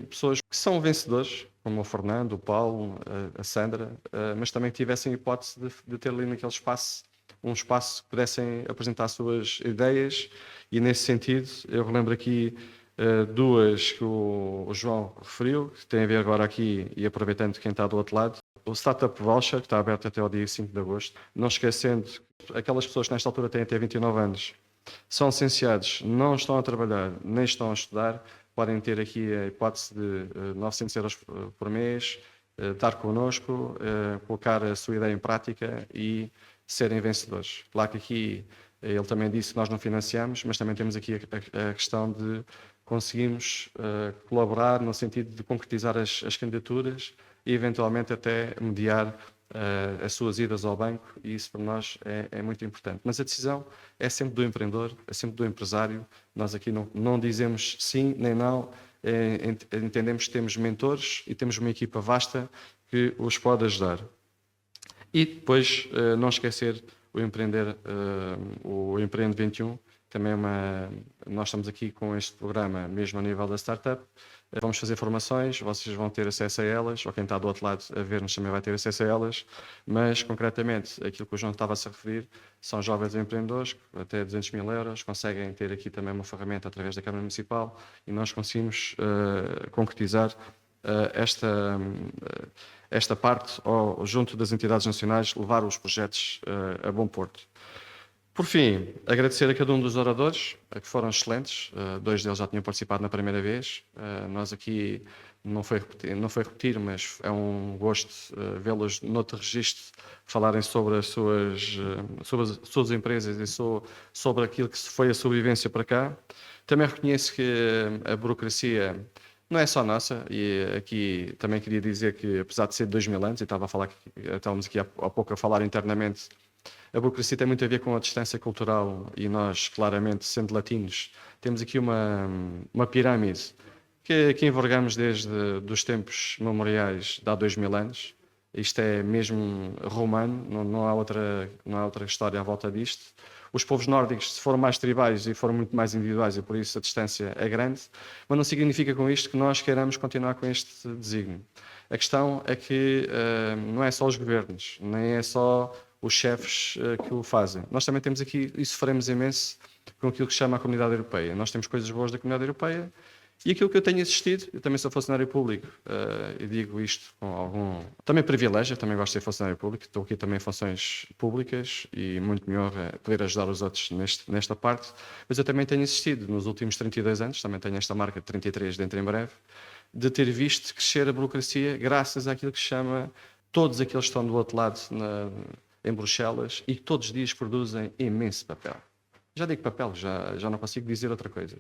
pessoas que são vencedores, como o Fernando, o Paulo, a Sandra, mas também que tivessem a hipótese de ter ali naquele espaço, um espaço que pudessem apresentar as suas ideias. E nesse sentido, eu relembro aqui duas que o João referiu, que têm a ver agora aqui, e aproveitando quem está do outro lado, o Startup Voucher, que está aberto até ao dia 5 de agosto, não esquecendo aquelas pessoas que nesta altura têm até 29 anos, são licenciados, não estão a trabalhar, nem estão a estudar, podem ter aqui a hipótese de 900 euros por mês, estar connosco, colocar a sua ideia em prática e serem vencedores. Claro que aqui ele também disse que nós não financiamos, mas também temos aqui a questão de conseguirmos colaborar no sentido de concretizar as candidaturas e eventualmente até mediar as suas idas ao banco, e isso para nós é muito importante. Mas a decisão é sempre do empreendedor, é sempre do empresário. Nós aqui não dizemos sim nem não, entendemos que temos mentores e temos uma equipa vasta que os pode ajudar. E depois, não esquecer o o Empreende 21, também nós estamos aqui com este programa mesmo a nível da startup. Vamos fazer formações, vocês vão ter acesso a elas, ou quem está do outro lado a ver-nos também vai ter acesso a elas, mas concretamente aquilo que o João estava a se referir são jovens empreendedores, até 200 mil euros, conseguem ter aqui também uma ferramenta através da Câmara Municipal e nós conseguimos concretizar esta parte, ou junto das entidades nacionais, levar os projetos a bom porto. Por fim, agradecer a cada um dos oradores, que foram excelentes. 2 deles já tinham participado na primeira vez. Nós aqui não foi repetir, mas é um gosto vê-los noutro registro falarem sobre as suas empresas e sobre aquilo que foi a sobrevivência para cá. Também reconheço que a burocracia não é só nossa, e aqui também queria dizer que, apesar de ser de 2000 anos, e estávamos aqui há pouco a falar internamente, a burocracia tem muito a ver com a distância cultural e nós, claramente, sendo latinos, temos aqui uma pirâmide que envergamos desde os tempos memoriais de há 2000 anos. Isto é mesmo romano, não há outra história à volta disto. Os povos nórdicos foram mais tribais e foram muito mais individuais e por isso a distância é grande, mas não significa com isto que nós queiramos continuar com este desígnio. A questão é que não é só os governos, nem é só os chefes que o fazem. Nós também temos aqui, e sofremos imenso com aquilo que se chama a Comunidade Europeia. Nós temos coisas boas da Comunidade Europeia e aquilo que eu tenho assistido, eu também sou funcionário público, e digo isto com algum também privilégio, também gosto de ser funcionário público, estou aqui também em funções públicas e muito me honra poder ajudar os outros nesta parte, mas eu também tenho assistido nos últimos 32 anos, também tenho esta marca de 33 dentro em breve, de ter visto crescer a burocracia graças àquilo que se chama todos aqueles que estão do outro lado em Bruxelas e que todos os dias produzem imenso papel. Já digo papel, já não consigo dizer outra coisa.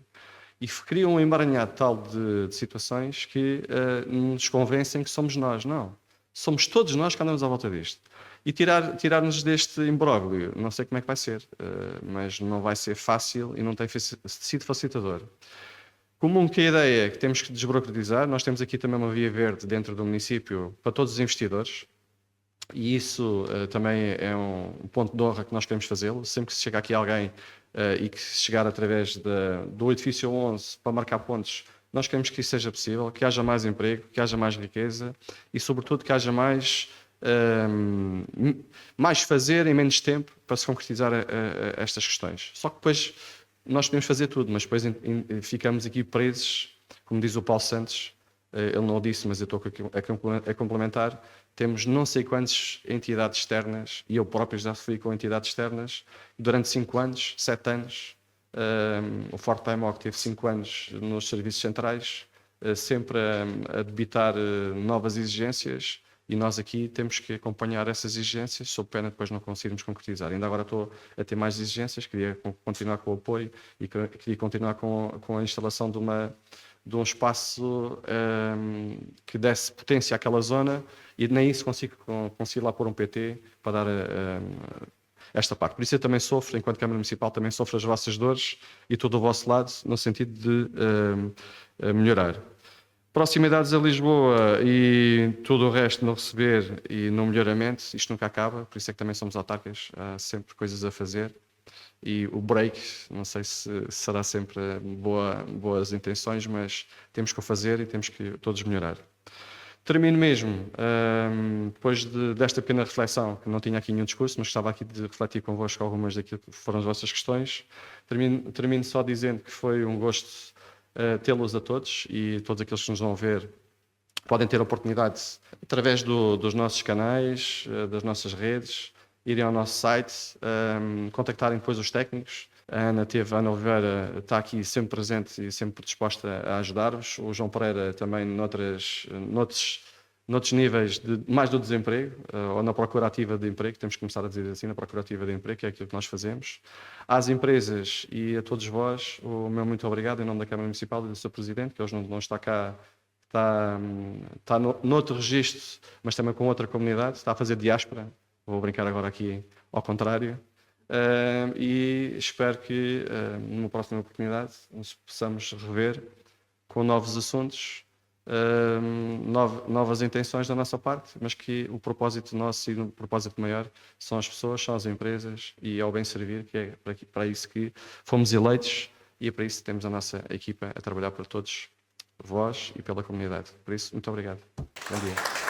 E criam um emaranhado tal de situações que nos convencem que somos nós. Não. Somos todos nós que andamos à volta disto. E tirar-nos deste imbróglio, não sei como é que vai ser, mas não vai ser fácil e não tem sido facilitador. Comum que a ideia é que temos que desburocratizar, nós temos aqui também uma via verde dentro do município para todos os investidores. E isso também é um ponto de honra que nós queremos fazê-lo. Sempre que se chega aqui alguém e que se chegar através do edifício 11 para marcar pontos, nós queremos que isso seja possível, que haja mais emprego, que haja mais riqueza e, sobretudo, que haja mais fazer em menos tempo para se concretizar estas questões. Só que depois nós podemos fazer tudo, mas depois ficamos aqui presos, como diz o Paulo Santos, ele não o disse, mas eu estou a complementar. Temos não sei quantas entidades externas, e eu próprio já fui com entidades externas, durante 5 anos, 7 anos. O Forte Paimok teve 5 anos nos serviços centrais, sempre a debitar novas exigências, e nós aqui temos que acompanhar essas exigências, sob pena depois não conseguirmos concretizar. Ainda agora estou a ter mais exigências, queria continuar com o apoio e queria continuar com a instalação de um espaço que desse potência àquela zona, e nem isso consigo lá pôr um PT para dar esta parte. Por isso eu também sofro, enquanto Câmara Municipal, também sofro as vossas dores e todo o vosso lado, no sentido de melhorar. Proximidades a Lisboa e tudo o resto no receber e no melhoramento, isto nunca acaba, por isso é que também somos autarcas, há sempre coisas a fazer. E o break, não sei se será sempre boas intenções, mas temos que o fazer e temos que todos melhorar. Termino mesmo, depois desta pequena reflexão, que não tinha aqui nenhum discurso, mas estava aqui de refletir convosco algumas daquilo que foram as vossas questões. Termino só dizendo que foi um gosto tê-los a todos, e todos aqueles que nos vão ver podem ter a oportunidade, através dos nossos canais, das nossas redes, irem ao nosso site, contactarem depois os técnicos. A Ana Oliveira está aqui sempre presente e sempre disposta a ajudar-vos. O João Pereira também noutros níveis, mais do desemprego, ou na procura ativa de emprego, temos que começar a dizer assim, na procura ativa de emprego, que é aquilo que nós fazemos. Às empresas e a todos vós, o meu muito obrigado em nome da Câmara Municipal e do Sr. Presidente, que hoje não está cá, está noutro registro, mas também com outra comunidade, está a fazer diáspora. Vou brincar agora aqui ao contrário. E espero que numa próxima oportunidade nos possamos rever com novos assuntos, novas intenções da nossa parte, mas que o propósito nosso e o propósito maior são as pessoas, são as empresas e é o bem servir, que é para isso que fomos eleitos e é para isso que temos a nossa equipa a trabalhar por todos vós e pela comunidade. Por isso, muito obrigado. Bom dia.